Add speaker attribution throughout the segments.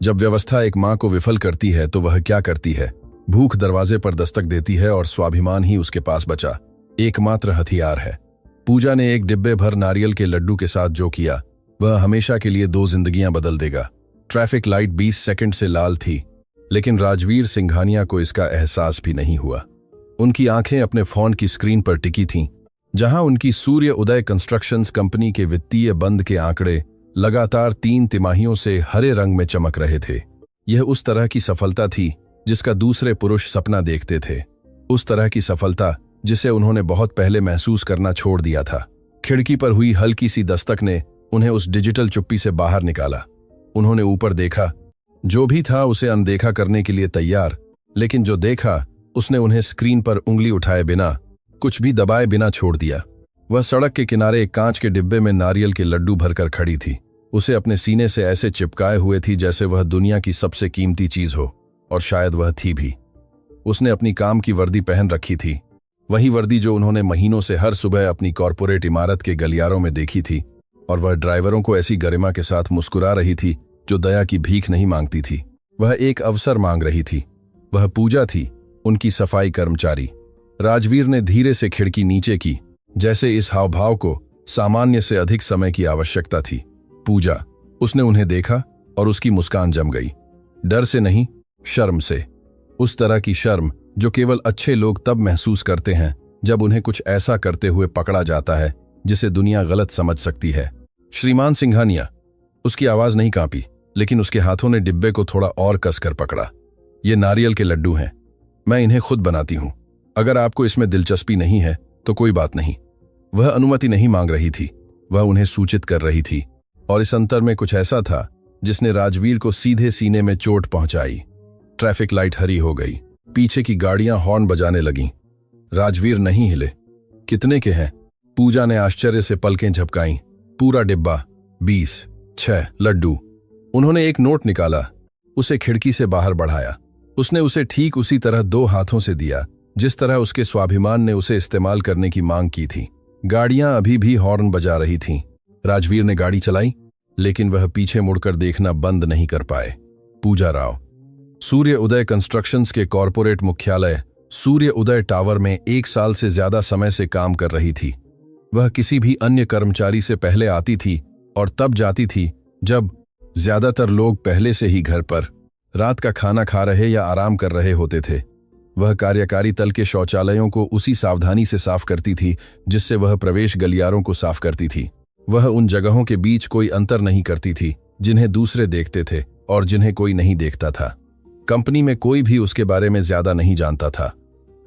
Speaker 1: जब व्यवस्था एक माँ को विफल करती है तो वह क्या करती है? भूख दरवाजे पर दस्तक देती है और स्वाभिमान ही उसके पास बचा एकमात्र हथियार है। पूजा ने एक डिब्बे भर नारियल के लड्डू के साथ जो किया वह हमेशा के लिए 2 जिंदगियां बदल देगा। ट्रैफिक लाइट 20 सेकंड से लाल थी, लेकिन राजवीर सिंघानिया को इसका एहसास भी नहीं हुआ। उनकी आंखें अपने फोन की स्क्रीन पर टिकी थीं, जहां उनकी सूर्य उदय कंस्ट्रक्शंस कंपनी के वित्तीय बंद के आंकड़े लगातार 3 तिमाहियों से हरे रंग में चमक रहे थे। यह उस तरह की सफलता थी जिसका दूसरे पुरुष सपना देखते थे, उस तरह की सफलता जिसे उन्होंने बहुत पहले महसूस करना छोड़ दिया था। खिड़की पर हुई हल्की सी दस्तक ने उन्हें उस डिजिटल चुप्पी से बाहर निकाला। उन्होंने ऊपर देखा, जो भी था उसे अनदेखा करने के लिए तैयार, लेकिन जो देखा उसने उन्हें स्क्रीन पर उंगली उठाए बिना, कुछ भी दबाए बिना छोड़ दिया। वह सड़क के किनारे एक कांच के डिब्बे में नारियल के लड्डू भरकर खड़ी थी। उसे अपने सीने से ऐसे चिपकाए हुए थी जैसे वह दुनिया की सबसे कीमती चीज हो, और शायद वह थी भी। उसने अपनी काम की वर्दी पहन रखी थी, वही वर्दी जो उन्होंने महीनों से हर सुबह अपनी कॉरपोरेट इमारत के गलियारों में देखी थी, और वह ड्राइवरों को ऐसी गरिमा के साथ मुस्कुरा रही थी जो दया की भीख नहीं मांगती थी। वह एक अवसर मांग रही थी। वह पूजा थी, उनकी सफाई कर्मचारी। राजवीर ने धीरे से खिड़की नीचे की, जैसे इस हावभाव को सामान्य से अधिक समय की आवश्यकता थी। पूजा, उसने उन्हें देखा और उसकी मुस्कान जम गई। डर से नहीं, शर्म से। उस तरह की शर्म जो केवल अच्छे लोग तब महसूस करते हैं जब उन्हें कुछ ऐसा करते हुए पकड़ा जाता है जिसे दुनिया गलत समझ सकती है। श्रीमान सिंघानिया। उसकी आवाज नहीं कांपी, लेकिन उसके हाथों ने डिब्बे को थोड़ा और कसकर पकड़ा। ये नारियल के लड्डू हैं, मैं इन्हें खुद बनाती हूं। अगर आपको इसमें दिलचस्पी नहीं है तो कोई बात नहीं। वह अनुमति नहीं मांग रही थी, वह उन्हें सूचित कर रही थी, और इस अंतर में कुछ ऐसा था जिसने राजवीर को सीधे सीने में चोट पहुंचाई। ट्रैफिक लाइट हरी हो गई, पीछे की गाड़ियां हॉर्न बजाने लगीं। राजवीर नहीं हिले। कितने के हैं? पूजा ने आश्चर्य से पलकें झपकाईं। पूरा डिब्बा, 20, 6 लड्डू। उन्होंने एक नोट निकाला, उसे खिड़की से बाहर बढ़ाया। उसने उसे ठीक उसी तरह 2 हाथों से दिया जिस तरह उसके स्वाभिमान ने उसे इस्तेमाल करने की मांग की थी। गाड़ियां अभी भी हॉर्न बजा रही थीं। राजवीर ने गाड़ी चलाई, लेकिन वह पीछे मुड़कर देखना बंद नहीं कर पाए। पूजा राव। सूर्य उदय कंस्ट्रक्शंस के कॉरपोरेट मुख्यालय सूर्य उदय टावर में 1 साल से ज्यादा समय से काम कर रही थी। वह किसी भी अन्य कर्मचारी से पहले आती थी और तब जाती थी जब ज्यादातर लोग पहले से ही घर पर रात का खाना खा रहे या आराम कर रहे होते थे। वह कार्यकारी तल के शौचालयों को उसी सावधानी से साफ करती थी जिससे वह प्रवेश गलियारों को साफ करती थी। वह उन जगहों के बीच कोई अंतर नहीं करती थी जिन्हें दूसरे देखते थे और जिन्हें कोई नहीं देखता था। कंपनी में कोई भी उसके बारे में ज्यादा नहीं जानता था।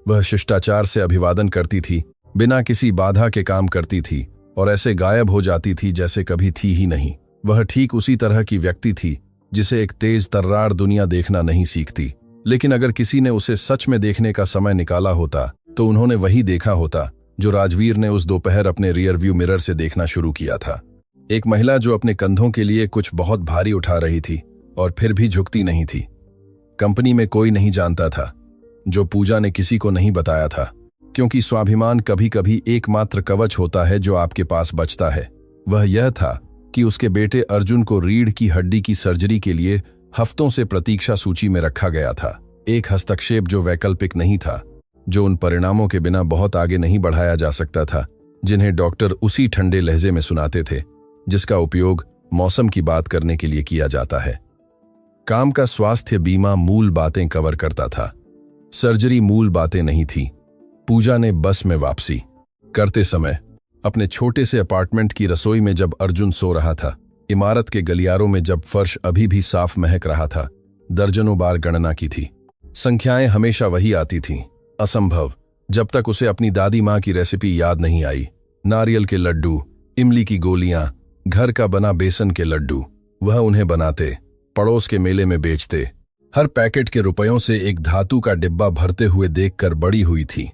Speaker 1: वह शिष्टाचार से अभिवादन करती थी, बिना किसी बाधा के काम करती थी और ऐसे गायब हो जाती थी जैसे कभी थी ही नहीं। वह ठीक उसी तरह की व्यक्ति थी जिसे एक तेज तर्रार दुनिया देखना नहीं सीखती, लेकिन अगर किसी ने उसे सच में देखने का समय निकाला होता तो उन्होंने वही देखा होता जो राजवीर ने उस दोपहर अपने रियर व्यू मिरर से देखना शुरू किया था। एक महिला जो अपने कंधों के लिए कुछ बहुत भारी उठा रही थी और फिर भी झुकती नहीं थी। कंपनी में कोई नहीं जानता था, जो पूजा ने किसी को नहीं बताया था, क्योंकि स्वाभिमान कभी कभी एकमात्र कवच होता है जो आपके पास बचता है। वह यह था कि उसके बेटे अर्जुन को रीढ़ की हड्डी की सर्जरी के लिए हफ्तों से प्रतीक्षा सूची में रखा गया था। एक हस्तक्षेप जो वैकल्पिक नहीं था, जो उन परिणामों के बिना बहुत आगे नहीं बढ़ाया जा सकता था जिन्हें डॉक्टर उसी ठंडे लहजे में सुनाते थे जिसका उपयोग मौसम की बात करने के लिए किया जाता है। काम का स्वास्थ्य बीमा मूल बातें कवर करता था, सर्जरी मूल बातें नहीं थी। पूजा ने बस में वापसी करते समय अपने छोटे से अपार्टमेंट की रसोई में जब अर्जुन सो रहा था, इमारत के गलियारों में जब फर्श अभी भी साफ महक रहा था, दर्जनों बार गणना की थी। संख्याएं हमेशा वही आती थीं, असंभव, जब तक उसे अपनी दादी माँ की रेसिपी याद नहीं आई। नारियल के लड्डू, इमली की गोलियां, घर का बना बेसन के लड्डू। वह उन्हें बनाते, पड़ोस के मेले में बेचते, हर पैकेट के रुपयों से एक धातु का डिब्बा भरते हुए देखकर बड़ी हुई थी।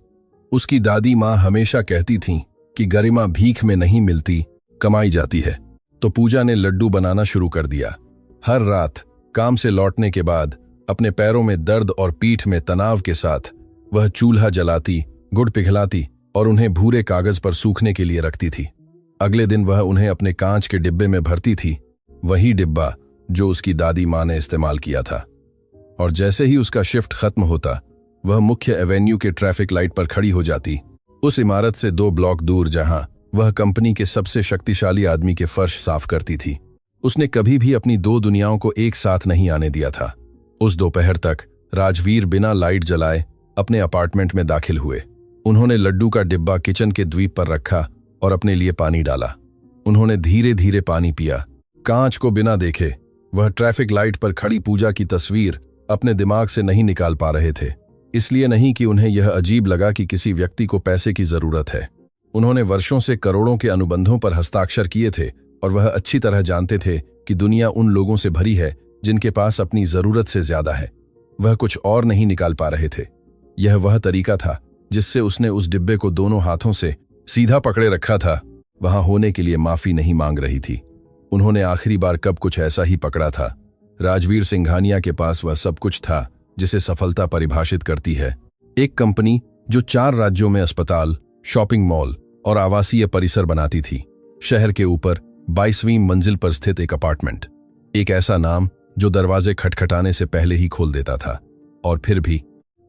Speaker 1: उसकी दादी माँ हमेशा कहती थीं कि गरिमा भीख में नहीं मिलती, कमाई जाती है। तो पूजा ने लड्डू बनाना शुरू कर दिया। हर रात काम से लौटने के बाद अपने पैरों में दर्द और पीठ में तनाव के साथ वह चूल्हा जलाती, गुड़ पिघलाती और उन्हें भूरे कागज पर सूखने के लिए रखती थी। अगले दिन वह उन्हें अपने कांच के डिब्बे में भरती थी, वही डिब्बा जो उसकी दादी माँ ने इस्तेमाल किया था। और जैसे ही उसका शिफ्ट खत्म होता, वह मुख्य एवेन्यू के ट्रैफिक लाइट पर खड़ी हो जाती, उस इमारत से 2 ब्लॉक दूर, जहां वह कंपनी के सबसे शक्तिशाली आदमी के फर्श साफ करती थी। उसने कभी भी अपनी 2 दुनियाओं को एक साथ नहीं आने दिया था। उस दोपहर तक राजवीर बिना लाइट जलाए अपने अपार्टमेंट में दाखिल हुए। उन्होंने लड्डू का डिब्बा किचन के द्वीप पर रखा और अपने लिए पानी डाला। उन्होंने धीरे धीरे पानी पिया। कांच को बिना देखे वह ट्रैफिक लाइट पर खड़ी पूजा की तस्वीर अपने दिमाग से नहीं निकाल पा रहे थे। इसलिए नहीं कि उन्हें यह अजीब लगा कि किसी व्यक्ति को पैसे की जरूरत है। उन्होंने वर्षों से करोड़ों के अनुबंधों पर हस्ताक्षर किए थे और वह अच्छी तरह जानते थे कि दुनिया उन लोगों से भरी है जिनके पास अपनी जरूरत से ज्यादा है। वह कुछ और नहीं निकाल पा रहे थे। यह वह तरीका था जिससे उसने उस डिब्बे को दोनों हाथों से सीधा पकड़े रखा था। वहां होने के लिए माफी नहीं मांग रही थी। उन्होंने आखिरी बार कब कुछ ऐसा ही पकड़ा था? राजवीर सिंघानिया के पास वह सब कुछ था जिसे सफलता परिभाषित करती है। एक कंपनी जो 4 राज्यों में अस्पताल, शॉपिंग मॉल और आवासीय परिसर बनाती थी। शहर के ऊपर 22वीं मंजिल पर स्थित एक अपार्टमेंट। एक ऐसा नाम जो दरवाजे खटखटाने से पहले ही खोल देता था। और फिर भी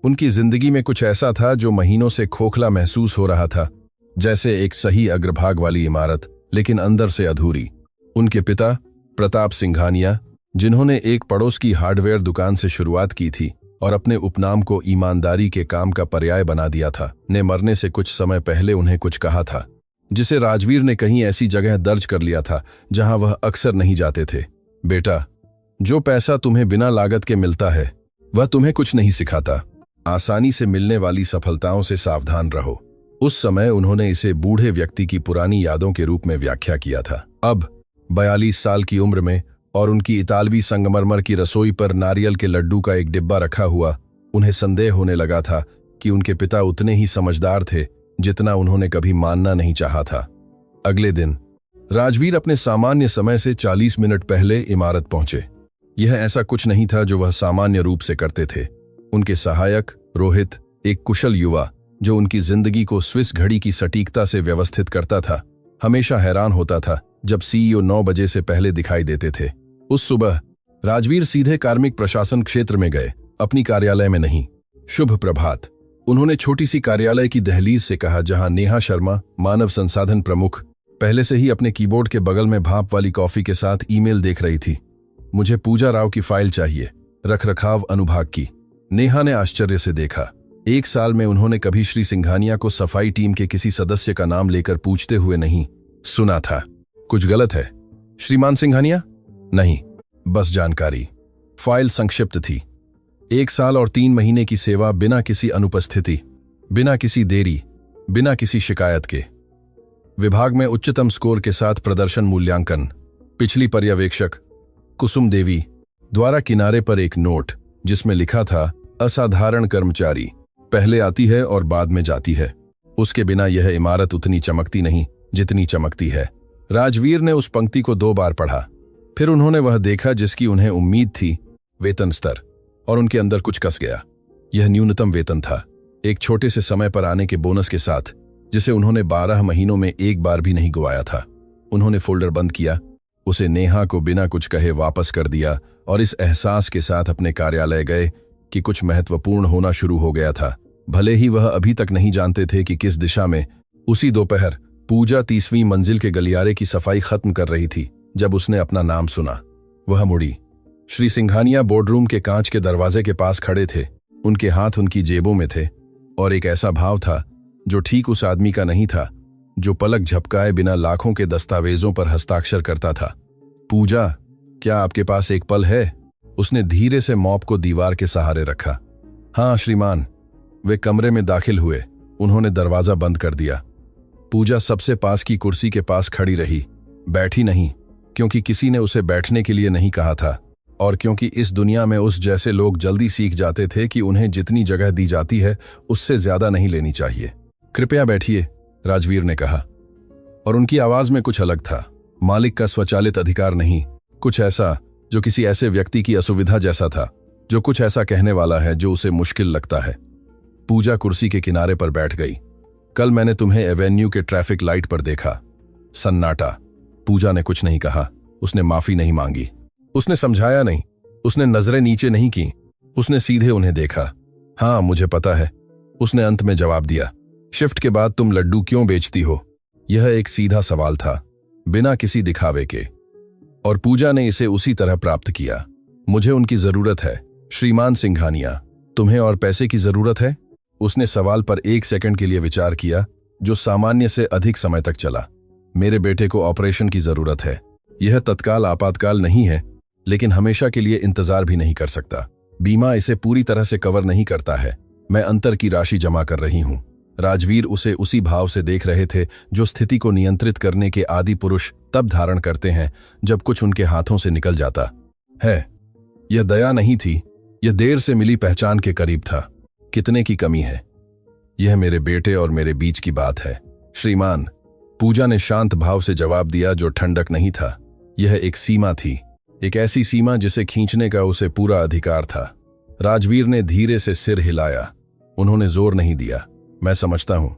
Speaker 1: उनकी जिंदगी में कुछ ऐसा था जो महीनों से खोखला महसूस हो रहा था, जैसे एक सही अग्रभाग वाली इमारत लेकिन अंदर से अधूरी। उनके पिता प्रताप सिंघानिया, जिन्होंने एक पड़ोस की हार्डवेयर दुकान से शुरुआत की थी और अपने उपनाम को ईमानदारी के काम का पर्याय बना दिया था, ने मरने से कुछ समय पहले उन्हें कुछ कहा था जिसे राजवीर ने कहीं ऐसी जगह दर्ज कर लिया था जहां वह अक्सर नहीं जाते थे। बेटा, जो पैसा तुम्हें बिना लागत के मिलता है वह तुम्हें कुछ नहीं सिखाता। आसानी से मिलने वाली सफलताओं से सावधान रहो। उस समय उन्होंने इसे बूढ़े व्यक्ति की पुरानी यादों के रूप में व्याख्या किया था। अब 42 साल की उम्र में और उनकी इतालवी संगमरमर की रसोई पर नारियल के लड्डू का एक डिब्बा रखा हुआ, उन्हें संदेह होने लगा था कि उनके पिता उतने ही समझदार थे जितना उन्होंने कभी मानना नहीं चाहा था। अगले दिन राजवीर अपने सामान्य समय से 40 मिनट पहले इमारत पहुंचे। यह ऐसा कुछ नहीं था जो वह सामान्य रूप से करते थे। उनके सहायक रोहित, एक कुशल युवा जो उनकी जिंदगी को स्विस घड़ी की सटीकता से व्यवस्थित करता था, हमेशा हैरान होता था जब सीईओ 9 बजे से पहले दिखाई देते थे। उस सुबह राजवीर सीधे कार्मिक प्रशासन क्षेत्र में गए, अपनी कार्यालय में नहीं। शुभ प्रभात, उन्होंने छोटी सी कार्यालय की दहलीज से कहा, जहां नेहा शर्मा, मानव संसाधन प्रमुख, पहले से ही अपने कीबोर्ड के बगल में भाप वाली कॉफी के साथ ईमेल देख रही थी। मुझे पूजा राव की फाइल चाहिए, रखरखाव अनुभाग की। नेहा ने आश्चर्य से देखा। 1 साल में उन्होंने कभी श्री सिंघानिया को सफाई टीम के किसी सदस्य का नाम लेकर पूछते हुए नहीं सुना था। कुछ गलत है श्रीमान सिंघानिया? नहीं, बस जानकारी। फाइल संक्षिप्त थी। 1 साल और 3 महीने की सेवा, बिना किसी अनुपस्थिति, बिना किसी देरी, बिना किसी शिकायत के। विभाग में उच्चतम स्कोर के साथ प्रदर्शन मूल्यांकन। पिछली पर्यवेक्षक कुसुम देवी द्वारा किनारे पर एक नोट जिसमें लिखा था, असाधारण कर्मचारी, पहले आती है और बाद में जाती है। उसके बिना यह इमारत उतनी चमकती नहीं जितनी चमकती है। राजवीर ने उस पंक्ति को 2 बार पढ़ा। फिर उन्होंने वह देखा जिसकी उन्हें उम्मीद थी, वेतन स्तर, और उनके अंदर कुछ कस गया। यह न्यूनतम वेतन था, एक छोटे से समय पर आने के बोनस के साथ, जिसे उन्होंने 12 महीनों में एक बार भी नहीं गंवाया था। उन्होंने फोल्डर बंद किया, उसे नेहा को बिना कुछ कहे वापस कर दिया और इस एहसास के साथ अपने कार्यालय गए कि कुछ महत्वपूर्ण होना शुरू हो गया था, भले ही वह अभी तक नहीं जानते थे कि किस दिशा में। उसी दोपहर पूजा 30वीं मंजिल के गलियारे की सफाई खत्म कर रही थी जब उसने अपना नाम सुना। वह मुड़ी। श्री सिंघानिया बोर्डरूम के कांच के दरवाजे के पास खड़े थे। उनके हाथ उनकी जेबों में थे और एक ऐसा भाव था जो ठीक उस आदमी का नहीं था जो पलक झपकाए बिना लाखों के दस्तावेजों पर हस्ताक्षर करता था। पूजा, क्या आपके पास एक पल है? उसने धीरे से मॉप को दीवार के सहारे रखा। हाँ श्रीमान। वे कमरे में दाखिल हुए। उन्होंने दरवाजा बंद कर दिया। पूजा सबसे पास की कुर्सी के पास खड़ी रही, बैठी नहीं, क्योंकि किसी ने उसे बैठने के लिए नहीं कहा था और क्योंकि इस दुनिया में उस जैसे लोग जल्दी सीख जाते थे कि उन्हें जितनी जगह दी जाती है उससे ज्यादा नहीं लेनी चाहिए। कृपया बैठिए, राजवीर ने कहा, और उनकी आवाज में कुछ अलग था। मालिक का स्वचालित अधिकार नहीं, कुछ ऐसा जो किसी ऐसे व्यक्ति की असुविधा जैसा था, जो कुछ ऐसा कहने वाला है जो उसे मुश्किल लगता है। पूजा कुर्सी के किनारे पर बैठ गई। कल मैंने तुम्हें एवेन्यू के ट्रैफिक लाइट पर देखा। सन्नाटा। पूजा ने कुछ नहीं कहा, उसने माफी नहीं मांगी। उसने समझाया नहीं, उसने नजरें नीचे नहीं की, उसने सीधे उन्हें देखा। हाँ, मुझे पता है, उसने अंत में जवाब दिया। शिफ्ट के बाद तुम लड्डू क्यों बेचती हो? यह एक सीधा सवाल था, बिना किसी दिखावे के, और पूजा ने इसे उसी तरह प्राप्त किया। मुझे उनकी जरूरत है, श्रीमान सिंघानिया। तुम्हें और पैसे की जरूरत है? उसने सवाल पर 1 सेकंड के लिए विचार किया, जो सामान्य से अधिक समय तक चला। मेरे बेटे को ऑपरेशन की जरूरत है। यह तत्काल आपातकाल नहीं है, लेकिन हमेशा के लिए इंतजार भी नहीं कर सकता। बीमा इसे पूरी तरह से कवर नहीं करता है। मैं अंतर की राशि जमा कर रही हूं। राजवीर उसे उसी भाव से देख रहे थे जो स्थिति को नियंत्रित करने के आदि पुरुष तब धारण करते हैं जब कुछ उनके हाथों से निकल जाता है। यह दया नहीं थी, यह देर से मिली पहचान के करीब था। कितने की कमी है? यह मेरे बेटे और मेरे बीच की बात है, श्रीमान। पूजा ने शांत भाव से जवाब दिया, जो ठंडक नहीं था। यह एक सीमा थी, एक ऐसी सीमा जिसे खींचने का उसे पूरा अधिकार था। राजवीर ने धीरे से सिर हिलाया। उन्होंने जोर नहीं दिया। मैं समझता हूं।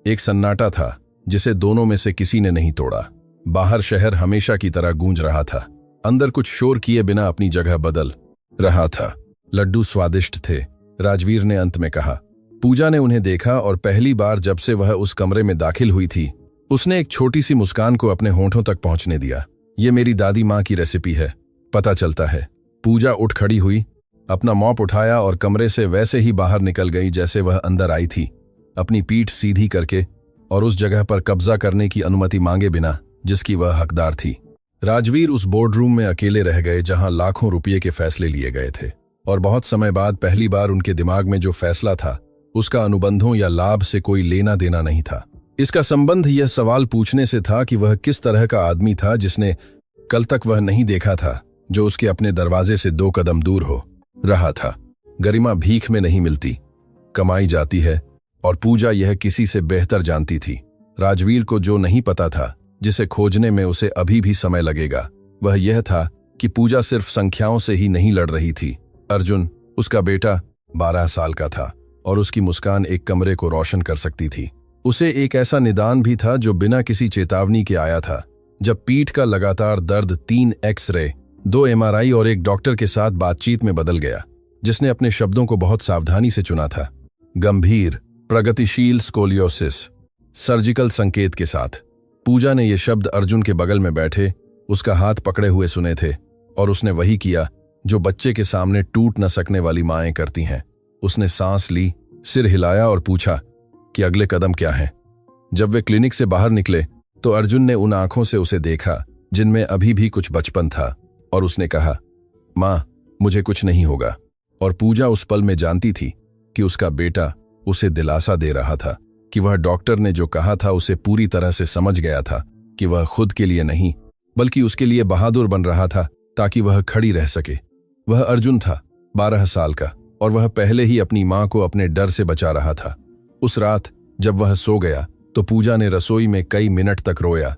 Speaker 1: एक सन्नाटा था जिसे दोनों में से किसी ने नहीं तोड़ा। बाहर शहर हमेशा की तरह गूंज रहा था, अंदर कुछ शोर किए बिना अपनी जगह बदल रहा था। लड्डू स्वादिष्ट थे, राजवीर ने अंत में कहा। पूजा ने उन्हें देखा और पहली बार जब से वह उस कमरे में दाखिल हुई थी, उसने एक छोटी सी मुस्कान को अपने होंठों तक पहुंचने दिया। ये मेरी दादी माँ की रेसिपी है, पता चलता है। पूजा उठ खड़ी हुई, अपना मॉप उठाया और कमरे से वैसे ही बाहर निकल गई जैसे वह अंदर आई थी, अपनी पीठ सीधी करके और उस जगह पर कब्जा करने की अनुमति मांगे बिना जिसकी वह हकदार थी। राजवीर उस बोर्डरूम में अकेले रह गए जहां लाखों रुपये के फैसले लिए गए थे, और बहुत समय बाद पहली बार उनके दिमाग में जो फैसला था उसका अनुबंधों या लाभ से कोई लेना देना नहीं था। इसका संबंध यह सवाल पूछने से था कि वह किस तरह का आदमी था जिसने कल तक वह नहीं देखा था, जो उसके अपने दरवाजे से 2 कदम दूर हो रहा था। गरिमा भीख में नहीं मिलती, कमाई जाती है, और पूजा यह किसी से बेहतर जानती थी। राजवीर को जो नहीं पता था, जिसे खोजने में उसे अभी भी समय लगेगा, वह यह था कि पूजा सिर्फ संख्याओं से ही नहीं लड़ रही थी। अर्जुन, उसका बेटा, 12 साल का था और उसकी मुस्कान एक कमरे को रोशन कर सकती थी। उसे एक ऐसा निदान भी था जो बिना किसी चेतावनी के आया था। जब पीठ का लगातार दर्द 3 एक्स-रे, 2 MRI और एक डॉक्टर के साथ बातचीत में बदल गया, जिसने अपने शब्दों को बहुत सावधानी से चुना था। गंभीर प्रगतिशील स्कोलियोसिस, सर्जिकल संकेत के साथ। पूजा ने ये शब्द अर्जुन के बगल में बैठे उसका हाथ पकड़े हुए सुने थे, और उसने वही किया जो बच्चे के सामने टूट न सकने वाली माएं करती हैं। उसने सांस ली, सिर हिलाया और पूछा कि अगले कदम क्या है। जब वे क्लिनिक से बाहर निकले तो अर्जुन ने उन आंखों से उसे देखा जिनमें अभी भी कुछ बचपन था, और उसने कहा, माँ, मुझे कुछ नहीं होगा। और पूजा उस पल में जानती थी कि उसका बेटा उसे दिलासा दे रहा था कि वह डॉक्टर ने जो कहा था उसे पूरी तरह से समझ गया था, कि वह खुद के लिए नहीं बल्कि उसके लिए बहादुर बन रहा था ताकि वह खड़ी रह सके। वह अर्जुन था, 12 साल का, और वह पहले ही अपनी मां को अपने डर से बचा रहा था। उस रात जब वह सो गया तो पूजा ने रसोई में कई मिनट तक रोया,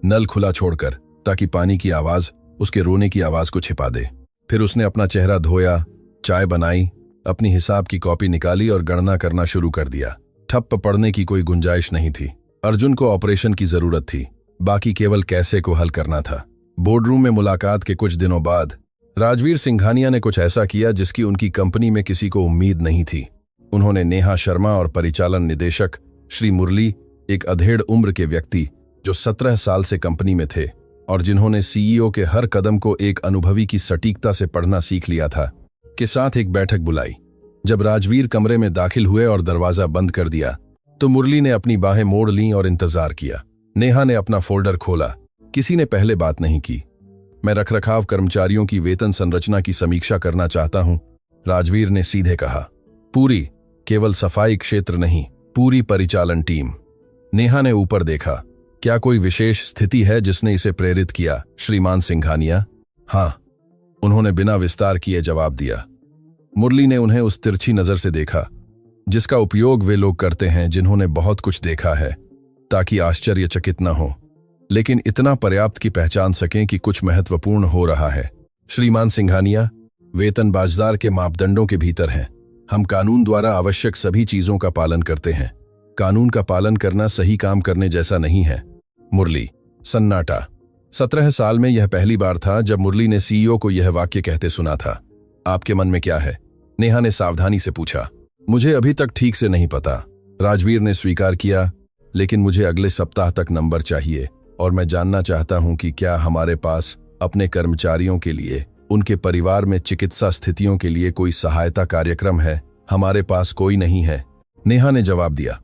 Speaker 1: नल खुला छोड़कर, ताकि पानी की आवाज उसके रोने की आवाज को छिपा दे। फिर उसने अपना चेहरा धोया, चाय बनाई, अपनी हिसाब की कॉपी निकाली और गणना करना शुरू कर दिया। ठप्प पड़ने की कोई गुंजाइश नहीं थी। अर्जुन को ऑपरेशन की जरूरत थी, बाकी केवल कैसे को हल करना था। बोर्डरूम में मुलाकात के कुछ दिनों बाद राजवीर सिंघानिया ने कुछ ऐसा किया जिसकी उनकी कंपनी में किसी को उम्मीद नहीं थी। उन्होंने नेहा शर्मा और परिचालन निदेशक श्री मुरली, एक अधेड़ उम्र के व्यक्ति जो 17 साल से कंपनी में थे और जिन्होंने CEO के हर कदम को एक अनुभवी की सटीकता से पढ़ना सीख लिया था, के साथ एक बैठक बुलाई। जब राजवीर कमरे में दाखिल हुए और दरवाजा बंद कर दिया तो मुरली ने अपनी बाहें मोड़ लीं और इंतजार किया। नेहा ने अपना फोल्डर खोला। किसी ने पहले बात नहीं की। मैं रखरखाव कर्मचारियों की वेतन संरचना की समीक्षा करना चाहता हूं, राजवीर ने सीधे कहा। पूरी, केवल सफाई क्षेत्र नहीं, पूरी परिचालन टीम। नेहा ने ऊपर देखा। क्या कोई विशेष स्थिति है जिसने इसे प्रेरित किया, श्रीमान सिंघानिया? हाँ, उन्होंने बिना विस्तार किए जवाब दिया। मुरली ने उन्हें उस तिरछी नजर से देखा जिसका उपयोग वे लोग करते हैं जिन्होंने बहुत कुछ देखा है, ताकि आश्चर्यचकित न हो, लेकिन इतना पर्याप्त की पहचान सकें कि कुछ महत्वपूर्ण हो रहा है। श्रीमान सिंघानिया, वेतन बाजार के मापदंडों के भीतर हैं। हम कानून द्वारा आवश्यक सभी चीजों का पालन करते हैं। कानून का पालन करना सही काम करने जैसा नहीं है। मुरली, सन्नाटा। 17 साल में यह पहली बार था जब मुरली ने सीईओ को यह वाक्य कहते सुना था। आपके मन में क्या है? नेहा ने सावधानी से पूछा। मुझे अभी तक ठीक से नहीं पता, राजवीर ने स्वीकार किया, लेकिन मुझे अगले सप्ताह तक नंबर चाहिए और मैं जानना चाहता हूं कि क्या हमारे पास अपने कर्मचारियों के लिए, उनके परिवार में चिकित्सा स्थितियों के लिए कोई सहायता कार्यक्रम है। हमारे पास कोई नहीं है, नेहा ने जवाब दिया।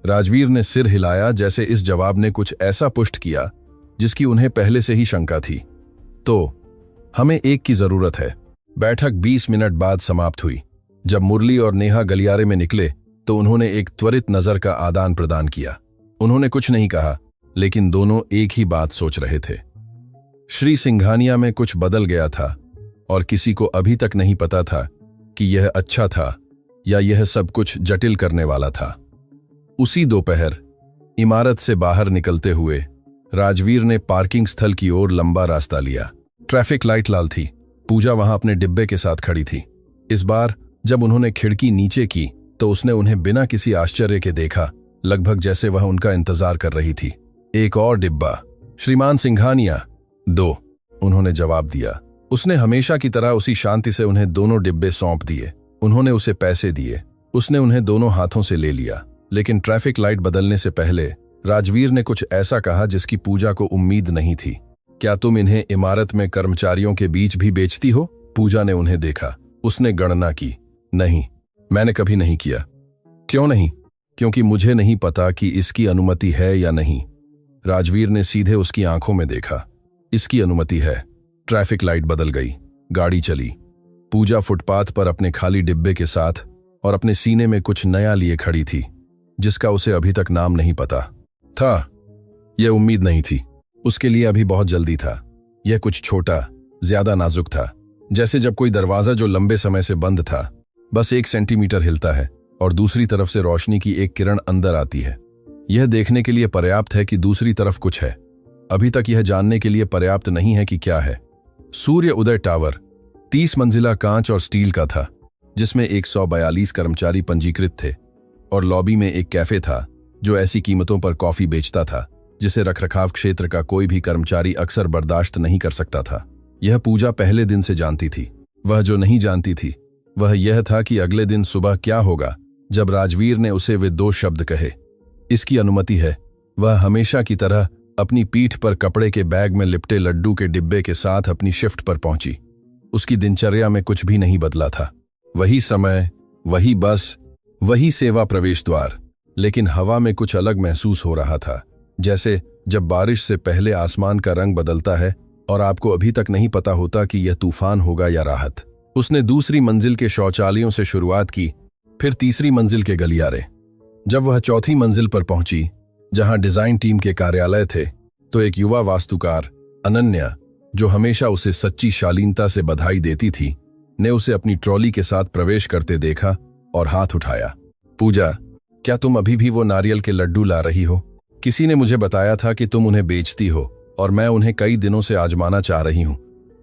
Speaker 1: राजवीर ने सिर हिलाया, जैसे इस जवाब ने कुछ ऐसा पुष्ट किया जिसकी उन्हें पहले से ही शंका थी। तो हमें एक की जरूरत है। बैठक 20 मिनट बाद समाप्त हुई। जब मुरली और नेहा गलियारे में निकले तो उन्होंने एक त्वरित नजर का आदान प्रदान किया। उन्होंने कुछ नहीं कहा, लेकिन दोनों एक ही बात सोच रहे थे। श्री सिंघानिया में कुछ बदल गया था और किसी को अभी तक नहीं पता था कि यह अच्छा था या यह सब कुछ जटिल करने वाला था। उसी दोपहर इमारत से बाहर निकलते हुए राजवीर ने पार्किंग स्थल की ओर लंबा रास्ता लिया। ट्रैफिक लाइट लाल थी। पूजा वहां अपने डिब्बे के साथ खड़ी थी। इस बार जब उन्होंने खिड़की नीचे की तो उसने उन्हें बिना किसी आश्चर्य के देखा, लगभग जैसे वह उनका इंतजार कर रही थी। एक और डिब्बा, श्रीमान सिंघानिया। 2, उन्होंने जवाब दिया। उसने हमेशा की तरह उसी शांति से उन्हें दोनों डिब्बे सौंप दिए। उन्होंने उसे पैसे दिए। उसने उन्हें दोनों हाथों से ले लिया, लेकिन ट्रैफिक लाइट बदलने से पहले राजवीर ने कुछ ऐसा कहा जिसकी पूजा को उम्मीद नहीं थी। क्या तुम इन्हें इमारत में कर्मचारियों के बीच भी बेचती हो? पूजा ने उन्हें देखा। उसने गणना की। नहीं, मैंने कभी नहीं किया। क्यों नहीं? क्योंकि मुझे नहीं पता कि इसकी अनुमति है या नहीं। राजवीर ने सीधे उसकी आंखों में देखा। इसकी अनुमति है। ट्रैफिक लाइट बदल गई। गाड़ी चली। पूजा फुटपाथ पर अपने खाली डिब्बे के साथ और अपने सीने में कुछ नया लिए खड़ी थी, जिसका उसे अभी तक नाम नहीं पता था। यह उम्मीद नहीं थी। उसके लिए अभी बहुत जल्दी था। यह कुछ छोटा, ज्यादा नाजुक था, जैसे जब कोई दरवाजा जो लंबे समय से बंद था बस 1 सेंटीमीटर हिलता है और दूसरी तरफ से रोशनी की एक किरण अंदर आती है। यह देखने के लिए पर्याप्त है कि दूसरी तरफ कुछ है। अभी तक यह जानने के लिए पर्याप्त नहीं है कि क्या है। सूर्य उदय टावर 30 मंजिला कांच और स्टील का था, जिसमें 142 कर्मचारी पंजीकृत थे और लॉबी में एक कैफे था जो ऐसी कीमतों पर कॉफी बेचता था जिसे रखरखाव क्षेत्र का कोई भी कर्मचारी अक्सर बर्दाश्त नहीं कर सकता था। यह पूजा पहले दिन से जानती थी। वह जो नहीं जानती थी वह यह था कि अगले दिन सुबह क्या होगा जब राजवीर ने उसे वे 2 शब्द कहे, इसकी अनुमति है। वह हमेशा की तरह अपनी पीठ पर कपड़े के बैग में लिपटे लड्डू के डिब्बे के साथ अपनी शिफ्ट पर पहुंची। उसकी दिनचर्या में कुछ भी नहीं बदला था। वही समय, वही बस, वही सेवा प्रवेश द्वार, लेकिन हवा में कुछ अलग महसूस हो रहा था, जैसे जब बारिश से पहले आसमान का रंग बदलता है और आपको अभी तक नहीं पता होता कि यह तूफान होगा या राहत। उसने दूसरी मंजिल के शौचालयों से शुरुआत की, फिर तीसरी मंजिल के गलियारे। जब वह चौथी मंजिल पर पहुंची, जहां डिजाइन टीम के कार्यालय थे, तो एक युवा वास्तुकार, अनन्या, जो हमेशा उसे सच्ची शालीनता से बधाई देती थी, ने उसे अपनी ट्रॉली के साथ प्रवेश करते देखा और हाथ उठाया। पूजा, क्या तुम अभी भी वो नारियल के लड्डू ला रही हो? किसी ने मुझे बताया था कि तुम उन्हें बेचती हो और मैं उन्हें कई दिनों से आजमाना चाह रही हूं।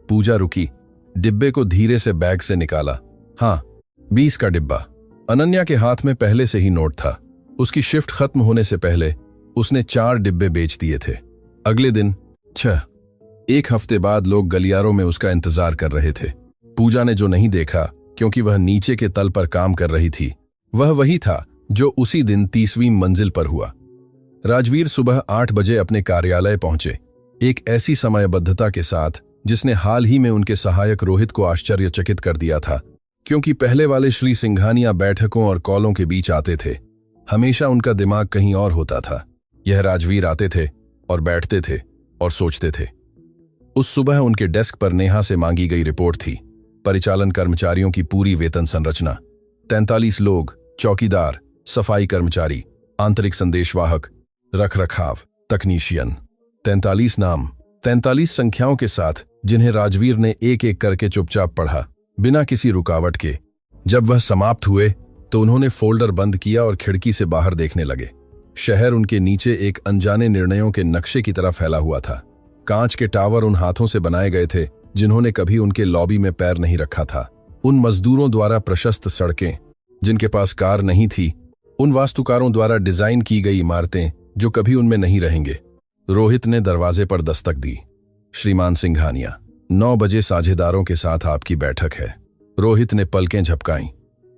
Speaker 1: पूजा रुकी, डिब्बे को धीरे से बैग से निकाला। हाँ, 20 का डिब्बा। अनन्या के हाथ में पहले से ही नोट था। उसकी शिफ्ट खत्म होने से पहले उसने 4 डिब्बे बेच दिए थे। अगले दिन 6, 1 हफ्ते बाद लोग गलियारों में उसका इंतजार कर रहे थे। पूजा ने जो नहीं देखा, क्योंकि वह नीचे के तल पर काम कर रही थी, वह वही था जो उसी दिन 30वीं मंजिल पर हुआ। राजवीर सुबह 8 बजे अपने कार्यालय पहुंचे, एक ऐसी समयबद्धता के साथ जिसने हाल ही में उनके सहायक रोहित को आश्चर्यचकित कर दिया था, क्योंकि पहले वाले श्री सिंघानिया बैठकों और कॉलों के बीच आते थे। हमेशा उनका दिमाग कहीं और होता था। यह राजवीर आते थे और बैठते थे और सोचते थे। उस सुबह उनके डेस्क पर नेहा से मांगी गई रिपोर्ट थी। परिचालन कर्मचारियों की पूरी वेतन संरचना, 43 लोग, चौकीदार, सफाई कर्मचारी, आंतरिक संदेशवाहक, रखरखाव, तकनीशियन। 43 नाम, 43 संख्याओं के साथ जिन्हें राजवीर ने एक एक करके चुपचाप पढ़ा, बिना किसी रुकावट के। जब वह समाप्त हुए तो उन्होंने फोल्डर बंद किया और खिड़की से बाहर देखने लगे। शहर उनके नीचे एक अनजाने निर्णयों के नक्शे की तरह फैला हुआ था। कांच के टावर उन हाथों से बनाए गए थे जिन्होंने कभी उनके लॉबी में पैर नहीं रखा था। उन मजदूरों द्वारा प्रशस्त सड़कें जिनके पास कार नहीं थी, उन वास्तुकारों द्वारा डिजाइन की गई इमारतें जो कभी उनमें नहीं रहेंगे। रोहित ने दरवाजे पर दस्तक दी। श्रीमान सिंघानिया, 9 बजे साझेदारों के साथ आपकी बैठक है। रोहित ने पलकें झपकाईं।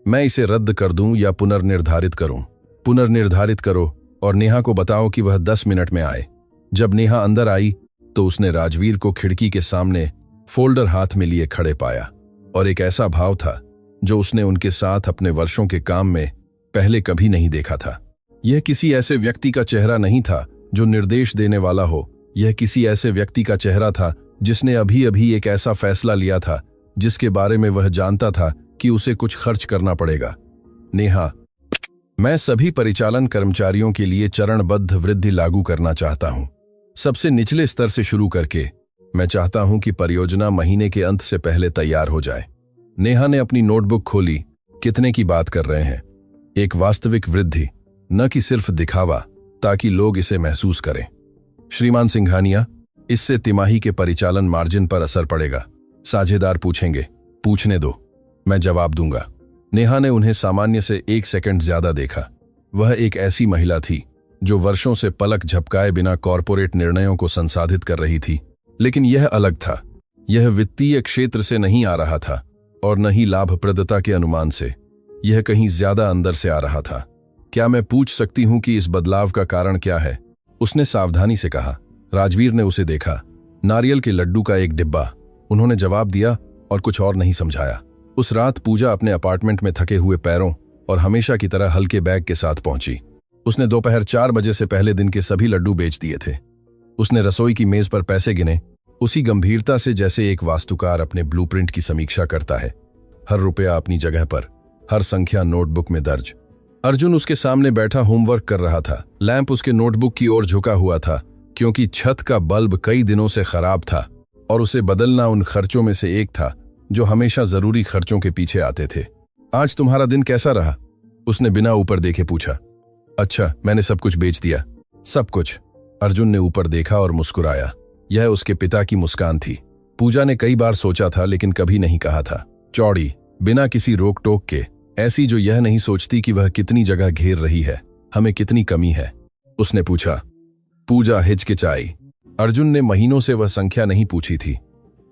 Speaker 1: मैं इसे रद्द कर दूं या पुनर्निर्धारित करूं? पुनर्निर्धारित करो और नेहा को बताओ कि वह 10 मिनट में आए। जब नेहा अंदर आई तो उसने राजवीर को खिड़की के सामने फोल्डर हाथ में लिए खड़े पाया और एक ऐसा भाव था जो उसने उनके साथ अपने वर्षों के काम में पहले कभी नहीं देखा था। यह किसी ऐसे व्यक्ति का चेहरा नहीं था जो निर्देश देने वाला हो। यह किसी ऐसे व्यक्ति का चेहरा था जिसने अभी अभी एक ऐसा फैसला लिया था जिसके बारे में वह जानता था कि उसे कुछ खर्च करना पड़ेगा। नेहा, मैं सभी परिचालन कर्मचारियों के लिए चरणबद्ध वृद्धि लागू करना चाहता हूं। सबसे निचले स्तर से शुरू करके मैं चाहता हूं कि परियोजना महीने के अंत से पहले तैयार हो जाए। नेहा ने अपनी नोटबुक खोली। कितने की बात कर रहे हैं? एक वास्तविक वृद्धि, न कि सिर्फ दिखावा, ताकि लोग इसे महसूस करें। श्रीमान सिंघानिया, इससे तिमाही के परिचालन मार्जिन पर असर पड़ेगा। साझेदार पूछेंगे। पूछने दो, मैं जवाब दूंगा। नेहा ने उन्हें सामान्य से 1 सेकंड ज्यादा देखा। वह एक ऐसी महिला थी जो वर्षों से पलक झपकाए बिना कॉरपोरेट निर्णयों को संसाधित कर रही थी, लेकिन यह अलग था। यह वित्तीय क्षेत्र से नहीं आ रहा था और न ही लाभप्रदता के अनुमान से। यह कहीं ज्यादा अंदर से आ रहा था। क्या मैं पूछ सकती हूं कि इस बदलाव का कारण क्या है? उसने सावधानी से कहा। राजवीर ने उसे देखा। नारियल के लड्डू का एक डिब्बा। उन्होंने जवाब दिया और कुछ और नहीं समझाया। उस रात पूजा अपने अपार्टमेंट में थके हुए पैरों और हमेशा की तरह हल्के बैग के साथ पहुंची। उसने दोपहर 4 बजे से पहले दिन के सभी लड्डू बेच दिए थे। उसने रसोई की मेज पर पैसे गिने, उसी गंभीरता से जैसे एक वास्तुकार अपने ब्लूप्रिंट की समीक्षा करता है। हर रुपया अपनी जगह पर, हर संख्या नोटबुक में दर्ज। अर्जुन उसके सामने बैठा होमवर्क कर रहा था। लैंप उसके नोटबुक की ओर झुका हुआ था क्योंकि छत का बल्ब कई दिनों से खराब था और उसे बदलना उन खर्चों में से एक था जो हमेशा जरूरी खर्चों के पीछे आते थे। आज तुम्हारा दिन कैसा रहा? उसने बिना ऊपर देखे पूछा। अच्छा, मैंने सब कुछ बेच दिया। सब कुछ? अर्जुन ने ऊपर देखा और मुस्कुराया। यह उसके पिता की मुस्कान थी। पूजा ने कई बार सोचा था लेकिन कभी नहीं कहा था। चौड़ी, बिना किसी रोक टोक के, ऐसी जो यह नहीं सोचती कि वह कितनी जगह घेर रही है, हमें कितनी कमी है। उसने पूछा। पूजा हिचकिचाई। अर्जुन ने महीनों से वह संख्या नहीं पूछी थी।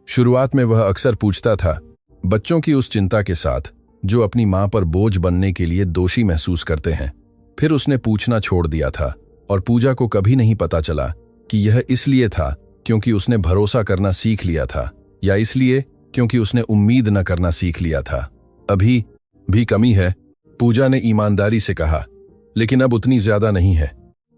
Speaker 1: शुरुआत में वह अक्सर पूछता था, बच्चों की उस चिंता के साथ जो अपनी मां पर बोझ बनने के लिए दोषी महसूस करते हैं। फिर उसने पूछना छोड़ दिया था और पूजा को कभी नहीं पता चला कि यह इसलिए था क्योंकि उसने भरोसा करना सीख लिया था या इसलिए क्योंकि उसने उम्मीद न करना सीख लिया था। अभी भी कमी है, पूजा ने ईमानदारी से कहा, लेकिन अब उतनी ज्यादा नहीं है।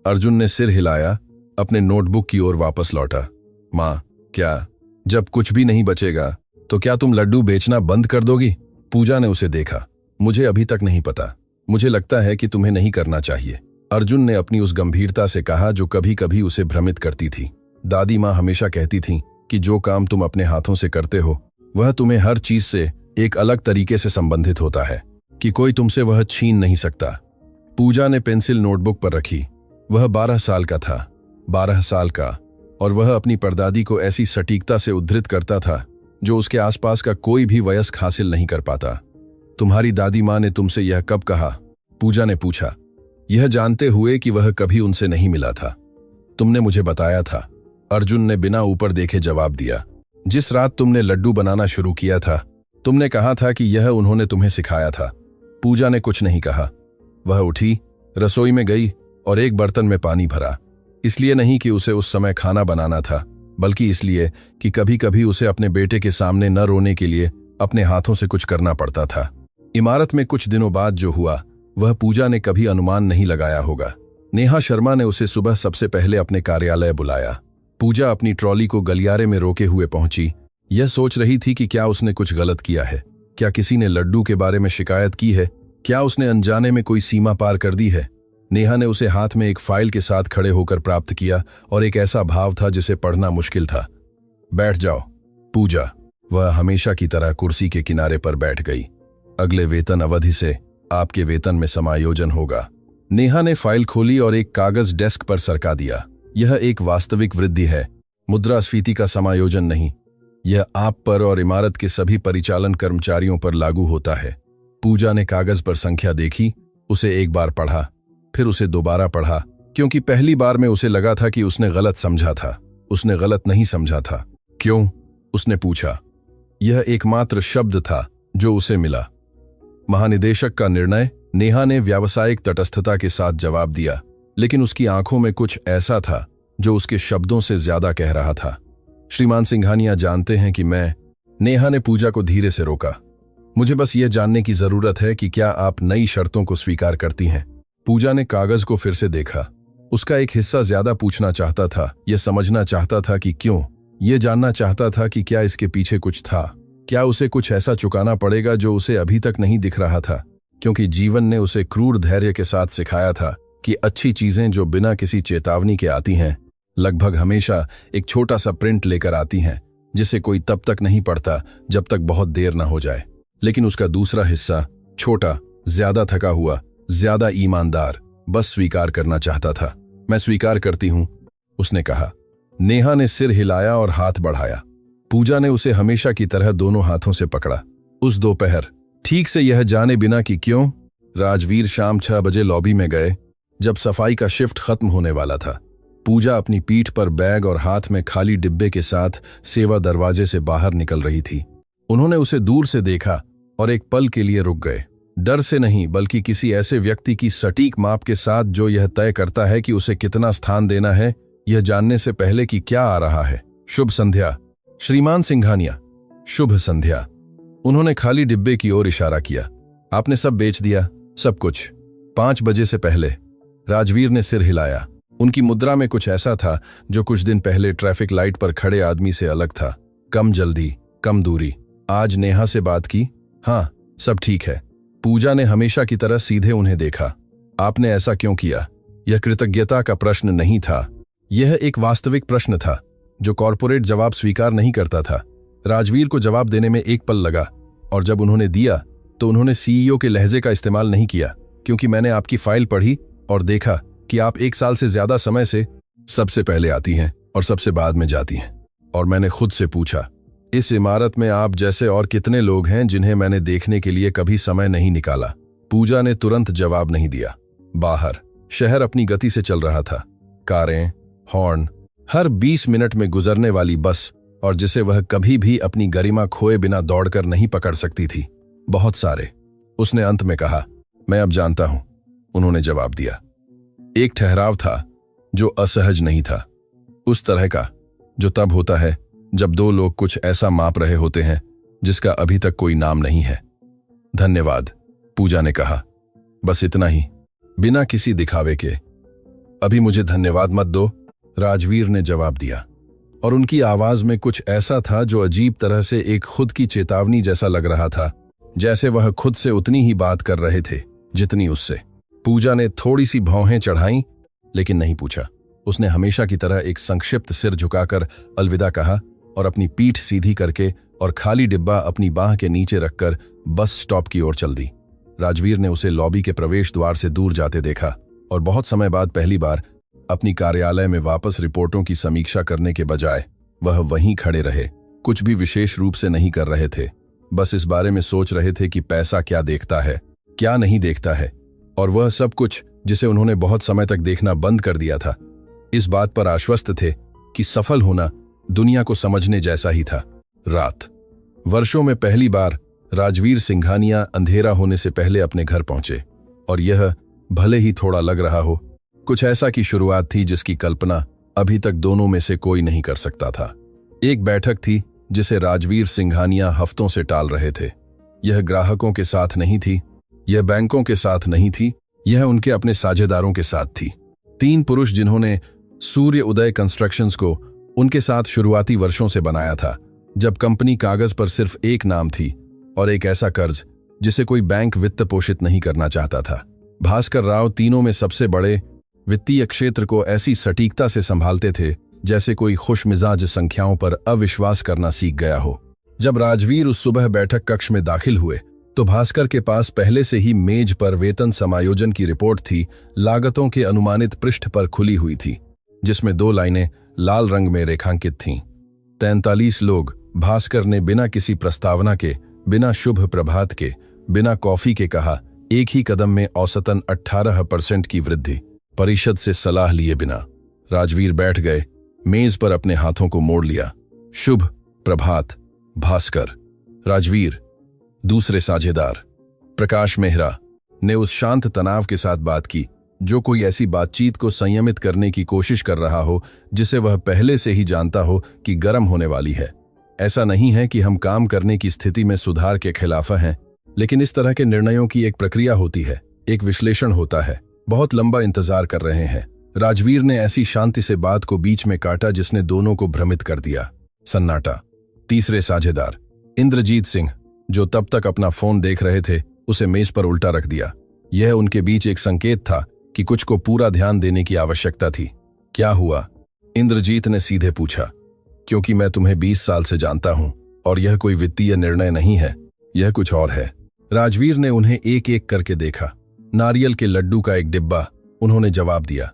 Speaker 1: अर्जुन ने सिर हिलाया, अपने नोटबुक की ओर वापस लौटा। मां, क्या जब कुछ भी नहीं बचेगा तो क्या तुम लड्डू बेचना बंद कर दोगी? पूजा ने उसे देखा। मुझे अभी तक नहीं पता। मुझे लगता है कि तुम्हें नहीं करना चाहिए। अर्जुन ने अपनी उस गंभीरता से कहा जो कभी कभी उसे भ्रमित करती थी। दादी माँ हमेशा कहती थी कि जो काम तुम अपने हाथों से करते हो वह तुम्हें हर चीज से एक अलग तरीके से संबंधित होता है कि कोई तुमसे वह छीन नहीं सकता। पूजा ने पेंसिल नोटबुक पर रखी। वह 12 साल का था। 12 साल का, और वह अपनी परदादी को ऐसी सटीकता से उद्धृत करता था जो उसके आसपास का कोई भी वयस्क हासिल नहीं कर पाता। तुम्हारी दादी माँ ने तुमसे यह कब कहा? पूजा ने पूछा, यह जानते हुए कि वह कभी उनसे नहीं मिला था। तुमने मुझे बताया था। अर्जुन ने बिना ऊपर देखे जवाब दिया। जिस रात तुमने लड्डू बनाना शुरू किया था, तुमने कहा था कि यह उन्होंने तुम्हें सिखाया था। पूजा ने कुछ नहीं कहा। वह उठी, रसोई में गई और एक बर्तन में पानी भरा। इसलिए नहीं कि उसे उस समय खाना बनाना था, बल्कि इसलिए कि कभी कभी उसे अपने बेटे के सामने न रोने के लिए अपने हाथों से कुछ करना पड़ता था। इमारत में कुछ दिनों बाद जो हुआ वह पूजा ने कभी अनुमान नहीं लगाया होगा। नेहा शर्मा ने उसे सुबह सबसे पहले अपने कार्यालय बुलाया। पूजा अपनी ट्रॉली को गलियारे में रोके हुए पहुंची। यह सोच रही थी कि क्या उसने कुछ गलत किया है, क्या किसी ने लड्डू के बारे में शिकायत की है, क्या उसने अनजाने में कोई सीमा पार कर दी है। नेहा ने उसे हाथ में एक फाइल के साथ खड़े होकर प्राप्त किया और एक ऐसा भाव था जिसे पढ़ना मुश्किल था। बैठ जाओ पूजा। वह हमेशा की तरह कुर्सी के किनारे पर बैठ गई। अगले वेतन अवधि से आपके वेतन में समायोजन होगा। नेहा ने फाइल खोली और एक कागज डेस्क पर सरका दिया। यह एक वास्तविक वृद्धि है, मुद्रास्फीति का समायोजन नहीं। यह आप पर और इमारत के सभी परिचालन कर्मचारियों पर लागू होता है। पूजा ने कागज पर संख्या देखी, उसे एक बार पढ़ा, फिर उसे दोबारा पढ़ा, क्योंकि पहली बार में उसे लगा था कि उसने गलत समझा था। उसने गलत नहीं समझा था। क्यों? उसने पूछा। यह एकमात्र शब्द था जो उसे मिला। महानिदेशक का निर्णय, नेहा ने व्यावसायिक तटस्थता के साथ जवाब दिया, लेकिन उसकी आंखों में कुछ ऐसा था जो उसके शब्दों से ज्यादा कह रहा था। श्रीमान सिंघानिया जानते हैं कि मैं। नेहा ने पूजा को धीरे से रोका। मुझे बस यह जानने की जरूरत है कि क्या आप नई शर्तों को स्वीकार करती हैं? पूजा ने कागज को फिर से देखा। उसका एक हिस्सा ज्यादा पूछना चाहता था, यह समझना चाहता था कि क्यों, यह जानना चाहता था कि क्या इसके पीछे कुछ था, क्या उसे कुछ ऐसा चुकाना पड़ेगा जो उसे अभी तक नहीं दिख रहा था, क्योंकि जीवन ने उसे क्रूर धैर्य के साथ सिखाया था कि अच्छी चीजें जो बिना किसी चेतावनी के आती हैं, लगभग हमेशा एक छोटा सा प्रिंट लेकर आती हैं, जिसे कोई तब तक नहीं पढ़ता जब तक बहुत देर न हो जाए। लेकिन उसका दूसरा हिस्सा, छोटा, ज्यादा थका हुआ, ज्यादा ईमानदार, बस स्वीकार करना चाहता था। मैं स्वीकार करती हूं, उसने कहा। नेहा ने सिर हिलाया और हाथ बढ़ाया। पूजा ने उसे हमेशा की तरह दोनों हाथों से पकड़ा। उस दोपहर, ठीक से यह जाने बिना कि क्यों, राजवीर शाम 6 बजे लॉबी में गए, जब सफाई का शिफ्ट खत्म होने वाला था। पूजा अपनी पीठ पर बैग और हाथ में खाली डिब्बे के साथ सेवा दरवाजे से बाहर निकल रही थी। उन्होंने उसे दूर से देखा और एक पल के लिए रुक गए। डर से नहीं, बल्कि किसी ऐसे व्यक्ति की सटीक माप के साथ जो यह तय करता है कि उसे कितना स्थान देना है, यह जानने से पहले कि क्या आ रहा है। शुभ संध्या, श्रीमान सिंघानिया। शुभ संध्या। उन्होंने खाली डिब्बे की ओर इशारा किया। आपने सब बेच दिया? सब कुछ? 5 बजे से पहले? राजवीर ने सिर हिलाया। उनकी मुद्रा में कुछ ऐसा था जो कुछ दिन पहले ट्रैफिक लाइट पर खड़े आदमी से अलग था। कम जल्दी, कम दूरी। आज नेहा से बात की? हाँ, सब ठीक है। पूजा ने हमेशा की तरह सीधे उन्हें देखा। आपने ऐसा क्यों किया? यह कृतज्ञता का प्रश्न नहीं था, यह एक वास्तविक प्रश्न था जो कॉर्पोरेट जवाब स्वीकार नहीं करता था। राजवीर को जवाब देने में एक पल लगा, और जब उन्होंने दिया तो उन्होंने सीईओ के लहजे का इस्तेमाल नहीं किया, क्योंकि मैंने आपकी फाइल पढ़ी और देखा कि आप 1 साल से ज्यादा समय से सबसे पहले आती हैं और सबसे बाद में जाती हैं। और मैंने खुद से पूछा, इस इमारत में आप जैसे और कितने लोग हैं जिन्हें मैंने देखने के लिए कभी समय नहीं निकाला? पूजा ने तुरंत जवाब नहीं दिया। बाहर शहर अपनी गति से चल रहा था। कारें, हॉर्न, हर 20 मिनट में गुजरने वाली बस, और जिसे वह कभी भी अपनी गरिमा खोए बिना दौड़कर नहीं पकड़ सकती थी। बहुत सारे। उसने अंत में कहा, मैं अब जानता हूं। उन्होंने जवाब दिया। एक ठहराव था जो असहज नहीं था, उस तरह का जो तब होता है जब 2 लोग कुछ ऐसा माप रहे होते हैं जिसका अभी तक कोई नाम नहीं है। धन्यवाद, पूजा ने कहा। बस इतना ही, बिना किसी दिखावे के। अभी मुझे धन्यवाद मत दो, राजवीर ने जवाब दिया, और उनकी आवाज में कुछ ऐसा था जो अजीब तरह से एक खुद की चेतावनी जैसा लग रहा था, जैसे वह खुद से उतनी ही बात कर रहे थे जितनी उससे। पूजा ने थोड़ी सी भौहें चढ़ाईं, लेकिन नहीं पूछा। उसने हमेशा की तरह एक संक्षिप्त सिर झुकाकर अलविदा कहा और अपनी पीठ सीधी करके और खाली डिब्बा अपनी बाह के नीचे रखकर बस स्टॉप की ओर चल दी। राजवीर ने उसे लॉबी के प्रवेश द्वार से दूर जाते देखा और बहुत समय बाद पहली बार अपनी कार्यालय में वापस रिपोर्टों की समीक्षा करने के बजाय वह वहीं खड़े रहे। कुछ भी विशेष रूप से नहीं कर रहे थे, बस इस बारे में सोच रहे थे कि पैसा क्या देखता है, क्या नहीं देखता है, और वह सब कुछ जिसे उन्होंने बहुत समय तक देखना बंद कर दिया था। इस बात पर आश्वस्त थे कि सफल होना दुनिया को समझने जैसा ही था। रात। वर्षों में पहली बार राजवीर सिंघानिया अंधेरा होने से पहले अपने घर पहुंचे, और यह भले ही थोड़ा लग रहा हो, कुछ ऐसा की शुरुआत थी जिसकी कल्पना अभी तक दोनों में से कोई नहीं कर सकता था। एक बैठक थी जिसे राजवीर सिंघानिया हफ्तों से टाल रहे थे। यह ग्राहकों के साथ नहीं थी, यह बैंकों के साथ नहीं थी, यह उनके अपने साझेदारों के साथ थी। 3 पुरुष जिन्होंने सूर्य उदय कंस्ट्रक्शंस को उनके साथ शुरुआती वर्षों से बनाया था, जब कंपनी कागज पर सिर्फ एक नाम थी और एक ऐसा कर्ज जिसे कोई बैंक वित्त पोषित नहीं करना चाहता था। भास्कर राव तीनों में सबसे बड़े वित्तीय क्षेत्र को ऐसी सटीकता से संभालते थे जैसे कोई खुशमिजाज संख्याओं पर अविश्वास करना सीख गया हो। जब राजवीर उस सुबह बैठक कक्ष में दाखिल हुए तो भास्कर के पास पहले से ही मेज पर वेतन समायोजन की रिपोर्ट थी, लागतों के अनुमानित पृष्ठ पर खुली हुई थी, जिसमें 2 लाइनें लाल रंग में रेखांकित थीं। 43 लोग। भास्कर ने बिना किसी प्रस्तावना के, बिना शुभ प्रभात के, बिना कॉफी के कहा, एक ही कदम में औसतन 18% की वृद्धि, परिषद से सलाह लिए बिना। राजवीर बैठ गए, मेज पर अपने हाथों को मोड़ लिया। शुभ प्रभात, भास्कर, राजवीर, दूसरे साझेदार प्रकाश मेहरा ने उस शांत तनाव के साथ बात की जो कोई ऐसी बातचीत को संयमित करने की कोशिश कर रहा हो जिसे वह पहले से ही जानता हो कि गर्म होने वाली है। ऐसा नहीं है कि हम काम करने की स्थिति में सुधार के खिलाफ हैं, लेकिन इस तरह के निर्णयों की एक प्रक्रिया होती है, एक विश्लेषण होता है। बहुत लंबा इंतजार कर रहे हैं। राजवीर ने ऐसी शांति से बात को बीच में काटा जिसने दोनों को भ्रमित कर दिया। सन्नाटा। तीसरे साझेदार इंद्रजीत सिंह, जो तब तक अपना फोन देख रहे थे, उसे मेज पर उल्टा रख दिया। यह उनके बीच एक संकेत था कि कुछ को पूरा ध्यान देने की आवश्यकता थी। क्या हुआ? इंद्रजीत ने सीधे पूछा। क्योंकि मैं तुम्हें 20 साल से जानता हूं और यह कोई वित्तीय निर्णय नहीं है, यह कुछ और है। राजवीर ने उन्हें एक एक करके देखा। नारियल के लड्डू का एक डिब्बा, उन्होंने जवाब दिया।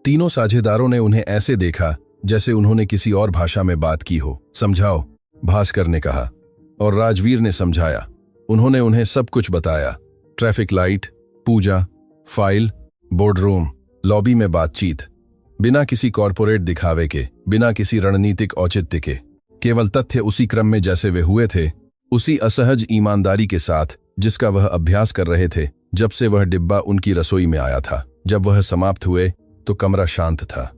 Speaker 1: तीनों साझेदारों ने उन्हें ऐसे देखा जैसे उन्होंने किसी और भाषा में बात की हो। समझाओ, भास्कर ने कहा, और राजवीर ने समझाया। उन्होंने उन्हें सब कुछ बताया। ट्रैफिक लाइट, पूजा, फाइल, बोर्डरूम, लॉबी में बातचीत, बिना किसी कॉरपोरेट दिखावे के, बिना किसी रणनीतिक औचित्य के, केवल तथ्य उसी क्रम में जैसे वे हुए थे, उसी असहज ईमानदारी के साथ जिसका वह अभ्यास कर रहे थे जब से वह डिब्बा उनकी रसोई में आया था। जब वह समाप्त हुए तो कमरा शांत था।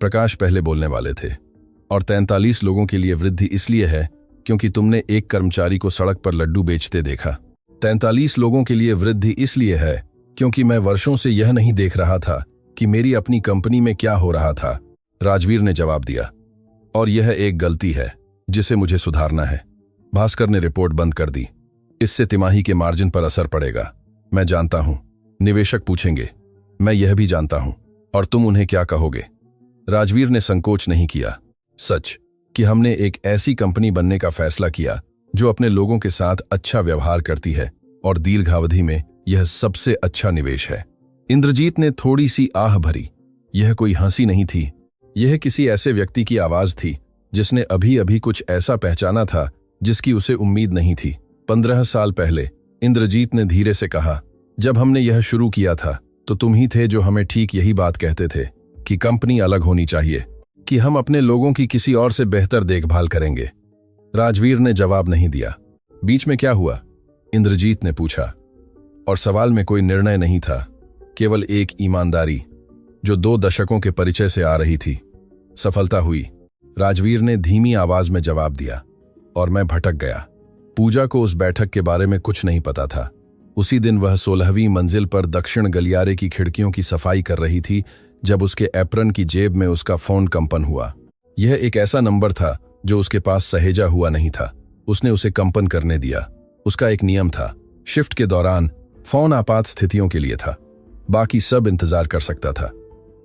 Speaker 1: प्रकाश पहले बोलने वाले थे। और 43 लोगों के लिए वृद्धि इसलिए है क्योंकि तुमने एक कर्मचारी को सड़क पर लड्डू बेचते देखा। 43 लोगों के लिए वृद्धि इसलिए है क्योंकि मैं वर्षों से यह नहीं देख रहा था कि मेरी अपनी कंपनी में क्या हो रहा था, राजवीर ने जवाब दिया। और यह एक गलती है जिसे मुझे सुधारना है। भास्कर ने रिपोर्ट बंद कर दी। इससे तिमाही के मार्जिन पर असर पड़ेगा। मैं जानता हूं, निवेशक पूछेंगे। मैं यह भी जानता हूं। और तुम उन्हें क्या कहोगे? राजवीर ने संकोच नहीं किया। सच कि हमने एक ऐसी कंपनी बनने का फैसला किया जो अपने लोगों के साथ अच्छा व्यवहार करती है और दीर्घावधि में यह सबसे अच्छा निवेश है। इंद्रजीत ने थोड़ी सी आह भरी। यह कोई हंसी नहीं थी, यह किसी ऐसे व्यक्ति की आवाज थी जिसने अभी अभी कुछ ऐसा पहचाना था जिसकी उसे उम्मीद नहीं थी। 15 साल पहले इंद्रजीत ने धीरे से कहा, जब हमने यह शुरू किया था तो तुम ही थे जो हमें ठीक यही बात कहते थे कि कंपनी अलग होनी चाहिए, कि हम अपने लोगों की किसी और से बेहतर देखभाल करेंगे। राजवीर ने जवाब नहीं दिया। बीच में क्या हुआ? इंद्रजीत ने पूछा। और सवाल में कोई निर्णय नहीं था, केवल एक ईमानदारी जो 2 दशकों के परिचय से आ रही थी। सफलता हुई, राजवीर ने धीमी आवाज में जवाब दिया। और मैं भटक गया। पूजा को उस बैठक के बारे में कुछ नहीं पता था। उसी दिन वह 16वीं मंजिल पर दक्षिण गलियारे की खिड़कियों की सफाई कर रही थी जब उसके एप्रन की जेब में उसका फोन कंपन हुआ। यह एक ऐसा नंबर था जो उसके पास सहेजा हुआ नहीं था। उसने उसे कंपन करने दिया। उसका एक नियम था, शिफ्ट के दौरान फोन आपात स्थितियों के लिए था, बाकी सब इंतजार कर सकता था।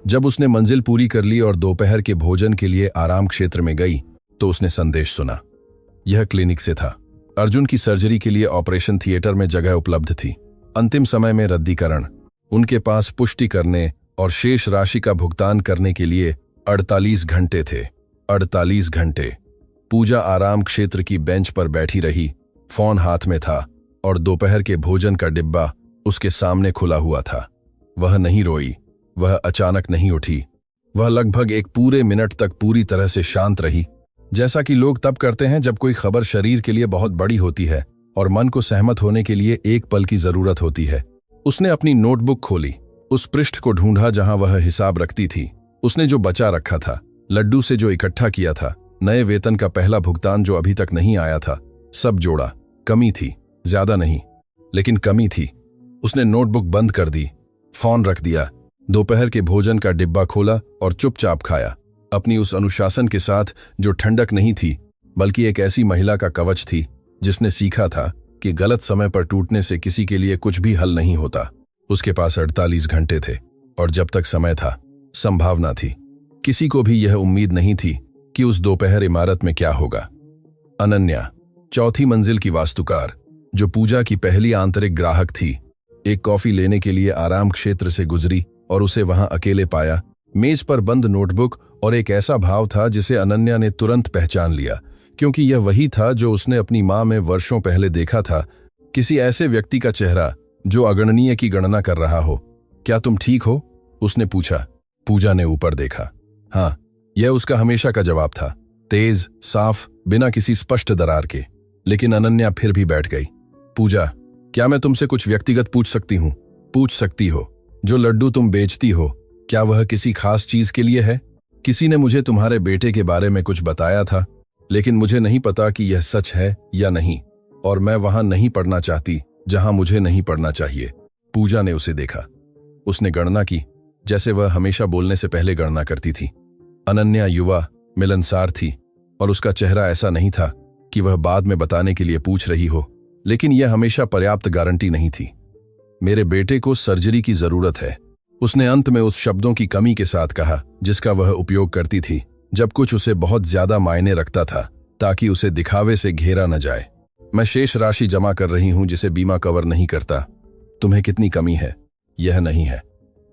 Speaker 1: जब उसने मंजिल पूरी कर ली और दोपहर के भोजन के लिए आराम क्षेत्र में गई तो उसने संदेश सुना। यह क्लिनिक से था। अर्जुन की सर्जरी के लिए ऑपरेशन थिएटर में जगह उपलब्ध थी। अंतिम समय में रद्दीकरण। उनके पास पुष्टि करने और शेष राशि का भुगतान करने के लिए 48 घंटे थे। 48 घंटे। पूजा आराम क्षेत्र की बेंच पर बैठी रही, फोन हाथ में था और दोपहर के भोजन का डिब्बा उसके सामने खुला हुआ था। वह नहीं रोई, वह अचानक नहीं उठी। वह लगभग एक पूरे मिनट तक पूरी तरह से शांत रही, जैसा कि लोग तब करते हैं जब कोई खबर शरीर के लिए बहुत बड़ी होती है और मन को सहमत होने के लिए एक पल की जरूरत होती है। उसने अपनी नोटबुक खोली, उस पृष्ठ को ढूंढा जहां वह हिसाब रखती थी। उसने जो बचा रखा था, लड्डू से जो इकट्ठा किया था, नए वेतन का पहला भुगतान जो अभी तक नहीं आया था, सब जोड़ा। कमी थी, ज्यादा नहीं, लेकिन कमी थी। उसने नोटबुक बंद कर दी, फोन रख दिया, दोपहर के भोजन का डिब्बा खोला और चुपचाप खाया, अपनी उस अनुशासन के साथ जो ठंडक नहीं थी बल्कि एक ऐसी महिला का कवच थी जिसने सीखा था कि गलत समय पर टूटने से किसी के लिए कुछ भी हल नहीं होता। उसके पास 48 घंटे थे और जब तक समय था, संभावना थी। किसी को भी यह उम्मीद नहीं थी कि उस दोपहर इमारत में क्या होगा। अनन्या, 4थी मंजिल की वास्तुकार, जो पूजा की पहली आंतरिक ग्राहक थी, एक कॉफी लेने के लिए आराम क्षेत्र से गुजरी और उसे वहां अकेले पाया। मेज पर बंद नोटबुक और एक ऐसा भाव था जिसे अनन्या ने तुरंत पहचान लिया, क्योंकि यह वही था जो उसने अपनी मां में वर्षों पहले देखा था। किसी ऐसे व्यक्ति का चेहरा जो अगणनीय की गणना कर रहा हो। क्या तुम ठीक हो? उसने पूछा। पूजा ने ऊपर देखा। हाँ, यह उसका हमेशा का जवाब था। तेज, साफ, बिना किसी स्पष्ट दरार के। लेकिन अनन्या फिर भी बैठ गई। पूजा, क्या मैं तुमसे कुछ व्यक्तिगत पूछ सकती हूँ? पूछ सकती हो। जो लड्डू तुम बेचती हो, क्या वह किसी खास चीज के लिए है? किसी ने मुझे तुम्हारे बेटे के बारे में कुछ बताया था, लेकिन मुझे नहीं पता कि यह सच है या नहीं, और मैं वहां नहीं पढ़ना चाहती जहां मुझे नहीं पढ़ना चाहिए। पूजा ने उसे देखा। उसने गणना की, जैसे वह हमेशा बोलने से पहले गणना करती थी। अनन्या युवा, मिलनसार थी, और उसका चेहरा ऐसा नहीं था कि वह बाद में बताने के लिए पूछ रही हो, लेकिन यह हमेशा पर्याप्त गारंटी नहीं थी। मेरे बेटे को सर्जरी की जरूरत है, उसने अंत में उस शब्दों की कमी के साथ कहा जिसका वह उपयोग करती थी जब कुछ उसे बहुत ज्यादा मायने रखता था, ताकि उसे दिखावे से घेरा न जाए। मैं शेष राशि जमा कर रही हूं जिसे बीमा कवर नहीं करता। तुम्हें कितनी कमी है? यह नहीं है।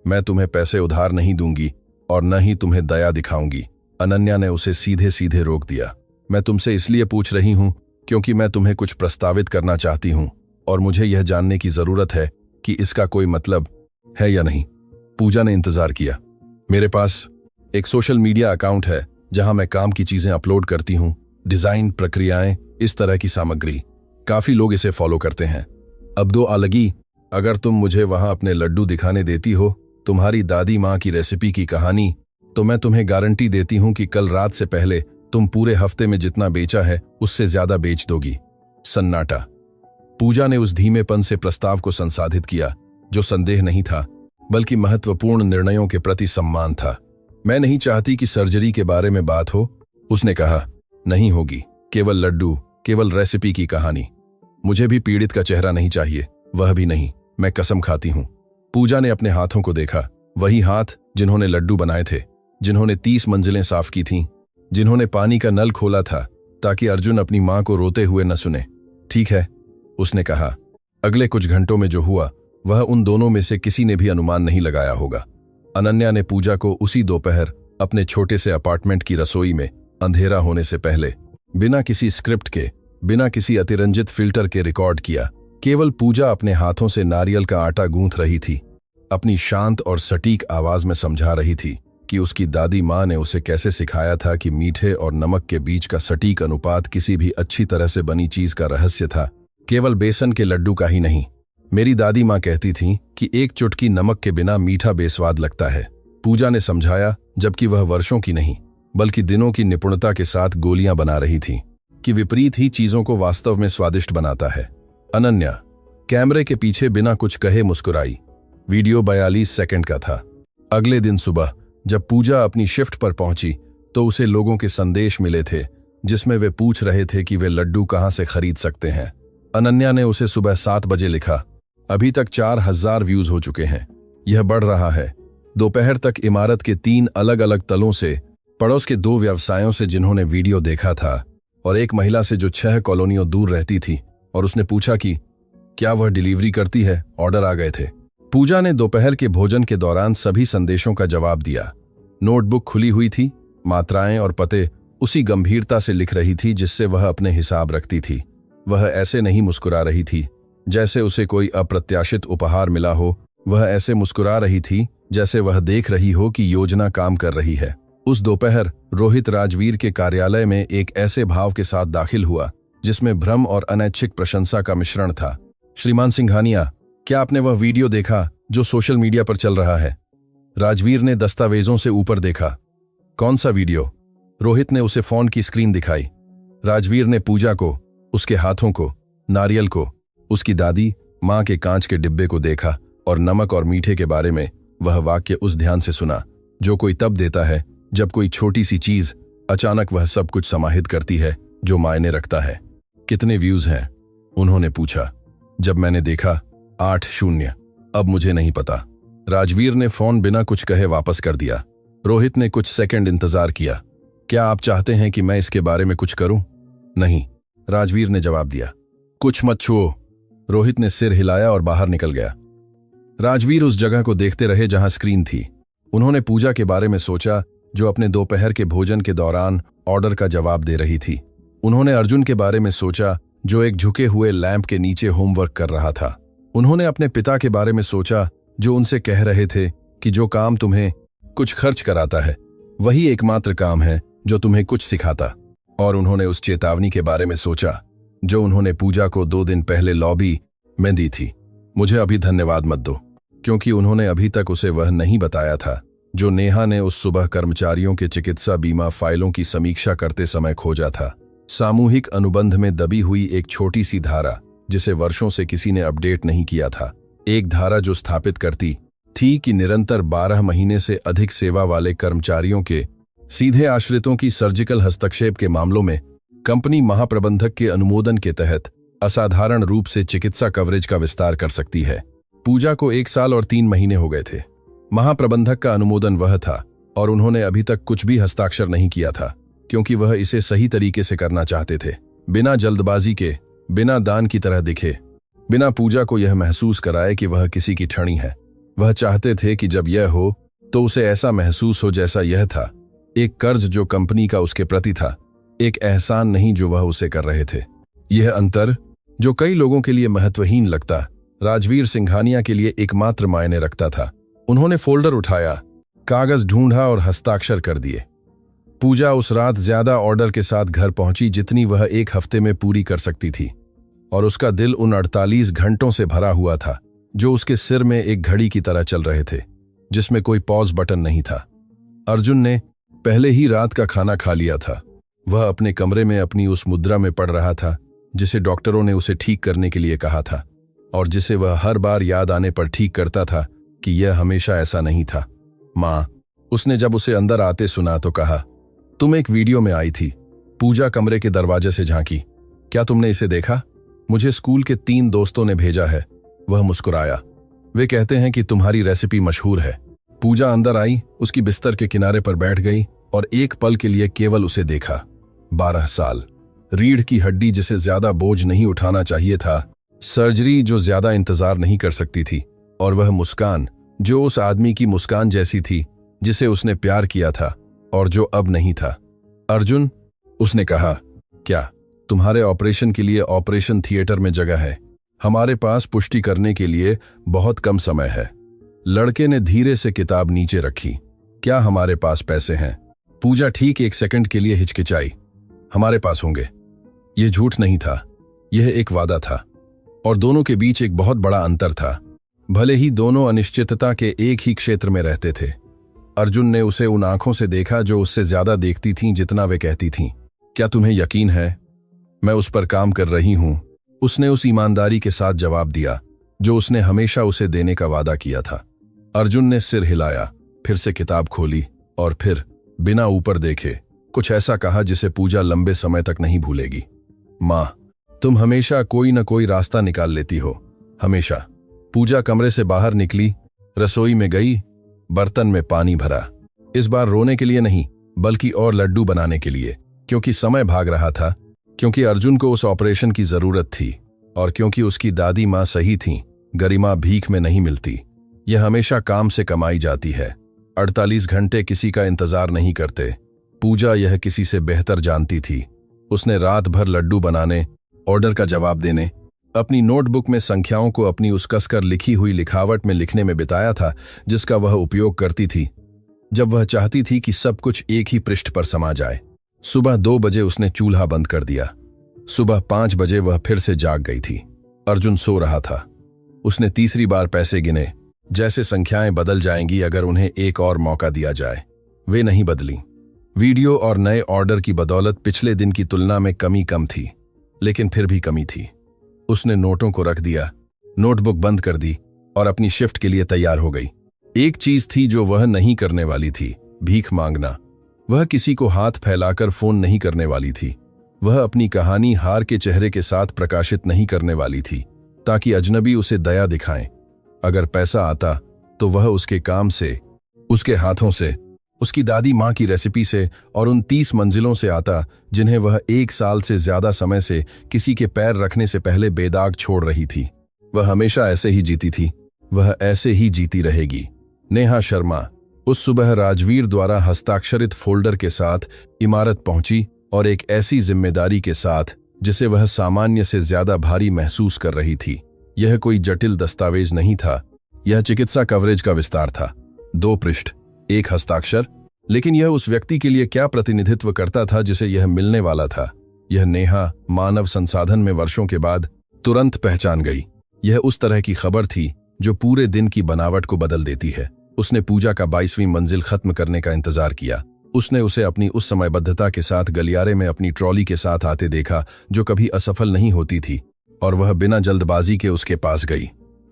Speaker 1: मैं तुम्हें पैसे उधार नहीं दूंगी और न ही तुम्हें दया दिखाऊंगी। अनन्या ने उसे सीधे सीधे रोक दिया। मैं तुमसे इसलिए पूछ रही हूं क्योंकि मैं तुम्हें कुछ प्रस्तावित करना चाहती हूं, और मुझे यह जानने की जरूरत है कि इसका कोई मतलब है या नहीं। पूजा ने इंतजार किया। मेरे पास एक सोशल मीडिया अकाउंट है जहां मैं काम की चीजें अपलोड करती हूं, डिजाइन, प्रक्रियाएं, इस तरह की सामग्री। काफी लोग इसे फॉलो करते हैं। अब दो अलगी, अगर तुम मुझे वहां अपने लड्डू दिखाने देती हो, तुम्हारी दादी माँ की रेसिपी की कहानी, तो मैं तुम्हें गारंटी देती हूं कि कल रात से पहले तुम पूरे हफ्ते में जितना बेचा है उससे ज्यादा बेच दोगी। सन्नाटा। पूजा ने उस धीमेपन से प्रस्ताव को संसाधित किया जो संदेह नहीं था, बल्कि महत्वपूर्ण निर्णयों के प्रति सम्मान था। मैं नहीं चाहती कि सर्जरी के बारे में बात हो, उसने कहा। नहीं होगी, केवल लड्डू, केवल रेसिपी की कहानी। मुझे भी पीड़ित का चेहरा नहीं चाहिए, वह भी नहीं, मैं कसम खाती हूं। पूजा ने अपने हाथों को देखा, वही हाथ जिन्होंने लड्डू बनाए थे, जिन्होंने 30 मंजिलें साफ की थीं, जिन्होंने पानी का नल खोला था ताकि अर्जुन अपनी मां को रोते हुए न सुने। ठीक है, उसने कहा। अगले कुछ घंटों में जो हुआ वह उन दोनों में से किसी ने भी अनुमान नहीं लगाया होगा। अनन्या ने पूजा को उसी दोपहर अपने छोटे से अपार्टमेंट की रसोई में अंधेरा होने से पहले बिना किसी स्क्रिप्ट के, बिना किसी अतिरंजित फिल्टर के रिकॉर्ड किया। केवल पूजा अपने हाथों से नारियल का आटा गूंथ रही थी, अपनी शांत और सटीक आवाज में समझा रही थी कि उसकी दादी माँ ने उसे कैसे सिखाया था कि मीठे और नमक के बीच का सटीक अनुपात किसी भी अच्छी तरह से बनी चीज का रहस्य था, केवल बेसन के लड्डू का ही नहीं। मेरी दादी माँ कहती थी कि एक चुटकी नमक के बिना मीठा बेस्वाद लगता है, पूजा ने समझाया, जबकि वह वर्षों की नहीं बल्कि दिनों की निपुणता के साथ गोलियां बना रही थी कि विपरीत ही चीजों को वास्तव में स्वादिष्ट बनाता है। अनन्या कैमरे के पीछे बिना कुछ कहे मुस्कुराई। वीडियो 42 सेकंड का था। अगले दिन सुबह जब पूजा अपनी शिफ्ट पर पहुंची तो उसे लोगों के संदेश मिले थे जिसमें वे पूछ रहे थे कि वे लड्डू कहां से खरीद सकते हैं। अनन्या ने उसे सुबह 7 बजे लिखा। अभी तक 4000 व्यूज हो चुके हैं। यह बढ़ रहा है। दोपहर तक इमारत के 3 अलग अलग तलों से, पड़ोस के 2 व्यवसायों से जिन्होंने वीडियो देखा था, और एक महिला से जो 6 कॉलोनियों दूर रहती थी, और उसने पूछा कि क्या वह डिलीवरी करती है, ऑर्डर आ गए थे। पूजा ने दोपहर के भोजन के दौरान सभी संदेशों का जवाब दिया। नोटबुक खुली हुई थी, मात्राएं और पते उसी गंभीरता से लिख रही थी जिससे वह अपने हिसाब रखती थी। वह ऐसे नहीं मुस्कुरा रही थी जैसे उसे कोई अप्रत्याशित उपहार मिला हो, वह ऐसे मुस्कुरा रही थी जैसे वह देख रही हो कि योजना काम कर रही है। उस दोपहर रोहित राजवीर के कार्यालय में एक ऐसे भाव के साथ दाखिल हुआ जिसमें भ्रम और अनैच्छिक प्रशंसा का मिश्रण था। श्रीमान सिंघानिया, क्या आपने वह वीडियो देखा जो सोशल मीडिया पर चल रहा है? राजवीर ने दस्तावेजों से ऊपर देखा। कौन सा वीडियो? रोहित ने उसे फोन की स्क्रीन दिखाई। राजवीर ने पूजा को, उसके हाथों को, नारियल को, उसकी दादी मां के कांच के डिब्बे को देखा और नमक और मीठे के बारे में वह वाक्य उस ध्यान से सुना जो कोई तब देता है जब कोई छोटी सी चीज अचानक वह सब कुछ समाहित करती है जो मायने रखता है। कितने व्यूज हैं? उन्होंने पूछा। जब मैंने देखा 8-0। अब मुझे नहीं पता। राजवीर ने फोन बिना कुछ कहे वापस कर दिया। रोहित ने कुछ सेकंड इंतजार किया। क्या आप चाहते हैं कि मैं इसके बारे में कुछ करूं? नहीं, राजवीर ने जवाब दिया। कुछ मत छुओ। रोहित ने सिर हिलाया और बाहर निकल गया। राजवीर उस जगह को देखते रहे जहां स्क्रीन थी। उन्होंने पूजा के बारे में सोचा जो अपने दोपहर के भोजन के दौरान ऑर्डर का जवाब दे रही थी। उन्होंने अर्जुन के बारे में सोचा जो एक झुके हुए लैंप के नीचे होमवर्क कर रहा था। उन्होंने अपने पिता के बारे में सोचा जो उनसे कह रहे थे कि जो काम तुम्हें कुछ खर्च कराता है वही एकमात्र काम है जो तुम्हें कुछ सिखाता। और उन्होंने उस चेतावनी के बारे में सोचा जो उन्होंने पूजा को 2 दिन पहले लॉबी में दी थी। मुझे अभी धन्यवाद मत दो, क्योंकि उन्होंने अभी तक उसे वह नहीं बताया था जो नेहा ने उस सुबह कर्मचारियों के चिकित्सा बीमा फाइलों की समीक्षा करते समय खोजा था। सामूहिक अनुबंध में दबी हुई एक छोटी सी धारा जिसे वर्षों से किसी ने अपडेट नहीं किया था। एक धारा जो स्थापित करती थी कि निरंतर 12 महीने से अधिक सेवा वाले कर्मचारियों के सीधे आश्रितों की सर्जिकल हस्तक्षेप के मामलों में कंपनी महाप्रबंधक के अनुमोदन के तहत असाधारण रूप से चिकित्सा कवरेज का विस्तार कर सकती है। पूजा को 1 साल और 3 महीने हो गए थे। महाप्रबंधक का अनुमोदन वह था और उन्होंने अभी तक कुछ भी हस्ताक्षर नहीं किया था, क्योंकि वह इसे सही तरीके से करना चाहते थे, बिना जल्दबाजी के, बिना दान की तरह दिखे, बिना पूजा को यह महसूस कराए कि वह किसी की ठणी है। वह चाहते थे कि जब यह हो तो उसे ऐसा महसूस हो जैसा यह था, एक कर्ज जो कंपनी का उसके प्रति था, एक एहसान नहीं जो वह उसे कर रहे थे। यह अंतर जो कई लोगों के लिए महत्वहीन लगता, राजवीर सिंघानिया के लिए एकमात्र मायने रखता था। उन्होंने फोल्डर उठाया, कागज ढूंढा और हस्ताक्षर कर दिए। पूजा उस रात ज्यादा ऑर्डर के साथ घर पहुंची जितनी वह 1 हफ्ते में पूरी कर सकती थी, और उसका दिल उन 48 घंटों से भरा हुआ था जो उसके सिर में एक घड़ी की तरह चल रहे थे, जिसमें कोई पॉज बटन नहीं था। अर्जुन ने पहले ही रात का खाना खा लिया था। वह अपने कमरे में अपनी उस मुद्रा में पड़ रहा था जिसे डॉक्टरों ने उसे ठीक करने के लिए कहा था, और जिसे वह हर बार याद आने पर ठीक करता था कि यह हमेशा ऐसा नहीं था। माँ, उसने जब उसे अंदर आते सुना तो कहा, तुम एक वीडियो में आई थी। पूजा कमरे के दरवाजे से झांकी। क्या तुमने इसे देखा? मुझे स्कूल के 3 दोस्तों ने भेजा है। वह मुस्कुराया। वे कहते हैं कि तुम्हारी रेसिपी मशहूर है। पूजा अंदर आई, उसकी बिस्तर के किनारे पर बैठ गई और एक पल के लिए केवल उसे देखा। 12 साल, रीढ़ की हड्डी जिसे ज्यादा बोझ नहीं उठाना चाहिए था, सर्जरी जो ज्यादा इंतजार नहीं कर सकती थी, और वह मुस्कान जो उस आदमी की मुस्कान जैसी थी जिसे उसने प्यार किया था और जो अब नहीं था। अर्जुन, उसने कहा, क्या तुम्हारे ऑपरेशन के लिए ऑपरेशन थिएटर में जगह है? हमारे पास पुष्टि करने के लिए बहुत कम समय है। लड़के ने धीरे से किताब नीचे रखी। क्या हमारे पास पैसे हैं? पूजा ठीक 1 सेकंड के लिए हिचकिचाई। हमारे पास होंगे। यह झूठ नहीं था, यह एक वादा था, और दोनों के बीच एक बहुत बड़ा अंतर था, भले ही दोनों अनिश्चितता के एक ही क्षेत्र में रहते थे। अर्जुन ने उसे उन आंखों से देखा जो उससे ज्यादा देखती थीं जितना वे कहती थीं। क्या तुम्हें यकीन है मैं उस पर काम कर रही हूं? उसने उस ईमानदारी के साथ जवाब दिया जो उसने हमेशा उसे देने का वादा किया था। अर्जुन ने सिर हिलाया, फिर से किताब खोली और फिर बिना ऊपर देखे कुछ ऐसा कहा जिसे पूजा लंबे समय तक नहीं भूलेगी। माँ, तुम हमेशा कोई न कोई रास्ता निकाल लेती हो, हमेशा। पूजा कमरे से बाहर निकली, रसोई में गई, बर्तन में पानी भरा। इस बार रोने के लिए नहीं, बल्कि और लड्डू बनाने के लिए, क्योंकि समय भाग रहा था, क्योंकि अर्जुन को उस ऑपरेशन की जरूरत थी, और क्योंकि उसकी दादी माँ सही थीं, गरिमा भीख में नहीं मिलती। यह हमेशा काम से कमाई जाती है। 48 घंटे किसी का इंतजार नहीं करते। पूजा यह किसी से बेहतर जानती थी। उसने रात भर लड्डू बनाने, ऑर्डर का जवाब देने, अपनी नोटबुक में संख्याओं को अपनी उस कसकर लिखी हुई लिखावट में लिखने में बिताया था जिसका वह उपयोग करती थी जब वह चाहती थी कि सब कुछ एक ही पृष्ठ पर समा जाए। सुबह 2 बजे उसने चूल्हा बंद कर दिया। सुबह 5 बजे वह फिर से जाग गई थी। अर्जुन सो रहा था। उसने तीसरी बार पैसे गिने, जैसे संख्याएं बदल जाएंगी अगर उन्हें एक और मौका दिया जाए। वे नहीं बदली। वीडियो और नए ऑर्डर की बदौलत पिछले दिन की तुलना में कमी कम थी, लेकिन फिर भी कमी थी। उसने नोटों को रख दिया, नोटबुक बंद कर दी और अपनी शिफ्ट के लिए तैयार हो गई। एक चीज थी जो वह नहीं करने वाली थी, भीख मांगना। वह किसी को हाथ फैलाकर फोन नहीं करने वाली थी। वह अपनी कहानी हार के चेहरे के साथ प्रकाशित नहीं करने वाली थी ताकि अजनबी उसे दया दिखाएं। अगर पैसा आता तो वह उसके काम से, उसके हाथों से, उसकी दादी माँ की रेसिपी से और उन 30 मंजिलों से आता जिन्हें वह 1 साल से ज्यादा समय से किसी के पैर रखने से पहले बेदाग छोड़ रही थी। वह हमेशा ऐसे ही जीती थी, वह ऐसे ही जीती रहेगी। नेहा शर्मा उस सुबह राजवीर द्वारा हस्ताक्षरित फोल्डर के साथ इमारत पहुंची और एक ऐसी जिम्मेदारी के साथ जिसे वह सामान्य से ज्यादा भारी महसूस कर रही थी। यह कोई जटिल दस्तावेज नहीं था, यह चिकित्सा कवरेज का विस्तार था। 2 पृष्ठ, 1 हस्ताक्षर, लेकिन यह उस व्यक्ति के लिए क्या प्रतिनिधित्व करता था जिसे यह मिलने वाला था? यह नेहा मानव संसाधन में वर्षों के बाद तुरंत पहचान गई। यह उस तरह की खबर थी जो पूरे दिन की बनावट को बदल देती है। उसने पूजा का 22वीं मंजिल खत्म करने का इंतजार किया। उसने उसे अपनी उस समयबद्धता के साथ गलियारे में अपनी ट्रॉली के साथ आते देखा जो कभी असफल नहीं होती थी, और वह बिना जल्दबाजी के उसके पास गई।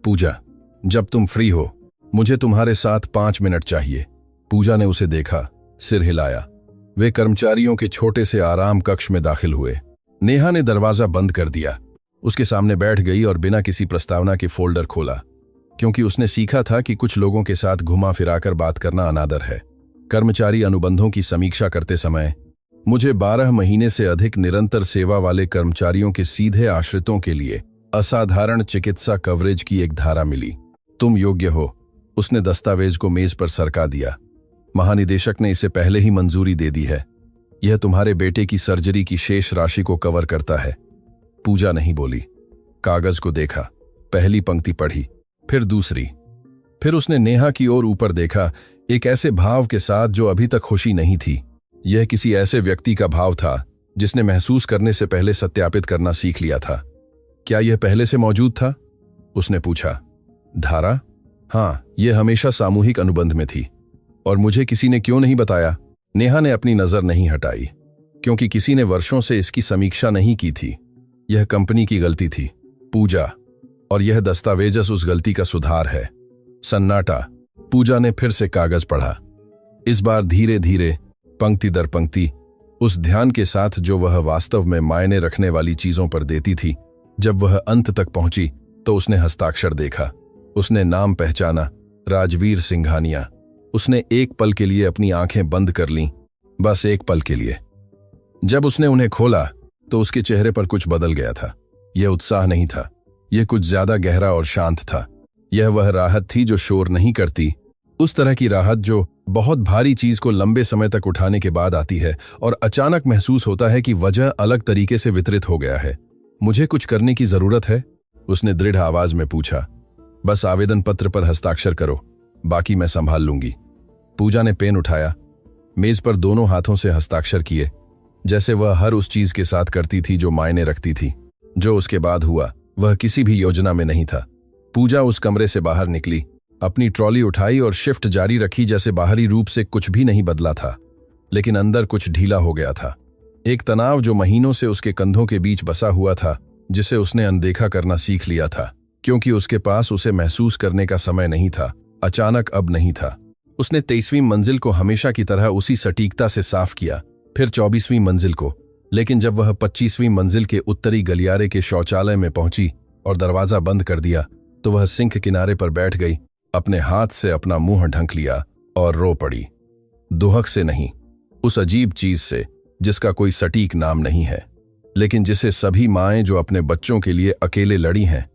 Speaker 1: पूजा, जब तुम फ्री हो, मुझे तुम्हारे साथ 5 मिनट चाहिए। पूजा ने उसे देखा, सिर हिलाया। वे कर्मचारियों के छोटे से आराम कक्ष में दाखिल हुए। नेहा ने दरवाजा बंद कर दिया, उसके सामने बैठ गई और बिना किसी प्रस्तावना के फोल्डर खोला, क्योंकि उसने सीखा था कि कुछ लोगों के साथ घुमा फिराकर बात करना अनादर है। कर्मचारी अनुबंधों की समीक्षा करते समय, मुझे 12 महीने से अधिक निरंतर सेवा वाले कर्मचारियों के सीधे आश्रितों के लिए असाधारण चिकित्सा कवरेज की एक धारा मिली। तुम योग्य हो। उसने दस्तावेज को मेज पर सरका दिया। महानिदेशक ने इसे पहले ही मंजूरी दे दी है। यह तुम्हारे बेटे की सर्जरी की शेष राशि को कवर करता है। पूजा नहीं बोली। कागज को देखा, पहली पंक्ति पढ़ी, फिर दूसरी। फिर उसने नेहा की ओर ऊपर देखा, एक ऐसे भाव के साथ जो अभी तक खुशी नहीं थी। यह किसी ऐसे व्यक्ति का भाव था जिसने महसूस करने से पहले सत्यापित करना सीख लिया था। क्या यह पहले से मौजूद था? उसने पूछा। धारा? हाँ, यह हमेशा सामूहिक अनुबंध में थी। और मुझे किसी ने क्यों नहीं बताया? नेहा ने अपनी नजर नहीं हटाई। क्योंकि किसी ने वर्षों से इसकी समीक्षा नहीं की थी। यह कंपनी की गलती थी, पूजा, और यह दस्तावेजस उस गलती का सुधार है। सन्नाटा। पूजा ने फिर से कागज पढ़ा, इस बार धीरे धीरे, पंक्ति दर पंक्ति, उस ध्यान के साथ जो वह वास्तव में मायने रखने वाली चीजों पर देती थी। जब वह अंत तक पहुंची तो उसने हस्ताक्षर देखा। उसने नाम पहचाना, राजवीर सिंघानिया। उसने एक पल के लिए अपनी आंखें बंद कर लीं, बस एक पल के लिए। जब उसने उन्हें खोला तो उसके चेहरे पर कुछ बदल गया था। यह उत्साह नहीं था, यह कुछ ज्यादा गहरा और शांत था। यह वह राहत थी जो शोर नहीं करती, उस तरह की राहत जो बहुत भारी चीज को लंबे समय तक उठाने के बाद आती है और अचानक महसूस होता है कि वजह अलग तरीके से वितरित हो गया है। मुझे कुछ करने की जरूरत है? उसने दृढ़ आवाज में पूछा। बस आवेदन पत्र पर हस्ताक्षर करो, बाकी मैं संभाल लूंगी। पूजा ने पेन उठाया, मेज पर दोनों हाथों से हस्ताक्षर किए, जैसे वह हर उस चीज के साथ करती थी जो मायने रखती थी। जो उसके बाद हुआ वह किसी भी योजना में नहीं था। पूजा उस कमरे से बाहर निकली, अपनी ट्रॉली उठाई और शिफ्ट जारी रखी, जैसे बाहरी रूप से कुछ भी नहीं बदला था, लेकिन अंदर कुछ ढीला हो गया था। एक तनाव जो महीनों से उसके कंधों के बीच बसा हुआ था, जिसे उसने अनदेखा करना सीख लिया था, क्योंकि उसके पास उसे महसूस करने का समय नहीं था। अचानक अब नहीं था। उसने 23वीं मंजिल को हमेशा की तरह उसी सटीकता से साफ किया, फिर 24वीं मंजिल को। लेकिन जब वह 25वीं मंजिल के उत्तरी गलियारे के शौचालय में पहुंची और दरवाजा बंद कर दिया, तो वह सिंक किनारे पर बैठ गई, अपने हाथ से अपना मुंह ढंक लिया और रो पड़ी। दुहक से नहीं, उस अजीब चीज से जिसका कोई सटीक नाम नहीं है, लेकिन जिसे सभी माएं जो अपने बच्चों के लिए अकेले लड़ी हैं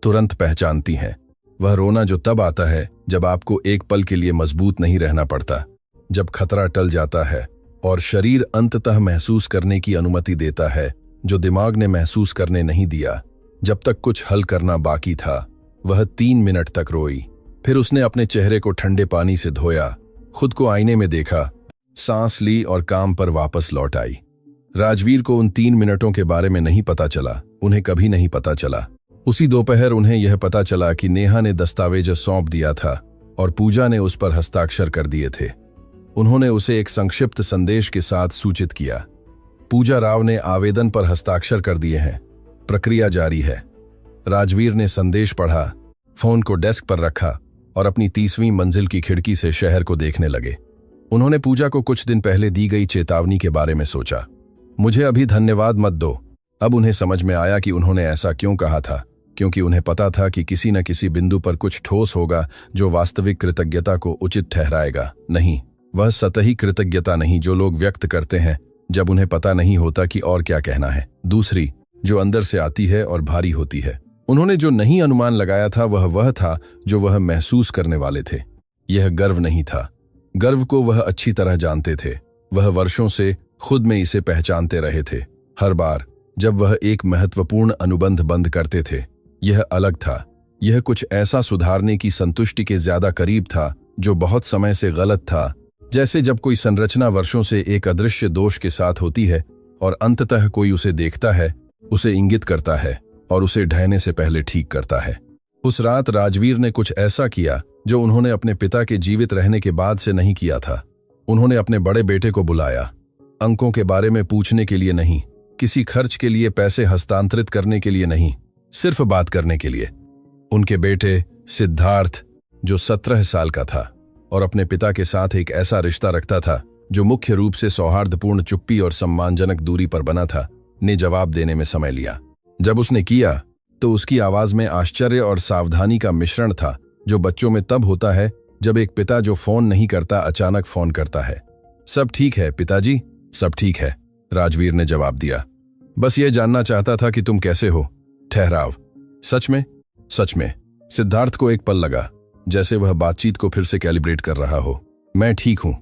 Speaker 1: तुरंत पहचानती हैं। वह रोना जो तब आता है जब आपको एक पल के लिए मजबूत नहीं रहना पड़ता, जब खतरा टल जाता है और शरीर अंततः महसूस करने की अनुमति देता है जो दिमाग ने महसूस करने नहीं दिया। जब तक कुछ हल करना बाकी था, वह 3 मिनट तक रोई। फिर उसने अपने चेहरे को ठंडे पानी से धोया, खुद को आईने में देखा, सांस ली और काम पर वापस लौट आई। राजवीर को उन 3 मिनटों के बारे में नहीं पता चला, उन्हें कभी नहीं पता चला। उसी दोपहर उन्हें यह पता चला कि नेहा ने दस्तावेज सौंप दिया था और पूजा ने उस पर हस्ताक्षर कर दिए थे। उन्होंने उसे एक संक्षिप्त संदेश के साथ सूचित किया, पूजा राव ने आवेदन पर हस्ताक्षर कर दिए हैं, प्रक्रिया जारी है। राजवीर ने संदेश पढ़ा, फोन को डेस्क पर रखा और अपनी 30वीं मंजिल की खिड़की से शहर को देखने लगे। उन्होंने पूजा को कुछ दिन पहले दी गई चेतावनी के बारे में सोचा। मुझे अभी धन्यवाद मत दो। अब उन्हें समझ में आया कि उन्होंने ऐसा क्यों कहा था, क्योंकि उन्हें पता था कि किसी न किसी बिंदु पर कुछ ठोस होगा जो वास्तविक कृतज्ञता को उचित ठहराएगा। नहीं, वह सतही कृतज्ञता नहीं जो लोग व्यक्त करते हैं जब उन्हें पता नहीं होता कि और क्या कहना है। दूसरी, जो अंदर से आती है और भारी होती है। उन्होंने जो नहीं अनुमान लगाया था वह था जो वह महसूस करने वाले थे। यह गर्व नहीं था। गर्व को वह अच्छी तरह जानते थे। वह वर्षों से खुद में इसे पहचानते रहे थे। हर बार जब वह एक महत्वपूर्ण अनुबंध बंद करते थे, यह अलग था। यह कुछ ऐसा सुधारने की संतुष्टि के ज्यादा करीब था जो बहुत समय से गलत था, जैसे जब कोई संरचना वर्षों से एक अदृश्य दोष के साथ होती है और अंततः कोई उसे देखता है, उसे इंगित करता है और उसे ढहने से पहले ठीक करता है। उस रात राजवीर ने कुछ ऐसा किया जो उन्होंने अपने पिता के जीवित रहने के बाद से नहीं किया था। उन्होंने अपने बड़े बेटे को बुलाया, अंकों के बारे में पूछने के लिए नहीं, किसी खर्च के लिए पैसे हस्तांतरित करने के लिए नहीं, सिर्फ बात करने के लिए। उनके बेटे सिद्धार्थ, जो 17 साल का था और अपने पिता के साथ एक ऐसा रिश्ता रखता था जो मुख्य रूप से सौहार्दपूर्ण चुप्पी और सम्मानजनक दूरी पर बना था, ने जवाब देने में समय लिया। जब उसने किया तो उसकी आवाज में आश्चर्य और सावधानी का मिश्रण था, जो बच्चों में तब होता है जब एक पिता जो फोन नहीं करता अचानक फोन करता है। सब ठीक है पिताजी, सब ठीक है, राजवीर ने जवाब दिया। बस ये जानना चाहता था कि तुम कैसे हो। ठहराव, सच में? सच में। सिद्धार्थ को एक पल लगा, जैसे वह बातचीत को फिर से कैलिब्रेट कर रहा हो। मैं ठीक हूं।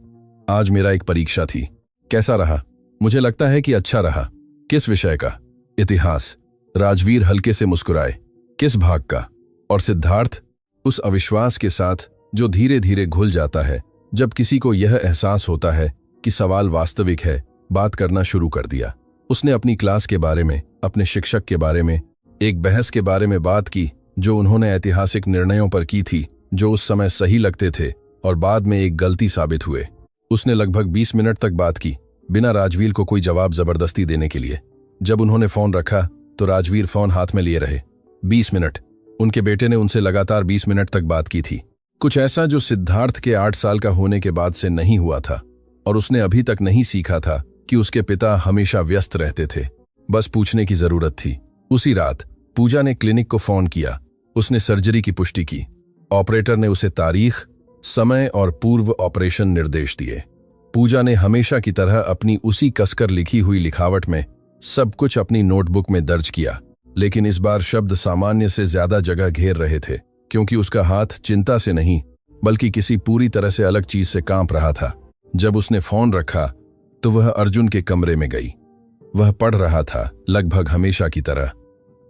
Speaker 1: आज मेरा एक परीक्षा थी। कैसा रहा? मुझे लगता है कि अच्छा रहा। किस विषय का? इतिहास। राजवीर हल्के से मुस्कुराए। किस भाग का? और सिद्धार्थ उस अविश्वास के साथ जो धीरे धीरे घुल जाता है जब किसी को यह एहसास होता है कि सवाल वास्तविक है, बात करना शुरू कर दिया। उसने अपनी क्लास के बारे में, अपने शिक्षक के बारे में, एक बहस के बारे में बात की जो उन्होंने ऐतिहासिक निर्णयों पर की थी, जो उस समय सही लगते थे और बाद में एक गलती साबित हुए। उसने लगभग 20 मिनट तक बात की, बिना राजवीर को कोई जवाब जबरदस्ती देने के लिए। जब उन्होंने फोन रखा तो राजवीर फोन हाथ में लिए रहे। 20 मिनट। उनके बेटे ने उनसे लगातार 20 मिनट तक बात की थी। कुछ ऐसा जो सिद्धार्थ के 8 साल का होने के बाद से नहीं हुआ था, और उसने अभी तक नहीं सीखा था कि उसके पिता हमेशा व्यस्त रहते थे। बस पूछने की जरूरत थी। उसी रात पूजा ने क्लिनिक को फोन किया। उसने सर्जरी की पुष्टि की। ऑपरेटर ने उसे तारीख, समय और पूर्व ऑपरेशन निर्देश दिए। पूजा ने हमेशा की तरह अपनी उसी कसकर लिखी हुई लिखावट में सब कुछ अपनी नोटबुक में दर्ज किया, लेकिन इस बार शब्द सामान्य से ज्यादा जगह घेर रहे थे, क्योंकि उसका हाथ चिंता से नहीं बल्कि किसी पूरी तरह से अलग चीज से कांप रहा था। जब उसने फोन रखा तो वह अर्जुन के कमरे में गई। वह पढ़ रहा था, लगभग हमेशा की तरह।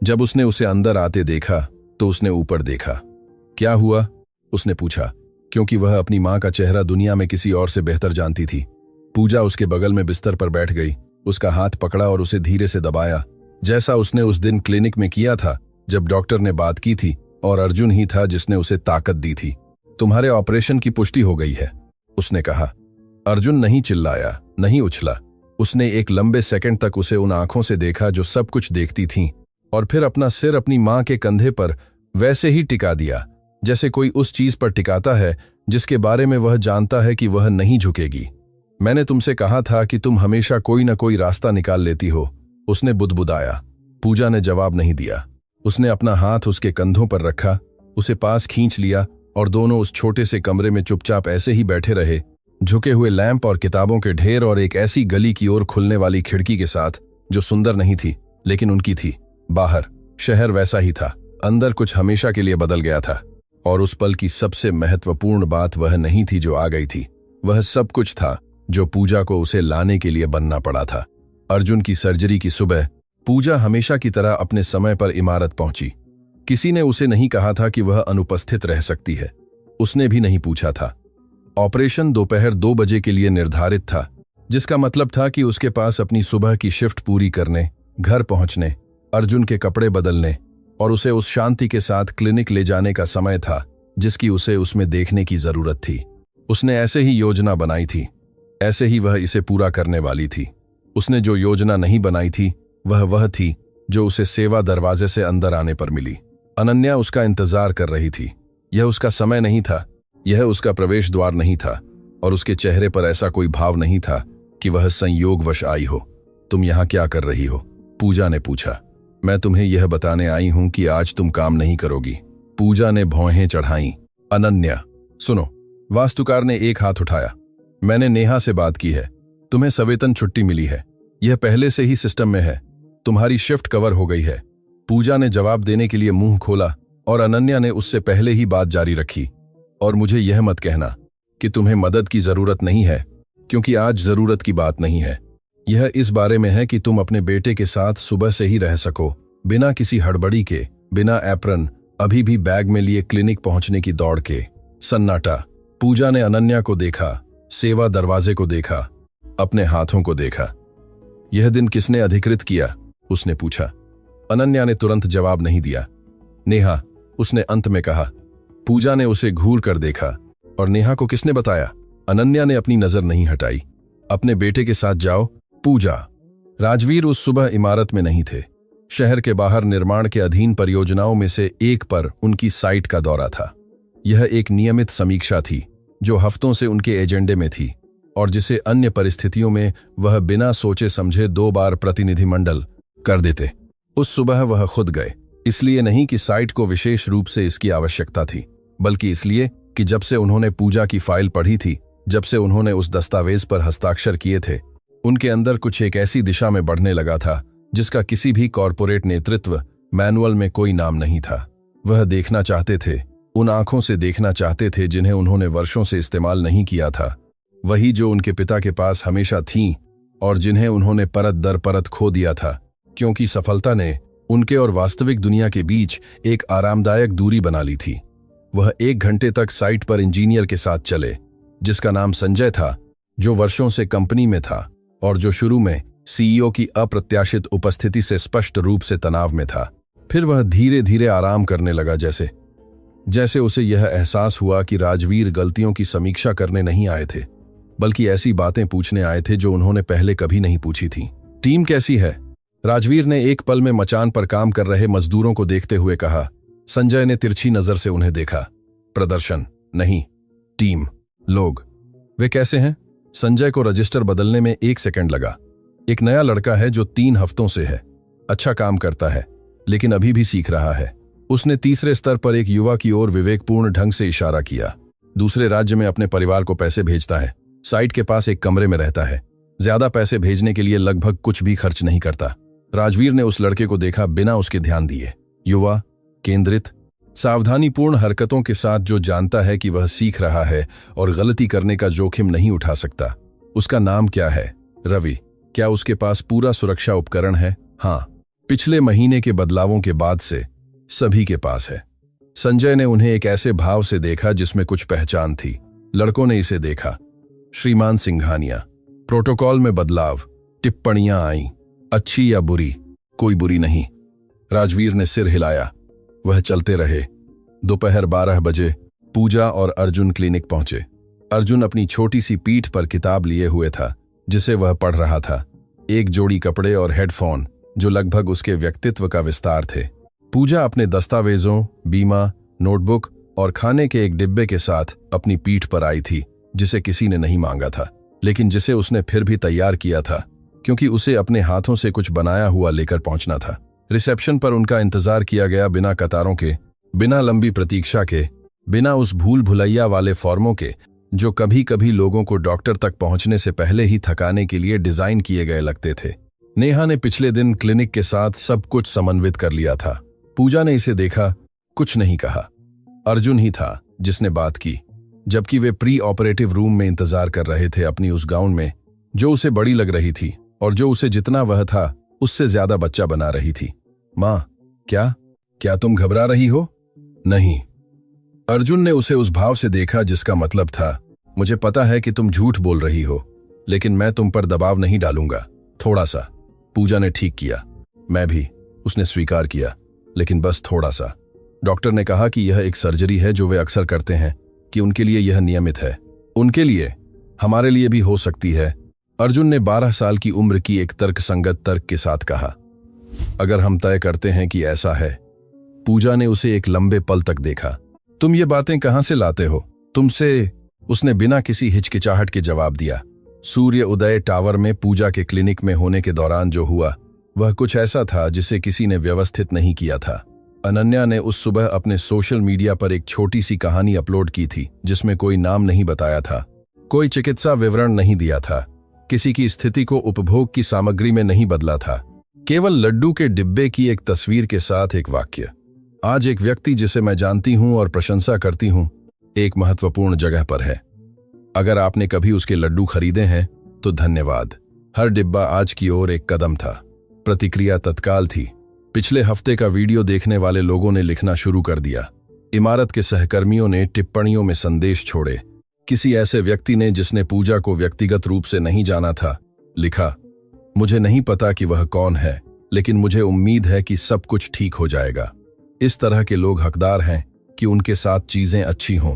Speaker 1: जब उसने उसे अंदर आते देखा तो उसने ऊपर देखा। क्या हुआ? उसने पूछा, क्योंकि वह अपनी मां का चेहरा दुनिया में किसी और से बेहतर जानती थी। पूजा उसके बगल में बिस्तर पर बैठ गई, उसका हाथ पकड़ा और उसे धीरे से दबाया, जैसा उसने उस दिन क्लिनिक में किया था जब डॉक्टर ने बात की थी और अर्जुन ही था जिसने उसे ताकत दी थी। तुम्हारे ऑपरेशन की पुष्टि हो गई है, उसने कहा। अर्जुन नहीं चिल्लाया, नहीं उछला। उसने एक लंबे सेकंड तक उसे उन आंखों से देखा जो सब कुछ देखती थीं, और फिर अपना सिर अपनी मां के कंधे पर वैसे ही टिका दिया जैसे कोई उस चीज पर टिकाता है जिसके बारे में वह जानता है कि वह नहीं झुकेगी। मैंने तुमसे कहा था कि तुम हमेशा कोई न कोई रास्ता निकाल लेती हो, उसने बुदबुदाया। पूजा ने जवाब नहीं दिया। उसने अपना हाथ उसके कंधों पर रखा, उसे पास खींच लिया और दोनों उस छोटे से कमरे में चुपचाप ऐसे ही बैठे रहे, झुके हुए लैंप और किताबों के ढेर और एक ऐसी गली की ओर खुलने वाली खिड़की के साथ जो सुंदर नहीं थी लेकिन उनकी थी। बाहर शहर वैसा ही था, अंदर कुछ हमेशा के लिए बदल गया था। और उस पल की सबसे महत्वपूर्ण बात वह नहीं थी जो आ गई थी, वह सब कुछ था जो पूजा को उसे लाने के लिए बनना पड़ा था। अर्जुन की सर्जरी की सुबह पूजा हमेशा की तरह अपने समय पर इमारत पहुंची। किसी ने उसे नहीं कहा था कि वह अनुपस्थित रह सकती है, उसने भी नहीं पूछा था। ऑपरेशन दोपहर 2 बजे के लिए निर्धारित था, जिसका मतलब था कि उसके पास अपनी सुबह की शिफ्ट पूरी करने, घर पहुंचने, अर्जुन के कपड़े बदलने और उसे उस शांति के साथ क्लिनिक ले जाने का समय था जिसकी उसे उसमें देखने की जरूरत थी। उसने ऐसे ही योजना बनाई थी, ऐसे ही वह इसे पूरा करने वाली थी। उसने जो योजना नहीं बनाई थी वह थी जो उसे सेवा दरवाजे से अंदर आने पर मिली। अनन्या उसका इंतजार कर रही थी। यह उसका समय नहीं था, यह उसका प्रवेश द्वार नहीं था, और उसके चेहरे पर ऐसा कोई भाव नहीं था कि वह संयोगवश आई हो। तुम यहाँ क्या कर रही हो? पूजा ने पूछा। मैं तुम्हें यह बताने आई हूं कि आज तुम काम नहीं करोगी, पूजा ने भौहें चढ़ाई। अनन्या, सुनो। वास्तुकार ने एक हाथ उठाया। मैंने नेहा से बात की है, तुम्हें सवेतन छुट्टी मिली है, यह पहले से ही सिस्टम में है, तुम्हारी शिफ्ट कवर हो गई है। पूजा ने जवाब देने के लिए मुंह खोला और अनन्या ने उससे पहले ही बात जारी रखी। और मुझे यह मत कहना कि तुम्हें मदद की जरूरत नहीं है, क्योंकि आज जरूरत की बात नहीं है। यह इस बारे में है कि तुम अपने बेटे के साथ सुबह से ही रह सको, बिना किसी हड़बड़ी के, बिना एप्रन, अभी भी बैग में लिए क्लिनिक पहुंचने की दौड़ के। सन्नाटा। पूजा ने अनन्या को देखा, सेवा दरवाजे को देखा, अपने हाथों को देखा। यह दिन किसने अधिकृत किया? उसने पूछा। अनन्या ने तुरंत जवाब नहीं दिया। नेहा, उसने अंत में कहा। पूजा ने उसे घूर कर देखा। और नेहा को किसने बताया? अनन्या ने अपनी नजर नहीं हटाई। अपने बेटे के साथ जाओ। पूजा। राजवीर उस सुबह इमारत में नहीं थे। शहर के बाहर निर्माण के अधीन परियोजनाओं में से एक पर उनकी साइट का दौरा था। यह एक नियमित समीक्षा थी जो हफ्तों से उनके एजेंडे में थी और जिसे अन्य परिस्थितियों में वह बिना सोचे समझे 2 बार प्रतिनिधिमंडल कर देते। उस सुबह वह खुद गए, इसलिए नहीं कि साइट को विशेष रूप से इसकी आवश्यकता थी, बल्कि इसलिए कि जब से उन्होंने पूजा की फाइल पढ़ी थी, जब से उन्होंने उस दस्तावेज पर हस्ताक्षर किए थे, उनके अंदर कुछ एक ऐसी दिशा में बढ़ने लगा था जिसका किसी भी कॉरपोरेट नेतृत्व मैनुअल में कोई नाम नहीं था। वह देखना चाहते थे, उन आंखों से देखना चाहते थे जिन्हें उन्होंने वर्षों से इस्तेमाल नहीं किया था, वही जो उनके पिता के पास हमेशा थीं और जिन्हें उन्होंने परत दर परत खो दिया था, क्योंकि सफलता ने उनके और वास्तविक दुनिया के बीच एक आरामदायक दूरी बना ली थी। वह 1 घंटे तक साइट पर इंजीनियर के साथ चले, जिसका नाम संजय था, जो वर्षों से कंपनी में था और जो शुरू में सीईओ की अप्रत्याशित उपस्थिति से स्पष्ट रूप से तनाव में था। फिर वह धीरे धीरे आराम करने लगा, जैसे उसे यह एहसास हुआ कि राजवीर गलतियों की समीक्षा करने नहीं आए थे, बल्कि ऐसी बातें पूछने आए थे जो उन्होंने पहले कभी नहीं पूछी थी। टीम कैसी है? राजवीर ने एक पल में मचान पर काम कर रहे मजदूरों को देखते हुए कहा। संजय ने तिरछी नजर से उन्हें देखा। प्रदर्शन नहीं, टीम, लोग। वे कैसे हैं? संजय को रजिस्टर बदलने में 1 सेकंड लगा। एक नया लड़का है जो 3 हफ्तों से है, अच्छा काम करता है, लेकिन अभी भी सीख रहा है। उसने तीसरे स्तर पर एक युवा की ओर विवेकपूर्ण ढंग से इशारा किया। दूसरे राज्य में अपने परिवार को पैसे भेजता है, साइट के पास एक कमरे में रहता है, ज्यादा पैसे भेजने के लिए लगभग कुछ भी खर्च नहीं करता। राजवीर ने उस लड़के को देखा बिना उसके ध्यान दिए। युवा, केंद्रित, सावधानीपूर्ण हरकतों के साथ, जो जानता है कि वह सीख रहा है और गलती करने का जोखिम नहीं उठा सकता। उसका नाम क्या है? रवि। क्या उसके पास पूरा सुरक्षा उपकरण है? हाँ, पिछले महीने के बदलावों के बाद से सभी के पास है। संजय ने उन्हें एक ऐसे भाव से देखा जिसमें कुछ पहचान थी। लड़कों ने इसे देखा। श्रीमान सिंघानिया। प्रोटोकॉल में बदलाव, टिप्पणियां आईं, अच्छी या बुरी? कोई बुरी नहीं। राजवीर ने सिर हिलाया। वह चलते रहे। दोपहर 12 बजे पूजा और अर्जुन क्लिनिक पहुंचे। अर्जुन अपनी छोटी सी पीठ पर किताब लिए हुए था जिसे वह पढ़ रहा था। एक जोड़ी कपड़े और हेडफोन जो लगभग उसके व्यक्तित्व का विस्तार थे। पूजा अपने दस्तावेजों, बीमा, नोटबुक और खाने के एक डिब्बे के साथ अपनी पीठ पर आई थी, जिसे किसी ने नहीं मांगा था, लेकिन जिसे उसने फिर भी तैयार किया था, क्योंकि उसे अपने हाथों से कुछ बनाया हुआ लेकर पहुंचना था। रिसेप्शन पर उनका इंतजार किया गया, बिना कतारों के, बिना लंबी प्रतीक्षा के, बिना उस भूल भुलैया वाले फॉर्मों के जो कभी कभी लोगों को डॉक्टर तक पहुंचने से पहले ही थकाने के लिए डिजाइन किए गए लगते थे। नेहा ने पिछले दिन क्लिनिक के साथ सब कुछ समन्वित कर लिया था। पूजा ने इसे देखा, कुछ नहीं कहा। अर्जुन ही था जिसने बात की, जबकि वे प्री ऑपरेटिव रूम में इंतजार कर रहे थे, अपनी उस गाउन में जो उसे बड़ी लग रही थी और जो उसे जितना वह था उससे ज्यादा बच्चा बना रही थी। मां, क्या तुम घबरा रही हो? नहीं। अर्जुन ने उसे उस भाव से देखा जिसका मतलब था, मुझे पता है कि तुम झूठ बोल रही हो, लेकिन मैं तुम पर दबाव नहीं डालूंगा। थोड़ा सा। पूजा ने ठीक किया। मैं भी, उसने स्वीकार किया, लेकिन बस थोड़ा सा। डॉक्टर ने कहा कि यह एक सर्जरी है जो वे अक्सर करते हैं, कि उनके लिए यह नियमित है। उनके लिए, हमारे लिए भी हो सकती है। अर्जुन ने 12 साल की उम्र की एक तर्कसंगत तर्क के साथ कहा। अगर हम तय करते हैं कि ऐसा है। पूजा ने उसे एक लंबे पल तक देखा। तुम ये बातें कहां से लाते हो? तुमसे, उसने बिना किसी हिचकिचाहट के जवाब दिया। सूर्य उदय टावर में पूजा के क्लिनिक में होने के दौरान जो हुआ वह कुछ ऐसा था जिसे किसी ने व्यवस्थित नहीं किया था। अनन्या ने उस सुबह अपने सोशल मीडिया पर एक छोटी सी कहानी अपलोड की थी जिसमें कोई नाम नहीं बताया था, कोई चिकित्सा विवरण नहीं दिया था, किसी की स्थिति को उपभोग की सामग्री में नहीं बदला था, केवल लड्डू के डिब्बे की एक तस्वीर के साथ एक वाक्य। आज एक व्यक्ति जिसे मैं जानती हूं और प्रशंसा करती हूं, एक महत्वपूर्ण जगह पर है। अगर आपने कभी उसके लड्डू खरीदे हैं तो धन्यवाद। हर डिब्बा आज की ओर एक कदम था। प्रतिक्रिया तत्काल थी। पिछले हफ्ते का वीडियो देखने वाले लोगों ने लिखना शुरू कर दिया। इमारत के सहकर्मियों ने टिप्पणियों में संदेश छोड़े। किसी ऐसे व्यक्ति ने जिसने पूजा को व्यक्तिगत रूप से नहीं जाना था, लिखा, मुझे नहीं पता कि वह कौन है, लेकिन मुझे उम्मीद है कि सब कुछ ठीक हो जाएगा। इस तरह के लोग हकदार हैं कि उनके साथ चीजें अच्छी हों।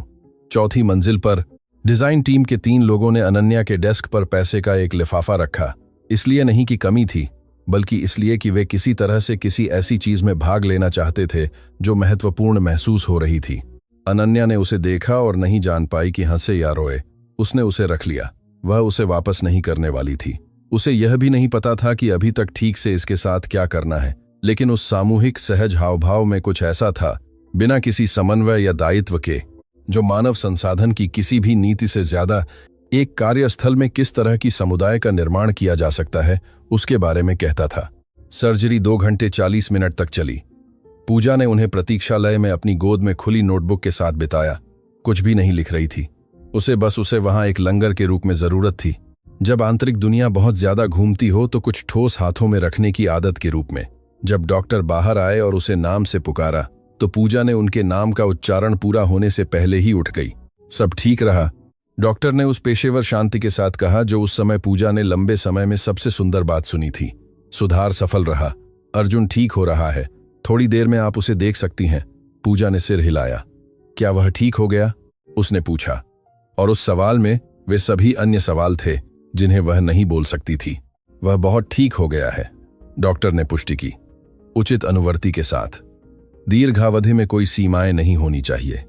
Speaker 1: चौथी मंजिल पर डिजाइन टीम के 3 लोगों ने अनन्या के डेस्क पर पैसे का एक लिफाफा रखा, इसलिए नहीं कि कमी थी, बल्कि इसलिए कि वे किसी तरह से किसी ऐसी चीज में भाग लेना चाहते थे जो महत्वपूर्ण महसूस हो रही थी। अनन्या ने उसे देखा और नहीं जान पाई कि हंसे या रोए। उसने उसे रख लिया। वह उसे वापस नहीं करने वाली थी। उसे यह भी नहीं पता था कि अभी तक ठीक से इसके साथ क्या करना है, लेकिन उस सामूहिक सहज हावभाव में कुछ ऐसा था, बिना किसी समन्वय या दायित्व के, जो मानव संसाधन की किसी भी नीति से ज्यादा एक कार्यस्थल में किस तरह की समुदाय का निर्माण किया जा सकता है, उसके बारे में कहता था। सर्जरी 2 घंटे 40 मिनट तक चली। पूजा ने उन्हें प्रतीक्षालय में अपनी गोद में खुली नोटबुक के साथ बिताया। कुछ भी नहीं लिख रही थी। उसे वहां एक लंगर के रूप में जरूरत थी। जब आंतरिक दुनिया बहुत ज्यादा घूमती हो तो कुछ ठोस हाथों में रखने की आदत के रूप में। जब डॉक्टर बाहर आए और उसे नाम से पुकारा तो पूजा ने उनके नाम का उच्चारण पूरा होने से पहले ही उठ गई। सब ठीक रहा, डॉक्टर ने उस पेशेवर शांति के साथ कहा जो उस समय पूजा ने लंबे समय में सबसे सुंदर बात सुनी थी। सुधार सफल रहा। अर्जुन ठीक हो रहा है। थोड़ी देर में आप उसे देख सकती हैं। पूजा ने सिर हिलाया। क्या वह ठीक हो गया? उसने पूछा। और उस सवाल में वे सभी अन्य सवाल थे जिन्हें वह नहीं बोल सकती थी। वह बहुत ठीक हो गया है, डॉक्टर ने पुष्टि की, उचित अनुवर्ती के साथ। दीर्घावधि में कोई सीमाएं नहीं होनी चाहिए।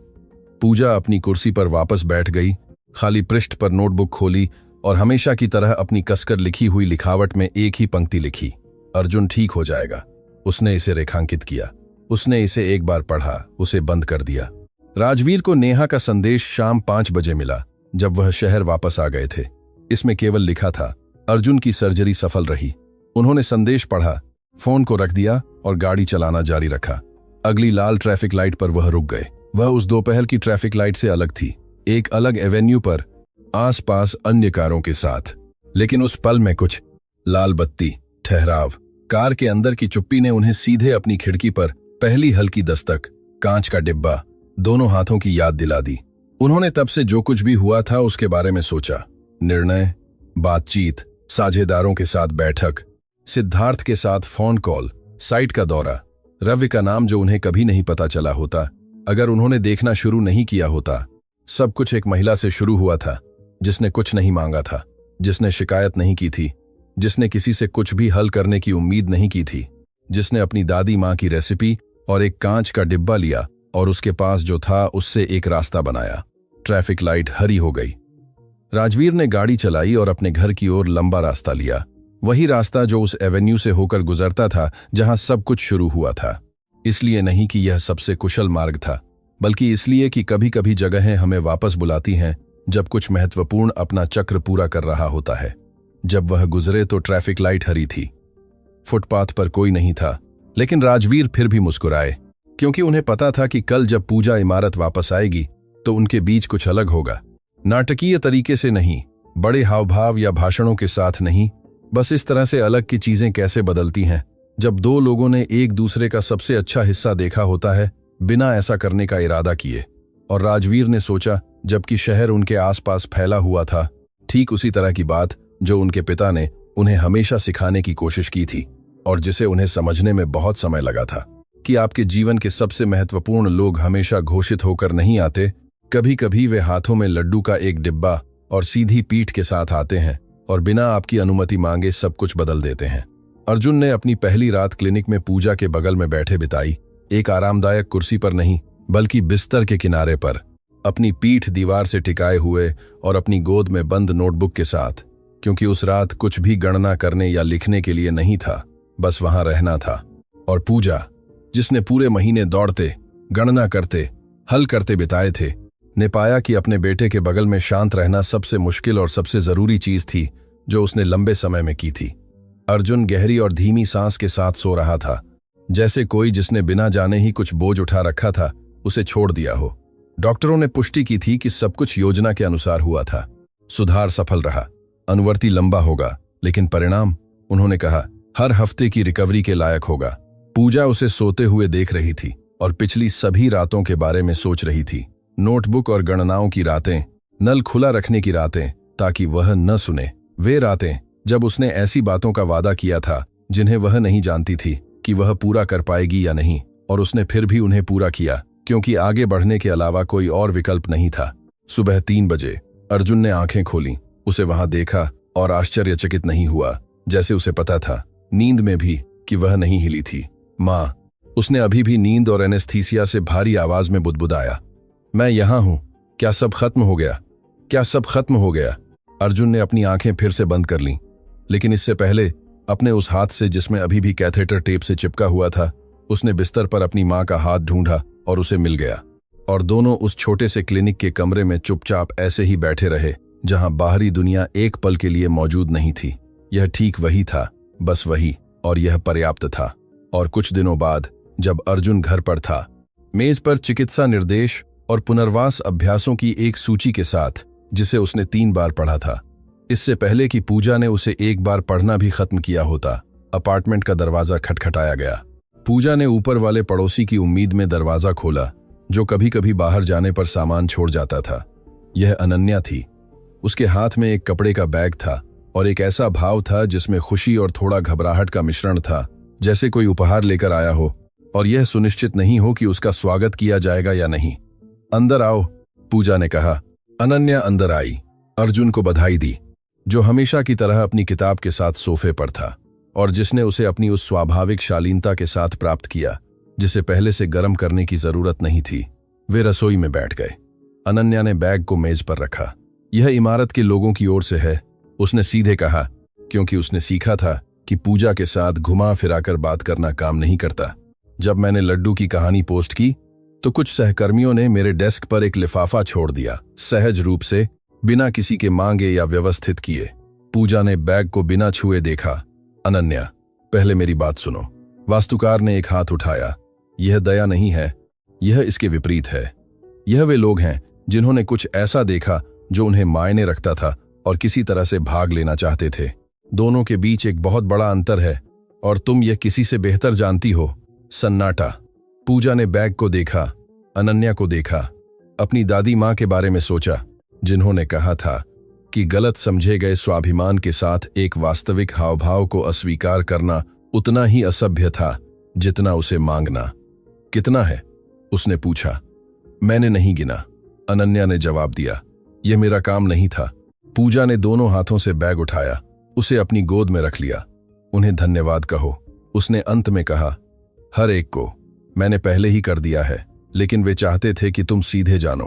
Speaker 1: पूजा अपनी कुर्सी पर वापस बैठ गई, खाली पृष्ठ पर नोटबुक खोली और हमेशा की तरह अपनी कसकर लिखी हुई लिखावट में एक ही पंक्ति लिखी, अर्जुन ठीक हो जाएगा। उसने इसे रेखांकित किया। उसने इसे एक बार पढ़ा, उसे बंद कर दिया। राजवीर को नेहा का संदेश शाम 5 बजे मिला, जब वह शहर वापस आ गए थे। इसमें केवल लिखा था, अर्जुन की सर्जरी सफल रही। उन्होंने संदेश पढ़ा, फोन को रख दिया और गाड़ी चलाना जारी रखा। अगली लाल ट्रैफिक लाइट पर वह रुक गए। वह उस दोपहर की ट्रैफिक लाइट से अलग थी, एक अलग एवेन्यू पर, आसपास अन्य कारों के साथ। लेकिन उस पल में कुछ, लाल बत्ती, ठहराव, कार के अंदर की चुप्पी ने उन्हें सीधे अपनी खिड़की पर पहली हल्की दस्तक, कांच का डिब्बा, दोनों हाथों की याद दिला दी। उन्होंने तब से जो कुछ भी हुआ था उसके बारे में सोचा। निर्णय, बातचीत, साझेदारों के साथ बैठक, सिद्धार्थ के साथ फोन कॉल, साइट का दौरा, रवि का नाम जो उन्हें कभी नहीं पता चला होता अगर उन्होंने देखना शुरू नहीं किया होता। सब कुछ एक महिला से शुरू हुआ था, जिसने कुछ नहीं मांगा था, जिसने शिकायत नहीं की थी, जिसने किसी से कुछ भी हल करने की उम्मीद नहीं की थी, जिसने अपनी दादी माँ की रेसिपी और एक कांच का डिब्बा लिया और उसके पास जो था उससे एक रास्ता बनाया। ट्रैफिक लाइट हरी हो गई। राजवीर ने गाड़ी चलाई और अपने घर की ओर लंबा रास्ता लिया, वही रास्ता जो उस एवेन्यू से होकर गुजरता था जहां सब कुछ शुरू हुआ था। इसलिए नहीं कि यह सबसे कुशल मार्ग था, बल्कि इसलिए कि कभी कभी जगहें हमें वापस बुलाती हैं जब कुछ महत्वपूर्ण अपना चक्र पूरा कर रहा होता है। जब वह गुजरे तो ट्रैफिक लाइट हरी थी। फुटपाथ पर कोई नहीं था, लेकिन राजवीर फिर भी मुस्कुराए, क्योंकि उन्हें पता था कि कल जब पूजा इमारत वापस आएगी तो उनके बीच कुछ अलग होगा। नाटकीय तरीके से नहीं, बड़े हावभाव या भाषणों के साथ नहीं, बस इस तरह से अलग की चीजें कैसे बदलती हैं जब 2 लोगों ने एक दूसरे का सबसे अच्छा हिस्सा देखा होता है बिना ऐसा करने का इरादा किए। और राजवीर ने सोचा, जबकि शहर उनके आसपास फैला हुआ था, ठीक उसी तरह की बात जो उनके पिता ने उन्हें हमेशा सिखाने की कोशिश की थी और जिसे उन्हें समझने में बहुत समय लगा था, कि आपके जीवन के सबसे महत्वपूर्ण लोग हमेशा घोषित होकर नहीं आते। कभी कभी वे हाथों में लड्डू का एक डिब्बा और सीधी पीठ के साथ आते हैं और बिना आपकी अनुमति मांगे सब कुछ बदल देते हैं। अर्जुन ने अपनी पहली रात क्लिनिक में पूजा के बगल में बैठे बिताई, एक आरामदायक कुर्सी पर नहीं, बल्कि बिस्तर के किनारे पर, अपनी पीठ दीवार से टिकाए हुए और अपनी गोद में बंद नोटबुक के साथ, क्योंकि उस रात कुछ भी गणना करने या लिखने के लिए नहीं था, बस वहां रहना था। और पूजा, जिसने पूरे महीने दौड़ते, गणना करते, हल करते बिताए थे, ने पाया कि अपने बेटे के बगल में शांत रहना सबसे मुश्किल और सबसे जरूरी चीज थी जो उसने लंबे समय में की थी। अर्जुन गहरी और धीमी सांस के साथ सो रहा था, जैसे कोई जिसने बिना जाने ही कुछ बोझ उठा रखा था उसे छोड़ दिया हो। डॉक्टरों ने पुष्टि की थी कि सब कुछ योजना के अनुसार हुआ था। सुधार सफल रहा। अनुवर्ती लंबा होगा, लेकिन परिणाम, उन्होंने कहा, हर हफ्ते की रिकवरी के लायक होगा। पूजा उसे सोते हुए देख रही थी और पिछली सभी रातों के बारे में सोच रही थी। नोटबुक और गणनाओं की रातें, नल खुला रखने की रातें ताकि वह न सुने, वे रातें जब उसने ऐसी बातों का वादा किया था जिन्हें वह नहीं जानती थी कि वह पूरा कर पाएगी या नहीं, और उसने फिर भी उन्हें पूरा किया क्योंकि आगे बढ़ने के अलावा कोई और विकल्प नहीं था। सुबह 3 बजे अर्जुन ने आंखें खोलीं, उसे वहां देखा और आश्चर्यचकित नहीं हुआ, जैसे उसे पता था नींद में भी कि वह नहीं हिली थी। माँ, उसने अभी भी नींद और एनेस्थीसिया से भारी आवाज में बुदबुदाया। मैं यहां हूं, क्या सब खत्म हो गया? क्या सब खत्म हो गया? अर्जुन ने अपनी आंखें फिर से बंद कर लीं, लेकिन इससे पहले अपने उस हाथ से जिसमें अभी भी कैथेटर टेप से चिपका हुआ था, उसने बिस्तर पर अपनी मां का हाथ ढूंढा और उसे मिल गया, और दोनों उस छोटे से क्लिनिक के कमरे में चुपचाप ऐसे ही बैठे रहे जहां बाहरी दुनिया एक पल के लिए मौजूद नहीं थी। यह ठीक वही था, बस वही, और यह पर्याप्त था। और कुछ दिनों बाद जब अर्जुन घर पर था, मेज पर चिकित्सा निर्देश और पुनर्वास अभ्यासों की एक सूची के साथ, जिसे उसने 3 बार पढ़ा था, इससे पहले कि पूजा ने उसे एक बार पढ़ना भी खत्म किया होता, अपार्टमेंट का दरवाजा खटखटाया गया। पूजा ने ऊपर वाले पड़ोसी की उम्मीद में दरवाजा खोला, जो कभी कभी बाहर जाने पर सामान छोड़ जाता था। यह अनन्या थी। उसके हाथ में एक कपड़े का बैग था और एक ऐसा भाव था जिसमें खुशी और थोड़ा घबराहट का मिश्रण था, जैसे कोई उपहार लेकर आया हो और यह सुनिश्चित नहीं हो कि उसका स्वागत किया जाएगा या नहीं। अंदर आओ, पूजा ने कहा। अनन्या अंदर आई, अर्जुन को बधाई दी, जो हमेशा की तरह अपनी किताब के साथ सोफे पर था और जिसने उसे अपनी उस स्वाभाविक शालीनता के साथ प्राप्त किया जिसे पहले से गर्म करने की जरूरत नहीं थी। वे रसोई में बैठ गए। अनन्या ने बैग को मेज पर रखा। यह इमारत के लोगों की ओर से है, उसने सीधे कहा, क्योंकि उसने सीखा था कि पूजा के साथ घुमा फिराकर बात करना काम नहीं करता। जब मैंने लड्डू की कहानी पोस्ट की तो कुछ सहकर्मियों ने मेरे डेस्क पर एक लिफाफा छोड़ दिया, सहज रूप से, बिना किसी के मांगे या व्यवस्थित किए। पूजा ने बैग को बिना छुए देखा। अनन्या, पहले मेरी बात सुनो। वास्तुकार ने एक हाथ उठाया। यह दया नहीं है, यह इसके विपरीत है। यह वे लोग हैं जिन्होंने कुछ ऐसा देखा जो उन्हें मायने रखता था और किसी तरह से भाग लेना चाहते थे। दोनों के बीच एक बहुत बड़ा अंतर है और तुम यह किसी से बेहतर जानती हो। सन्नाटा। पूजा ने बैग को देखा, अनन्या को देखा, अपनी दादी माँ के बारे में सोचा, जिन्होंने कहा था कि गलत समझे गए स्वाभिमान के साथ एक वास्तविक हावभाव को अस्वीकार करना उतना ही असभ्य था जितना उसे मांगना। कितना है? उसने पूछा। मैंने नहीं गिना, अनन्या ने जवाब दिया। यह मेरा काम नहीं था। पूजा ने दोनों हाथों से बैग उठाया, उसे अपनी गोद में रख लिया। उन्हें धन्यवाद कहो, उसने अंत में कहा। हर एक को। मैंने पहले ही कर दिया है, लेकिन वे चाहते थे कि तुम सीधे जानो।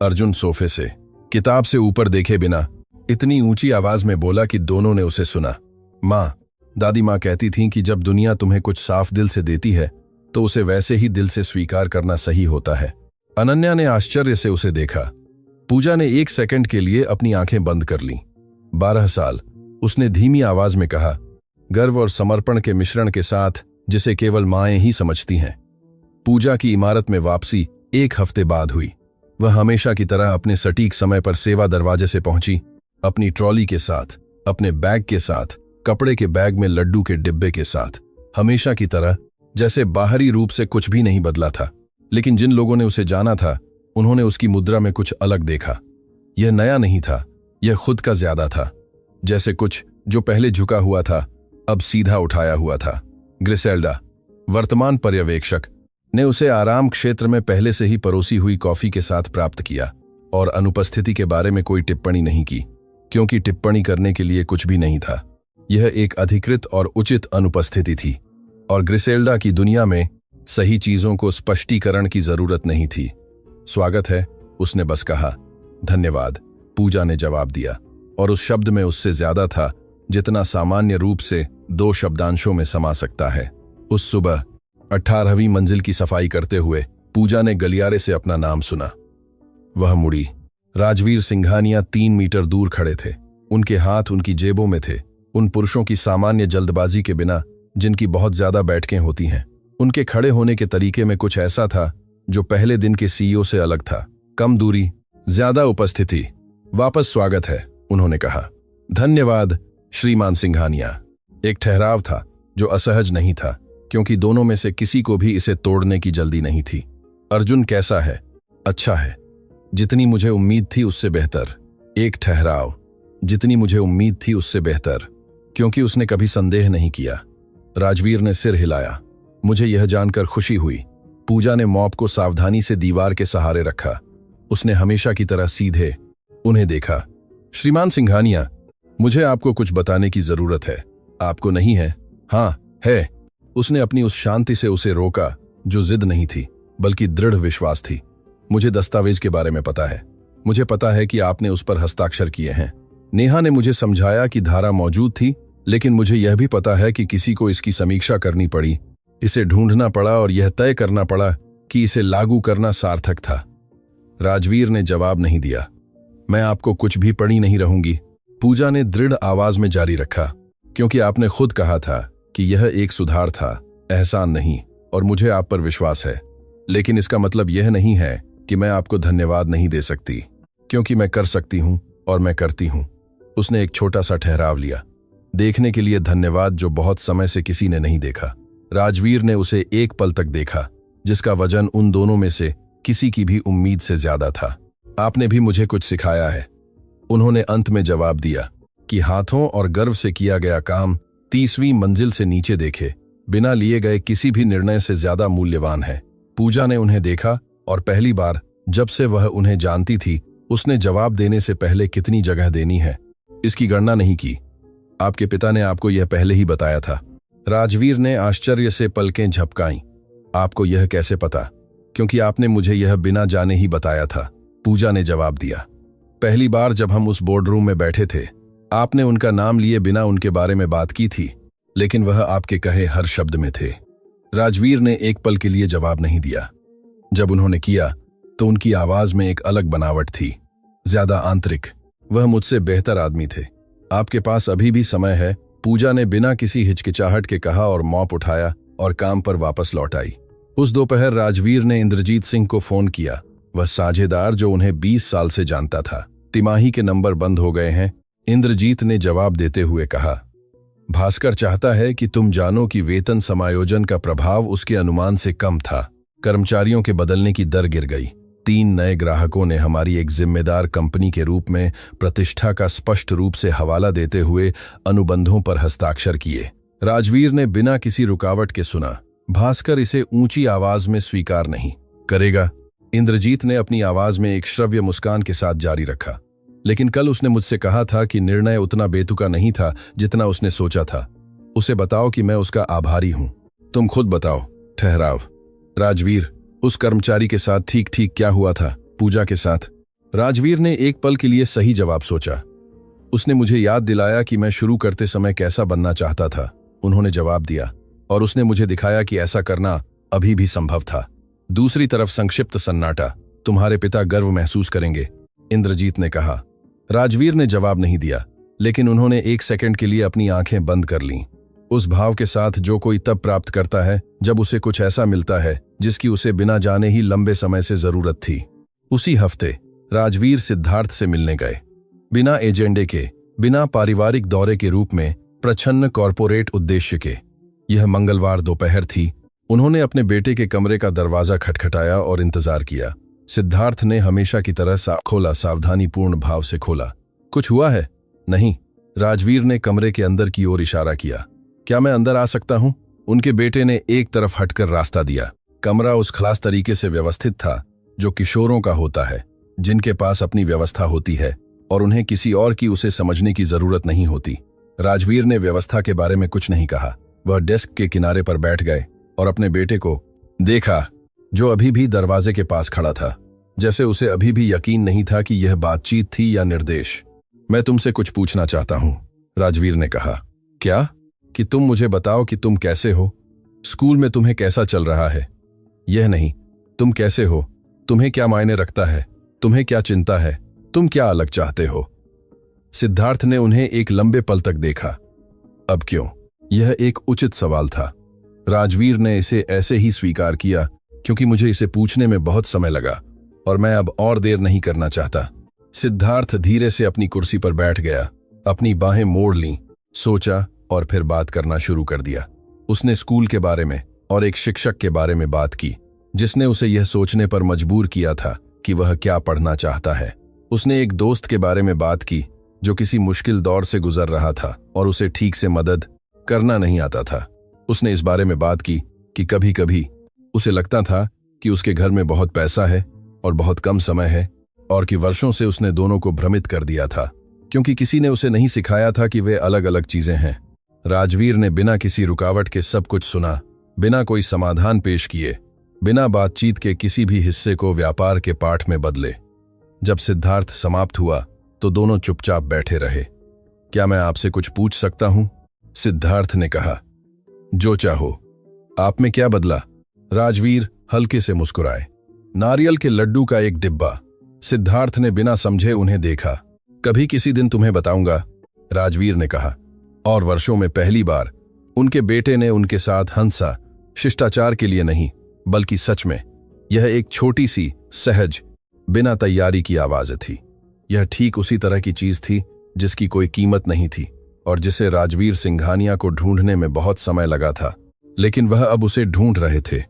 Speaker 1: अर्जुन सोफे से, किताब से ऊपर देखे बिना, इतनी ऊंची आवाज में बोला कि दोनों ने उसे सुना। माँ, दादी माँ कहती थीं कि जब दुनिया तुम्हें कुछ साफ दिल से देती है तो उसे वैसे ही दिल से स्वीकार करना सही होता है। अनन्या ने आश्चर्य से उसे देखा। पूजा ने 1 सेकंड के लिए अपनी आंखें बंद कर लीं। 12 साल, उसने धीमी आवाज में कहा, गर्व और समर्पण के मिश्रण के साथ जिसे केवल माएं ही समझती हैं। पूजा की इमारत में वापसी 1 हफ्ते बाद हुई। वह हमेशा की तरह अपने सटीक समय पर सेवा दरवाजे से पहुंची, अपनी ट्रॉली के साथ, अपने बैग के साथ, कपड़े के बैग में लड्डू के डिब्बे के साथ। हमेशा की तरह, जैसे बाहरी रूप से कुछ भी नहीं बदला था, लेकिन जिन लोगों ने उसे जाना था उन्होंने उसकी मुद्रा में कुछ अलग देखा। यह नया नहीं था, यह खुद का ज्यादा था। जैसे कुछ जो पहले झुका हुआ था अब सीधा उठाया हुआ था। ग्रिसेल्डा, वर्तमान पर्यवेक्षक, ने उसे आराम क्षेत्र में पहले से ही परोसी हुई कॉफी के साथ प्राप्त किया और अनुपस्थिति के बारे में कोई टिप्पणी नहीं की, क्योंकि टिप्पणी करने के लिए कुछ भी नहीं था। यह एक अधिकृत और उचित अनुपस्थिति थी और ग्रिसेल्डा की दुनिया में सही चीजों को स्पष्टीकरण की जरूरत नहीं थी। स्वागत है, उसने बस कहा। धन्यवाद, पूजा ने जवाब दिया, और उस शब्द में उससे ज्यादा था जितना सामान्य रूप से 2 शब्दांशों में समा सकता है। उस सुबह 18वीं मंजिल की सफाई करते हुए पूजा ने गलियारे से अपना नाम सुना। वह मुड़ी। राजवीर सिंघानिया 3 मीटर दूर खड़े थे। उनके हाथ उनकी जेबों में थे, उन पुरुषों की सामान्य जल्दबाजी के बिना जिनकी बहुत ज्यादा बैठकें होती हैं। उनके खड़े होने के तरीके में कुछ ऐसा था जो पहले दिन के सीईओ से अलग था। कम दूरी, ज्यादा उपस्थिति। वापस स्वागत है, उन्होंने कहा। धन्यवाद श्रीमान सिंघानिया। एक ठहराव था जो असहज नहीं था, क्योंकि दोनों में से किसी को भी इसे तोड़ने की जल्दी नहीं थी। अर्जुन कैसा है? अच्छा है। जितनी मुझे उम्मीद थी उससे बेहतर। एक ठहराव। जितनी मुझे उम्मीद थी उससे बेहतर, क्योंकि उसने कभी संदेह नहीं किया। राजवीर ने सिर हिलाया। मुझे यह जानकर खुशी हुई। पूजा ने मॉप को सावधानी से दीवार के सहारे रखा। उसने हमेशा की तरह सीधे उन्हें देखा। श्रीमान सिंघानिया, मुझे आपको कुछ बताने की जरूरत है। आपको नहीं है? हाँ है। उसने अपनी उस शांति से उसे रोका जो जिद नहीं थी बल्कि दृढ़ विश्वास थी। मुझे दस्तावेज के बारे में पता है। मुझे पता है कि आपने उस पर हस्ताक्षर किए हैं। नेहा ने मुझे समझाया कि धारा मौजूद थी, लेकिन मुझे यह भी पता है कि किसी को इसकी समीक्षा करनी पड़ी, इसे ढूंढना पड़ा और यह तय करना पड़ा कि इसे लागू करना सार्थक था। राजवीर ने जवाब नहीं दिया। मैं आपको कुछ भी पढ़ी नहीं रहूंगी, पूजा ने दृढ़ आवाज में जारी रखा, क्योंकि आपने खुद कहा था कि यह एक सुधार था, एहसान नहीं, और मुझे आप पर विश्वास है। लेकिन इसका मतलब यह नहीं है कि मैं आपको धन्यवाद नहीं दे सकती, क्योंकि मैं कर सकती हूं और मैं करती हूं। उसने एक छोटा सा ठहराव लिया, देखने के लिए धन्यवाद जो बहुत समय से किसी ने नहीं देखा। राजवीर ने उसे एक पल तक देखा, जिसका वजन उन दोनों में से किसी की भी उम्मीद से ज्यादा था। आपने भी मुझे कुछ सिखाया है, उन्होंने अंत में जवाब दिया, कि हाथों और गर्व से किया गया काम 30वीं मंजिल से नीचे देखे बिना लिए गए किसी भी निर्णय से ज्यादा मूल्यवान है। पूजा ने उन्हें देखा, और पहली बार जब से वह उन्हें जानती थी, उसने जवाब देने से पहले कितनी जगह देनी है इसकी गणना नहीं की। आपके पिता ने आपको यह पहले ही बताया था। राजवीर ने आश्चर्य से पलकें झपकाईं। आपको यह कैसे पता? क्योंकि आपने मुझे यह बिना जाने ही बताया था, पूजा ने जवाब दिया। पहली बार जब हम उस बोर्डरूम में बैठे थे, आपने उनका नाम लिए बिना उनके बारे में बात की थी, लेकिन वह आपके कहे हर शब्द में थे। राजवीर ने एक पल के लिए जवाब नहीं दिया। जब उन्होंने किया तो उनकी आवाज में एक अलग बनावट थी, ज्यादा आंतरिक। वह मुझसे बेहतर आदमी थे। आपके पास अभी भी समय है, पूजा ने बिना किसी हिचकिचाहट के कहा और मॉप उठाया और काम पर वापस लौट आई। उस दोपहर राजवीर ने इंद्रजीत सिंह को फोन किया, वह साझेदार जो उन्हें 20 साल से जानता था। तिमाही के नंबर बंद हो गए हैं, इंद्रजीत ने जवाब देते हुए कहा। भास्कर चाहता है कि तुम जानो कि वेतन समायोजन का प्रभाव उसके अनुमान से कम था। कर्मचारियों के बदलने की दर गिर गई। 3 नए ग्राहकों ने हमारी एक जिम्मेदार कंपनी के रूप में प्रतिष्ठा का स्पष्ट रूप से हवाला देते हुए अनुबंधों पर हस्ताक्षर किए। राजवीर ने बिना किसी रुकावट के सुना। भास्कर इसे ऊंची आवाज में स्वीकार नहीं करेगा, इंद्रजीत ने अपनी आवाज में एक श्रव्य मुस्कान के साथ जारी रखा। लेकिन कल उसने मुझसे कहा था कि निर्णय उतना बेतुका नहीं था जितना उसने सोचा था। उसे बताओ कि मैं उसका आभारी हूं। तुम खुद बताओ। ठहराव। राजवीर, उस कर्मचारी के साथ ठीक ठीक क्या हुआ था? पूजा के साथ। राजवीर ने एक पल के लिए सही जवाब सोचा। उसने मुझे याद दिलाया कि मैं शुरू करते समय कैसा बनना चाहता था, उन्होंने जवाब दिया, और उसने मुझे दिखाया कि ऐसा करना अभी भी संभव था। दूसरी तरफ संक्षिप्त सन्नाटा। तुम्हारे पिता गर्व महसूस करेंगे, इंद्रजीत ने कहा। राजवीर ने जवाब नहीं दिया, लेकिन उन्होंने 1 सेकंड के लिए अपनी आंखें बंद कर लीं। उस भाव के साथ जो कोई तब प्राप्त करता है जब उसे कुछ ऐसा मिलता है जिसकी उसे बिना जाने ही लंबे समय से जरूरत थी। उसी हफ्ते राजवीर सिद्धार्थ से मिलने गए, बिना एजेंडे के, बिना पारिवारिक दौरे के रूप में, प्रच्छन्न कॉरपोरेट उद्देश्य के। यह मंगलवार दोपहर थी। उन्होंने अपने बेटे के कमरे का दरवाजा खटखटाया और इंतजार किया। सिद्धार्थ ने हमेशा की तरह खोला, सावधानीपूर्ण भाव से खोला। कुछ हुआ है? नहीं। राजवीर ने कमरे के अंदर की ओर इशारा किया। क्या मैं अंदर आ सकता हूं? उनके बेटे ने एक तरफ हटकर रास्ता दिया। कमरा उस खास तरीके से व्यवस्थित था जो किशोरों का होता है, जिनके पास अपनी व्यवस्था होती है और उन्हें किसी और की उसे समझने की जरूरत नहीं होती। राजवीर ने व्यवस्था के बारे में कुछ नहीं कहा। वह डेस्क के किनारे पर बैठ गए और अपने बेटे को देखा, जो अभी भी दरवाजे के पास खड़ा था, जैसे उसे अभी भी यकीन नहीं था कि यह बातचीत थी या निर्देश। मैं तुमसे कुछ पूछना चाहता हूं, राजवीर ने कहा। क्या? कि तुम मुझे बताओ कि तुम कैसे हो, स्कूल में तुम्हें कैसा चल रहा है। यह नहीं, तुम कैसे हो, तुम्हें क्या मायने रखता है, तुम्हें क्या चिंता है, तुम क्या अलग चाहते हो। सिद्धार्थ ने उन्हें एक लंबे पल तक देखा। अब क्यों? यह एक उचित सवाल था। राजवीर ने इसे ऐसे ही स्वीकार किया क्योंकि मुझे इसे पूछने में बहुत समय लगा और मैं अब और देर नहीं करना चाहता। सिद्धार्थ धीरे से अपनी कुर्सी पर बैठ गया, अपनी बाहें मोड़ लीं, सोचा और फिर बात करना शुरू कर दिया। उसने स्कूल के बारे में और एक शिक्षक के बारे में बात की, जिसने उसे यह सोचने पर मजबूर किया था कि वह क्या पढ़ना चाहता है। उसने एक दोस्त के बारे में बात की जो किसी मुश्किल दौर से गुजर रहा था और उसे ठीक से मदद करना नहीं आता था। उसने इस बारे में बात की कि कभी कभी उसे लगता था कि उसके घर में बहुत पैसा है और बहुत कम समय है, और कि वर्षों से उसने दोनों को भ्रमित कर दिया था क्योंकि किसी ने उसे नहीं सिखाया था कि वे अलग अलग चीजें हैं। राजवीर ने बिना किसी रुकावट के सब कुछ सुना, बिना कोई समाधान पेश किए, बिना बातचीत के किसी भी हिस्से को व्यापार के पाठ में बदले। जब सिद्धार्थ समाप्त हुआ तो दोनों चुपचाप बैठे रहे। क्या मैं आपसे कुछ पूछ सकता हूं? सिद्धार्थ ने कहा। जो चाहो। आप में क्या बदला? राजवीर हल्के से मुस्कुराए। नारियल के लड्डू का एक डिब्बा। सिद्धार्थ ने बिना समझे उन्हें देखा। कभी किसी दिन तुम्हें बताऊंगा, राजवीर ने कहा। और वर्षों में पहली बार उनके बेटे ने उनके साथ हंसा, शिष्टाचार के लिए नहीं बल्कि सच में। यह एक छोटी सी सहज बिना तैयारी की आवाज थी। यह ठीक उसी तरह की चीज थी जिसकी कोई कीमत नहीं थी और जिसे राजवीर सिंघानिया को ढूंढने में बहुत समय लगा था, लेकिन वह अब उसे ढूंढ रहे थे।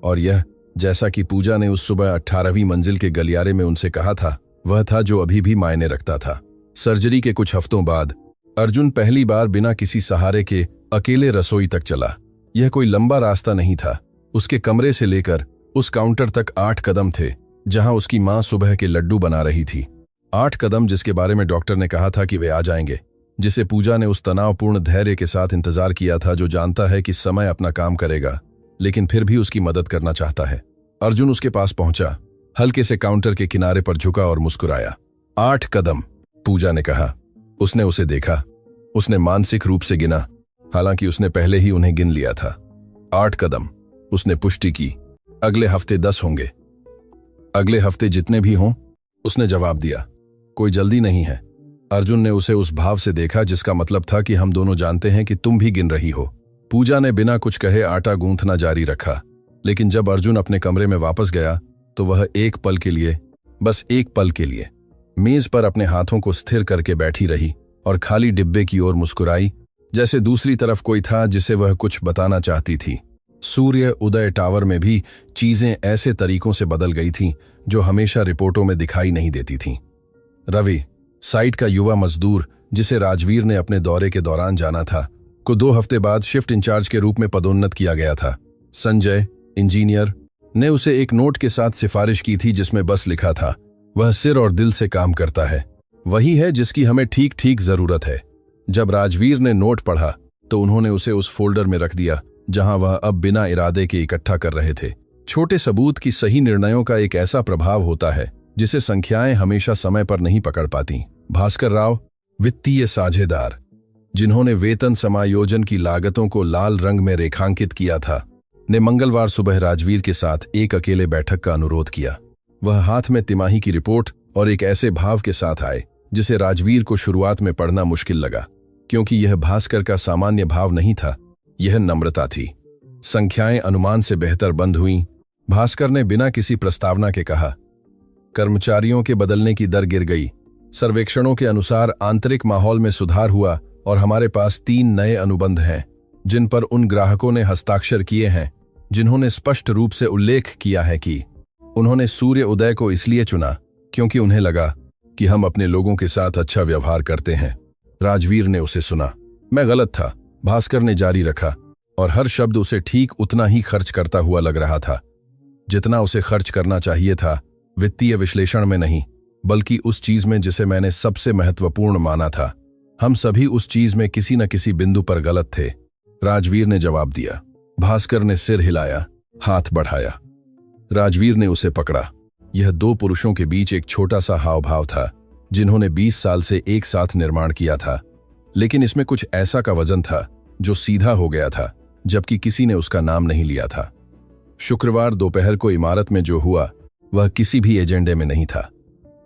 Speaker 1: और यह, जैसा कि पूजा ने उस सुबह 18वीं मंजिल के गलियारे में उनसे कहा था, वह था जो अभी भी मायने रखता था। सर्जरी के कुछ हफ्तों बाद अर्जुन पहली बार बिना किसी सहारे के अकेले रसोई तक चला। यह कोई लंबा रास्ता नहीं था। उसके कमरे से लेकर उस काउंटर तक 8 कदम थे जहां उसकी मां सुबह के लड्डू बना रही थी। 8 कदम जिसके बारे में डॉक्टर ने कहा था कि वे आ जाएंगे, जिसे पूजा ने उस तनावपूर्ण धैर्य के साथ इंतजार किया था जो जानता है कि समय अपना काम करेगा लेकिन फिर भी उसकी मदद करना चाहता है। अर्जुन उसके पास पहुंचा, हल्के से काउंटर के किनारे पर झुका और मुस्कुराया। 8 कदम, पूजा ने कहा। उसने उसे देखा। उसने मानसिक रूप से गिना, हालांकि उसने पहले ही उन्हें गिन लिया था। 8 कदम, उसने पुष्टि की। अगले हफ्ते 10 होंगे। अगले हफ्ते जितने भी हों, उसने जवाब दिया। कोई जल्दी नहीं है। अर्जुन ने उसे उस भाव से देखा जिसका मतलब था कि हम दोनों जानते हैं कि तुम भी गिन रही हो। पूजा ने बिना कुछ कहे आटा गूंथना जारी रखा, लेकिन जब अर्जुन अपने कमरे में वापस गया तो वह एक पल के लिए, बस एक पल के लिए, मेज पर अपने हाथों को स्थिर करके बैठी रही और खाली डिब्बे की ओर मुस्कुराई, जैसे दूसरी तरफ कोई था जिसे वह कुछ बताना चाहती थी। सूर्य उदय टावर में भी चीजें ऐसे तरीकों से बदल गई थीं जो हमेशा रिपोर्टों में दिखाई नहीं देती थीं। रवि, साइट का युवा मजदूर जिसे राजवीर ने अपने दौरे के दौरान जाना था, को 2 हफ्ते बाद शिफ्ट इंचार्ज के रूप में पदोन्नत किया गया था। संजय, इंजीनियर, ने उसे एक नोट के साथ सिफारिश की थी जिसमें बस लिखा था, वह सिर और दिल से काम करता है, वही है जिसकी हमें ठीक ठीक जरूरत है। जब राजवीर ने नोट पढ़ा तो उन्होंने उसे उस फोल्डर में रख दिया जहां वह अब बिना इरादे के इकट्ठा कर रहे थे। छोटे सबूत की सही निर्णयों का एक ऐसा प्रभाव होता है जिसे संख्याएं हमेशा समय पर नहीं पकड़ पाती। भास्कर राव, वित्तीय साझेदार, जिन्होंने वेतन समायोजन की लागतों को लाल रंग में रेखांकित किया था, ने मंगलवार सुबह राजवीर के साथ एक अकेले बैठक का अनुरोध किया। वह हाथ में तिमाही की रिपोर्ट और एक ऐसे भाव के साथ आए जिसे राजवीर को शुरुआत में पढ़ना मुश्किल लगा, क्योंकि यह भास्कर का सामान्य भाव नहीं था, यह नम्रता थी। संख्याएं अनुमान से बेहतर बंद हुईं। भास्कर ने बिना किसी प्रस्तावना के कहा, कर्मचारियों के बदलने की दर गिर गई। सर्वेक्षणों के अनुसार आंतरिक माहौल में सुधार हुआ और हमारे पास 3 नए अनुबंध हैं जिन पर उन ग्राहकों ने हस्ताक्षर किए हैं जिन्होंने स्पष्ट रूप से उल्लेख किया है कि उन्होंने सूर्य उदय को इसलिए चुना क्योंकि उन्हें लगा कि हम अपने लोगों के साथ अच्छा व्यवहार करते हैं। राजवीर ने उसे सुना। मैं गलत था, भास्कर ने जारी रखा, और हर शब्द उसे ठीक उतना ही खर्च करता हुआ लग रहा था जितना उसे खर्च करना चाहिए था, वित्तीय विश्लेषण में नहीं बल्कि उस चीज में जिसे मैंने सबसे महत्वपूर्ण माना था। हम सभी उस चीज में किसी न किसी बिंदु पर गलत थे, राजवीर ने जवाब दिया। भास्कर ने सिर हिलाया, हाथ बढ़ाया। राजवीर ने उसे पकड़ा। यह 2 पुरुषों के बीच एक छोटा सा हाव भाव था जिन्होंने 20 साल से एक साथ निर्माण किया था, लेकिन इसमें कुछ ऐसा का वजन था जो सीधा हो गया था जबकि किसी ने उसका नाम नहीं लिया था। शुक्रवार दोपहर को इमारत में जो हुआ वह किसी भी एजेंडे में नहीं था।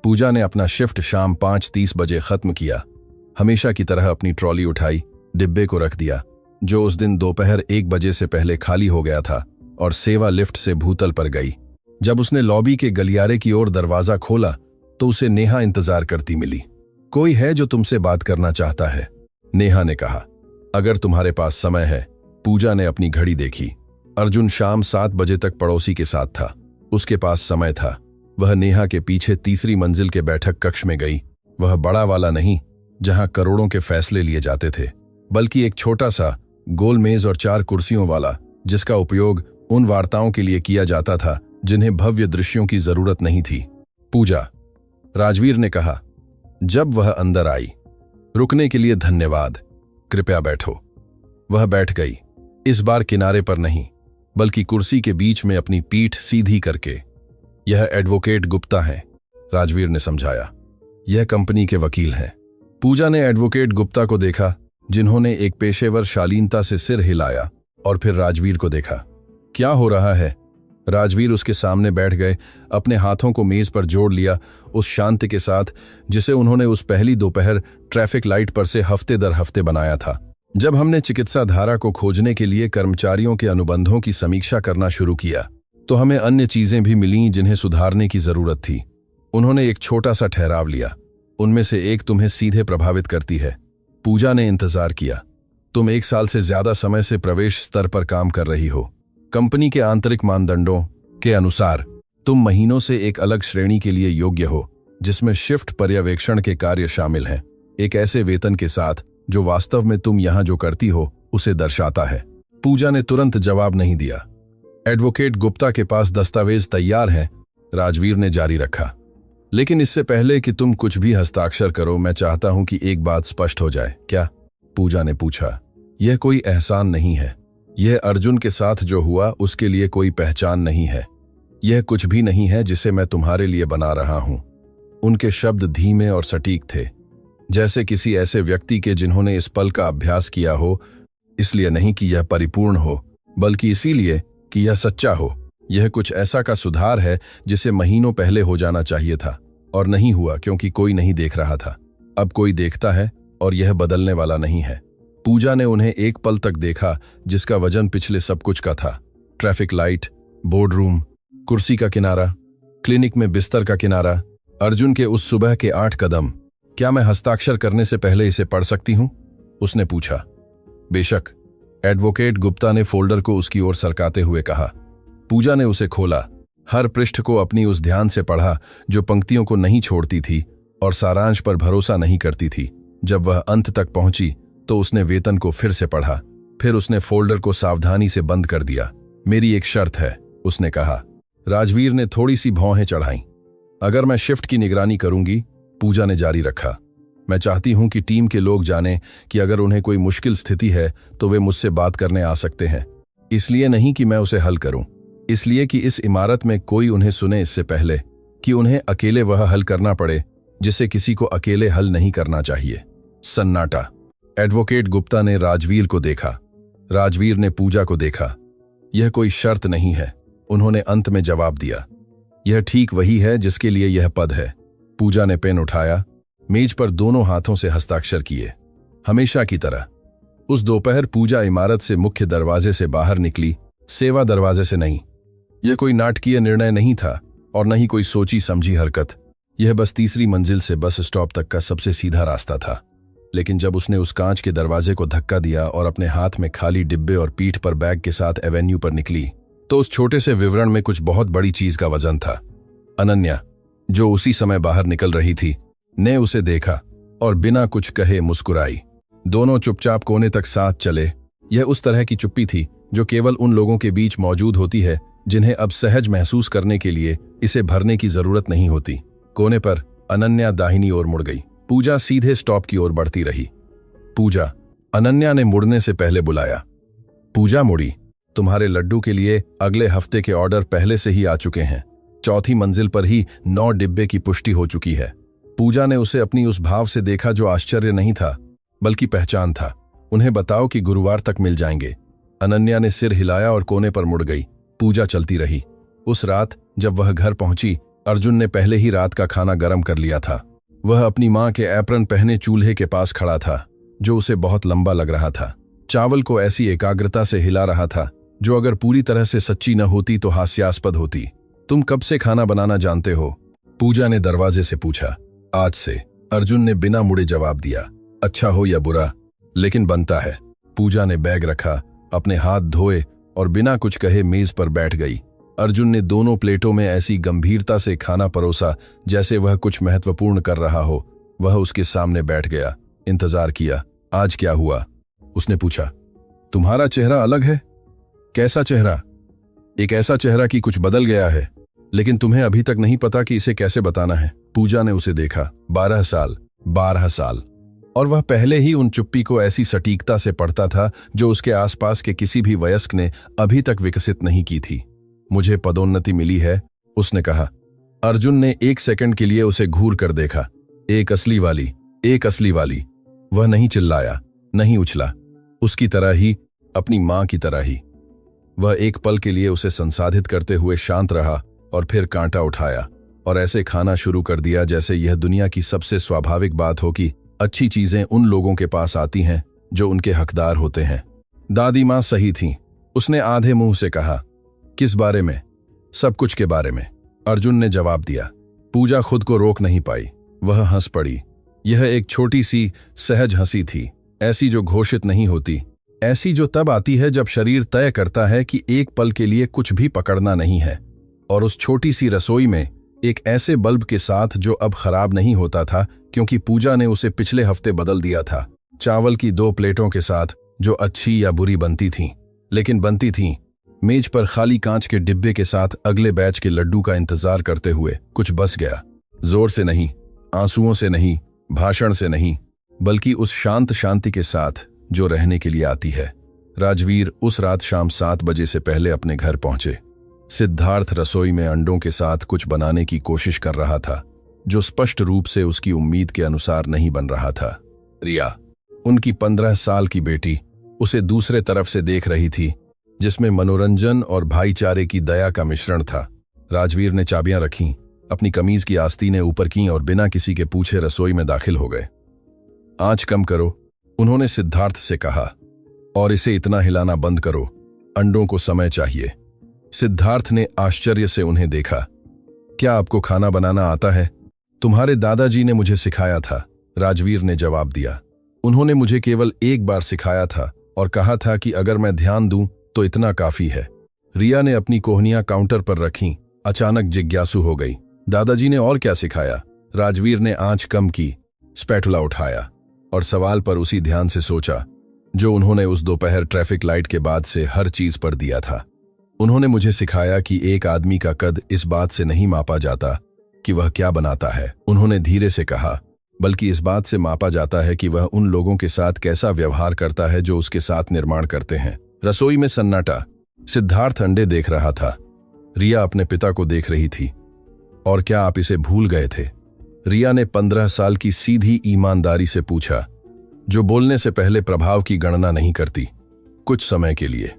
Speaker 1: पूजा ने अपना शिफ्ट शाम 5:30 बजे खत्म किया। हमेशा की तरह अपनी ट्रॉली उठाई, डिब्बे को रख दिया जो उस दिन दोपहर 1 बजे से पहले खाली हो गया था, और सेवा लिफ्ट से भूतल पर गई। जब उसने लॉबी के गलियारे की ओर दरवाजा खोला तो उसे नेहा इंतजार करती मिली। कोई है जो तुमसे बात करना चाहता है, नेहा ने कहा। अगर तुम्हारे पास समय है। पूजा ने अपनी घड़ी देखी। अर्जुन शाम 7 बजे तक पड़ोसी के साथ था। उसके पास समय था। वह नेहा के पीछे तीसरी मंजिल के बैठक कक्ष में गई। वह बड़ा वाला नहीं जहां करोड़ों के फैसले लिए जाते थे, बल्कि एक छोटा सा गोल मेज और 4 कुर्सियों वाला, जिसका उपयोग उन वार्ताओं के लिए किया जाता था जिन्हें भव्य दृश्यों की जरूरत नहीं थी। पूजा, राजवीर ने कहा जब वह अंदर आई। रुकने के लिए धन्यवाद, कृपया बैठो। वह बैठ गई, इस बार किनारे पर नहीं बल्कि कुर्सी के बीच में अपनी पीठ सीधी करके। यह एडवोकेट गुप्ता हैं, राजवीर ने समझाया। यह कंपनी के वकील हैं। पूजा ने एडवोकेट गुप्ता को देखा, जिन्होंने एक पेशेवर शालीनता से सिर हिलाया, और फिर राजवीर को देखा। क्या हो रहा है? राजवीर उसके सामने बैठ गए, अपने हाथों को मेज पर जोड़ लिया, उस शांति के साथ जिसे उन्होंने उस पहली दोपहर ट्रैफिक लाइट पर से हफ्ते दर हफ्ते बनाया था। जब हमने चिकित्सा धारा को खोजने के लिए कर्मचारियों के अनुबंधों की समीक्षा करना शुरू किया, तो हमें अन्य चीजें भी मिलीं जिन्हें सुधारने की जरूरत थी। उन्होंने एक छोटा सा ठहराव लिया। उनमें से एक तुम्हें सीधे प्रभावित करती है। पूजा ने इंतजार किया। तुम 1 साल से ज्यादा समय से प्रवेश स्तर पर काम कर रही हो। कंपनी के आंतरिक मानदंडों के अनुसार तुम महीनों से एक अलग श्रेणी के लिए योग्य हो, जिसमें शिफ्ट पर्यवेक्षण के कार्य शामिल हैं, एक ऐसे वेतन के साथ जो वास्तव में तुम यहां जो करती हो उसे दर्शाता है। पूजा ने तुरंत जवाब नहीं दिया। एडवोकेट गुप्ता के पास दस्तावेज तैयार हैं, राजवीर ने जारी रखा। लेकिन इससे पहले कि तुम कुछ भी हस्ताक्षर करो, मैं चाहता हूं कि एक बात स्पष्ट हो जाए। क्या? पूजा ने पूछा। यह कोई एहसान नहीं है। यह अर्जुन के साथ जो हुआ उसके लिए कोई पहचान नहीं है। यह कुछ भी नहीं है जिसे मैं तुम्हारे लिए बना रहा हूं। उनके शब्द धीमे और सटीक थे, जैसे किसी ऐसे व्यक्ति के जिन्होंने इस पल का अभ्यास किया हो, इसलिए नहीं कि यह परिपूर्ण हो, बल्कि इसीलिए कि यह सच्चा हो। यह कुछ ऐसा का सुधार है जिसे महीनों पहले हो जाना चाहिए था और नहीं हुआ क्योंकि कोई नहीं देख रहा था। अब कोई देखता है और यह बदलने वाला नहीं है। पूजा ने उन्हें एक पल तक देखा जिसका वजन पिछले सब कुछ का था। ट्रैफिक लाइट, बोर्ड रूम, कुर्सी का किनारा, क्लिनिक में बिस्तर का किनारा, अर्जुन के उस सुबह के 8 कदम। क्या मैं हस्ताक्षर करने से पहले इसे पढ़ सकती हूं? उसने पूछा। बेशक, एडवोकेट गुप्ता ने फोल्डर को उसकी ओर सरकाते हुए कहा। पूजा ने उसे खोला, हर पृष्ठ को अपनी उस ध्यान से पढ़ा जो पंक्तियों को नहीं छोड़ती थी और सारांश पर भरोसा नहीं करती थी। जब वह अंत तक पहुंची तो उसने वेतन को फिर से पढ़ा, फिर उसने फोल्डर को सावधानी से बंद कर दिया। मेरी एक शर्त है, उसने कहा। राजवीर ने थोड़ी सी भौहें चढ़ाईं। अगर मैं शिफ्ट की निगरानी करूंगी, पूजा ने जारी रखा, मैं चाहती हूं कि टीम के लोग जानें कि अगर उन्हें कोई मुश्किल स्थिति है तो वे मुझसे बात करने आ सकते हैं। इसलिए नहीं कि मैं उसे हल करूं, इसलिए कि इस इमारत में कोई उन्हें सुने इससे पहले कि उन्हें अकेले वह हल करना पड़े जिसे किसी को अकेले हल नहीं करना चाहिए। सन्नाटा। एडवोकेट गुप्ता ने राजवीर को देखा, राजवीर ने पूजा को देखा। यह कोई शर्त नहीं है, उन्होंने अंत में जवाब दिया। यह ठीक वही है जिसके लिए यह पद है। पूजा ने पेन उठाया, मेज पर दोनों हाथों से हस्ताक्षर किए। हमेशा की तरह उस दोपहर पूजा इमारत से मुख्य दरवाजे से बाहर निकली, सेवा दरवाजे से नहीं। यह कोई नाटकीय निर्णय नहीं था और न ही कोई सोची समझी हरकत। यह बस तीसरी मंजिल से बस स्टॉप तक का सबसे सीधा रास्ता था। लेकिन जब उसने उस कांच के दरवाजे को धक्का दिया और अपने हाथ में खाली डिब्बे और पीठ पर बैग के साथ एवेन्यू पर निकली, तो उस छोटे से विवरण में कुछ बहुत बड़ी चीज का वजन था। अनन्या, जो उसी समय बाहर निकल रही थी, ने उसे देखा और बिना कुछ कहे मुस्कुराई। दोनों चुपचाप कोने तक साथ चले। यह उस तरह की चुप्पी थी जो केवल उन लोगों के बीच मौजूद होती है जिन्हें अब सहज महसूस करने के लिए इसे भरने की जरूरत नहीं होती। कोने पर अनन्या दाहिनी ओर मुड़ गई। पूजा सीधे स्टॉप की ओर बढ़ती रही। पूजा, अनन्या ने मुड़ने से पहले बुलाया। पूजा मुड़ी। तुम्हारे लड्डू के लिए अगले हफ्ते के ऑर्डर पहले से ही आ चुके हैं। 4थी मंजिल पर ही 9 डिब्बे की पुष्टि हो चुकी है। पूजा ने उसे अपनी उस भाव से देखा जो आश्चर्य नहीं था बल्कि पहचान था। उन्हें बताओ कि गुरुवार तक मिल जाएंगे। अनन्या ने सिर हिलाया और कोने पर मुड़ गई। पूजा चलती रही। उस रात जब वह घर पहुंची, अर्जुन ने पहले ही रात का खाना गर्म कर लिया था। वह अपनी मां के एप्रन पहने चूल्हे के पास खड़ा था, जो उसे बहुत लंबा लग रहा था। चावल को ऐसी एकाग्रता से हिला रहा था जो अगर पूरी तरह से सच्ची न होती तो हास्यास्पद होती। तुम कब से खाना बनाना जानते हो? पूजा ने दरवाजे से पूछा। आज से, अर्जुन ने बिना मुड़े जवाब दिया। अच्छा हो या बुरा, लेकिन बनता है। पूजा ने बैग रखा, अपने हाथ धोए और बिना कुछ कहे मेज पर बैठ गई। अर्जुन ने दोनों प्लेटों में ऐसी गंभीरता से खाना परोसा जैसे वह कुछ महत्वपूर्ण कर रहा हो। वह उसके सामने बैठ गया, इंतजार किया। आज क्या हुआ? उसने पूछा। तुम्हारा चेहरा अलग है। कैसा चेहरा? एक ऐसा चेहरा कि कुछ बदल गया है, लेकिन तुम्हें अभी तक नहीं पता कि इसे कैसे बताना है। पूजा ने उसे देखा। 12 साल, 12 साल। और वह पहले ही उन चुप्पी को ऐसी सटीकता से पढ़ता था जो उसके आसपास के किसी भी वयस्क ने अभी तक विकसित नहीं की थी। मुझे पदोन्नति मिली है, उसने कहा। अर्जुन ने 1 सेकंड के लिए उसे घूर कर देखा। एक असली वाली, एक असली वाली। वह नहीं चिल्लाया, नहीं उछला। उसकी तरह ही, अपनी मां की तरह ही। वह एक पल के लिए उसे संसाधित करते हुए शांत रहा और फिर कांटा उठाया और ऐसे खाना शुरू कर दिया जैसे यह दुनिया की सबसे स्वाभाविक बात हो कि अच्छी चीजें उन लोगों के पास आती हैं जो उनके हकदार होते हैं। दादी मां सही थीं, उसने आधे मुंह से कहा। किस बारे में? सब कुछ के बारे में, अर्जुन ने जवाब दिया। पूजा खुद को रोक नहीं पाई, वह हंस पड़ी। यह एक छोटी सी सहज हंसी थी, ऐसी जो घोषित नहीं होती, ऐसी जो तब आती है जब शरीर तय करता है कि एक पल के लिए कुछ भी पकड़ना नहीं है। और उस छोटी सी रसोई में एक ऐसे बल्ब के साथ जो अब खराब नहीं होता था क्योंकि पूजा ने उसे पिछले हफ्ते बदल दिया था। चावल की 2 प्लेटों के साथ जो अच्छी या बुरी बनती थीं, लेकिन बनती थीं। मेज पर खाली कांच के डिब्बे के साथ अगले बैच के लड्डू का इंतजार करते हुए कुछ बस गया। जोर से नहीं, आंसुओं से नहीं, भाषण से नहीं, बल्कि उस शांत शांति के साथ जो रहने के लिए आती है। राजवीर उस रात शाम 7 बजे से पहले अपने घर पहुंचे। सिद्धार्थ रसोई में अंडों के साथ कुछ बनाने की कोशिश कर रहा था जो स्पष्ट रूप से उसकी उम्मीद के अनुसार नहीं बन रहा था। रिया, उनकी 15 साल की बेटी, उसे दूसरे तरफ से देख रही थी, जिसमें मनोरंजन और भाईचारे की दया का मिश्रण था। राजवीर ने चाबियां रखीं, अपनी कमीज की आस्तीनें ऊपर कीं और बिना किसी के पूछे रसोई में दाखिल हो गए। आंच कम करो, उन्होंने सिद्धार्थ से कहा, और इसे इतना हिलाना बंद करो, अंडों को समय चाहिए। सिद्धार्थ ने आश्चर्य से उन्हें देखा। क्या आपको खाना बनाना आता है? तुम्हारे दादाजी ने मुझे सिखाया था, राजवीर ने जवाब दिया। उन्होंने मुझे केवल एक बार सिखाया था और कहा था कि अगर मैं ध्यान दूं तो इतना काफी है। रिया ने अपनी कोहनियां काउंटर पर रखीं, अचानक जिज्ञासु हो गई। दादाजी ने और क्या सिखाया? राजवीर ने आंच कम की, स्पैटुला उठाया और सवाल पर उसी ध्यान से सोचा जो उन्होंने उस दोपहर ट्रैफिक लाइट के बाद से हर चीज पर दिया था। उन्होंने मुझे सिखाया कि एक आदमी का कद इस बात से नहीं मापा जाता कि वह क्या बनाता है, उन्होंने धीरे से कहा, बल्कि इस बात से मापा जाता है कि वह उन लोगों के साथ कैसा व्यवहार करता है जो उसके साथ निर्माण करते हैं। रसोई में सन्नाटा। सिद्धार्थ अंडे देख रहा था, रिया अपने पिता को देख रही थी। और क्या आप इसे भूल गए थे? रिया ने 15 साल की सीधी ईमानदारी से पूछा, जो बोलने से पहले प्रभाव की गणना नहीं करती। कुछ समय के लिए,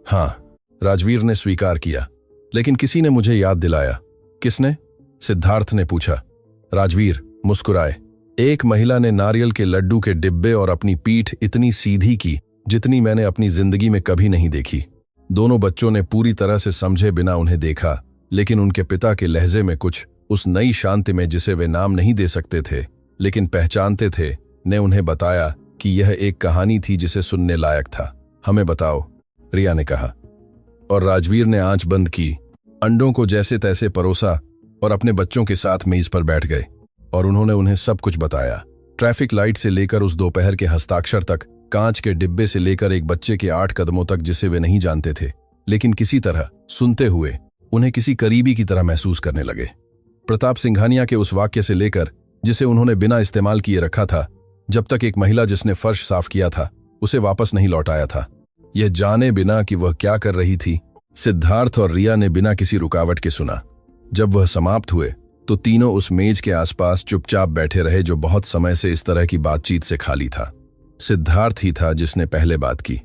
Speaker 1: हाँ, राजवीर ने स्वीकार किया। लेकिन किसी ने मुझे याद दिलाया। किसने? सिद्धार्थ ने पूछा। राजवीर मुस्कुराए। एक महिला ने नारियल के लड्डू के डिब्बे और अपनी पीठ इतनी सीधी की जितनी मैंने अपनी जिंदगी में कभी नहीं देखी। दोनों बच्चों ने पूरी तरह से समझे बिना उन्हें देखा, लेकिन उनके पिता के लहजे में कुछ उस नई शांति में जिसे वे नाम नहीं दे सकते थे लेकिन पहचानते थे, ने उन्हें बताया कि यह एक कहानी थी जिसे सुनने लायक था। हमें बताओ, रिया ने कहा। और राजवीर ने आंच बंद की, अंडों को जैसे तैसे परोसा और अपने बच्चों के साथ मेज पर बैठ गए और उन्होंने उन्हें सब कुछ बताया। ट्रैफिक लाइट से लेकर उस दोपहर के हस्ताक्षर तक, कांच के डिब्बे से लेकर एक बच्चे के 8 कदमों तक जिसे वे नहीं जानते थे, लेकिन किसी तरह सुनते हुए उन्हें किसी करीबी की तरह महसूस करने लगे। प्रताप सिंघानिया के उस वाक्य से लेकर जिसे उन्होंने बिना इस्तेमाल किए रखा था, जब तक एक महिला जिसने फर्श साफ किया था उसे वापस नहीं लौटाया था, यह जाने बिना कि वह क्या कर रही थी। सिद्धार्थ और रिया ने बिना किसी रुकावट के सुना। जब वह समाप्त हुए तो तीनों उस मेज के आसपास चुपचाप बैठे रहे जो बहुत समय से इस तरह की बातचीत से खाली था। सिद्धार्थ ही था जिसने पहले बात की।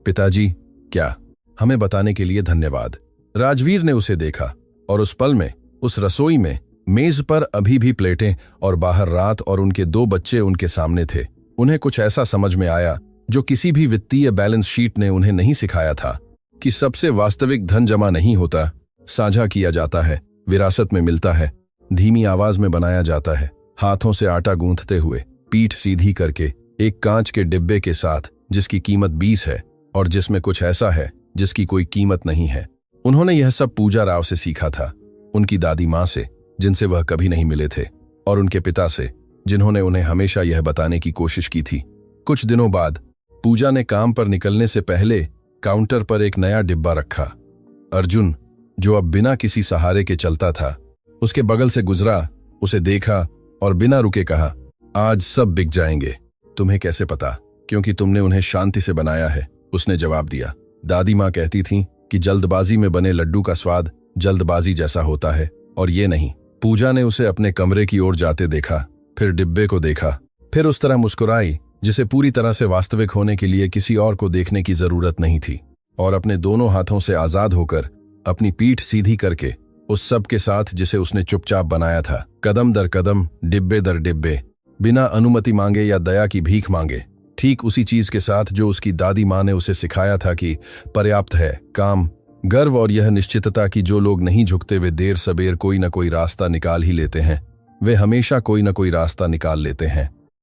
Speaker 1: पिताजी, क्या? हमें बताने के लिए धन्यवाद। राजवीर ने उसे देखा और उस पल में, उस रसोई में, मेज पर अभी भी प्लेटें और बाहर रात और उनके 2 बच्चे उनके सामने थे। उन्हें कुछ ऐसा समझ में आया जो किसी भी वित्तीय बैलेंस शीट ने उन्हें नहीं सिखाया था, कि सबसे वास्तविक धन जमा नहीं होता, साझा किया जाता है, विरासत में मिलता है, धीमी आवाज में बनाया जाता है, हाथों से आटा गूंथते हुए, पीठ सीधी करके, एक कांच के डिब्बे के साथ जिसकी कीमत 20 है और जिसमें कुछ ऐसा है जिसकी कोई कीमत नहीं है। उन्होंने यह सब पूजा राव से सीखा था, उनकी दादी माँ से जिनसे वह कभी नहीं मिले थे, और उनके पिता से जिन्होंने उन्हें हमेशा यह बताने की कोशिश की थी। कुछ दिनों बाद पूजा ने काम पर निकलने से पहले काउंटर पर एक नया डिब्बा रखा। अर्जुन, जो अब बिना किसी सहारे के चलता था, उसके बगल से गुजरा, उसे देखा और बिना रुके कहा, आज सब बिक जाएंगे। तुम्हें कैसे पता? क्योंकि तुमने उन्हें शांति से बनाया है, उसने जवाब दिया। दादी माँ कहती थीं कि जल्दबाजी में बने लड्डू का स्वाद जल्दबाजी जैसा होता है, और ये नहीं। पूजा ने उसे अपने कमरे की ओर जाते देखा, फिर डिब्बे को देखा, फिर उस तरह मुस्कुराई जिसे पूरी तरह से वास्तविक होने के लिए किसी और को देखने की जरूरत नहीं थी, और अपने दोनों हाथों से आजाद होकर अपनी पीठ सीधी करके उस सब के साथ जिसे उसने चुपचाप बनाया था, कदम दर कदम, डिब्बे दर डिब्बे, बिना अनुमति मांगे या दया की भीख मांगे, ठीक उसी चीज के साथ जो उसकी दादी माँ ने उसे सिखाया था कि पर्याप्त है, काम, गर्व और यह निश्चितता कि जो लोग नहीं झुकते वे देर सबेर कोई न कोई रास्ता निकाल ही लेते हैं। वे हमेशा कोई न कोई रास्ता निकाल लेते हैं।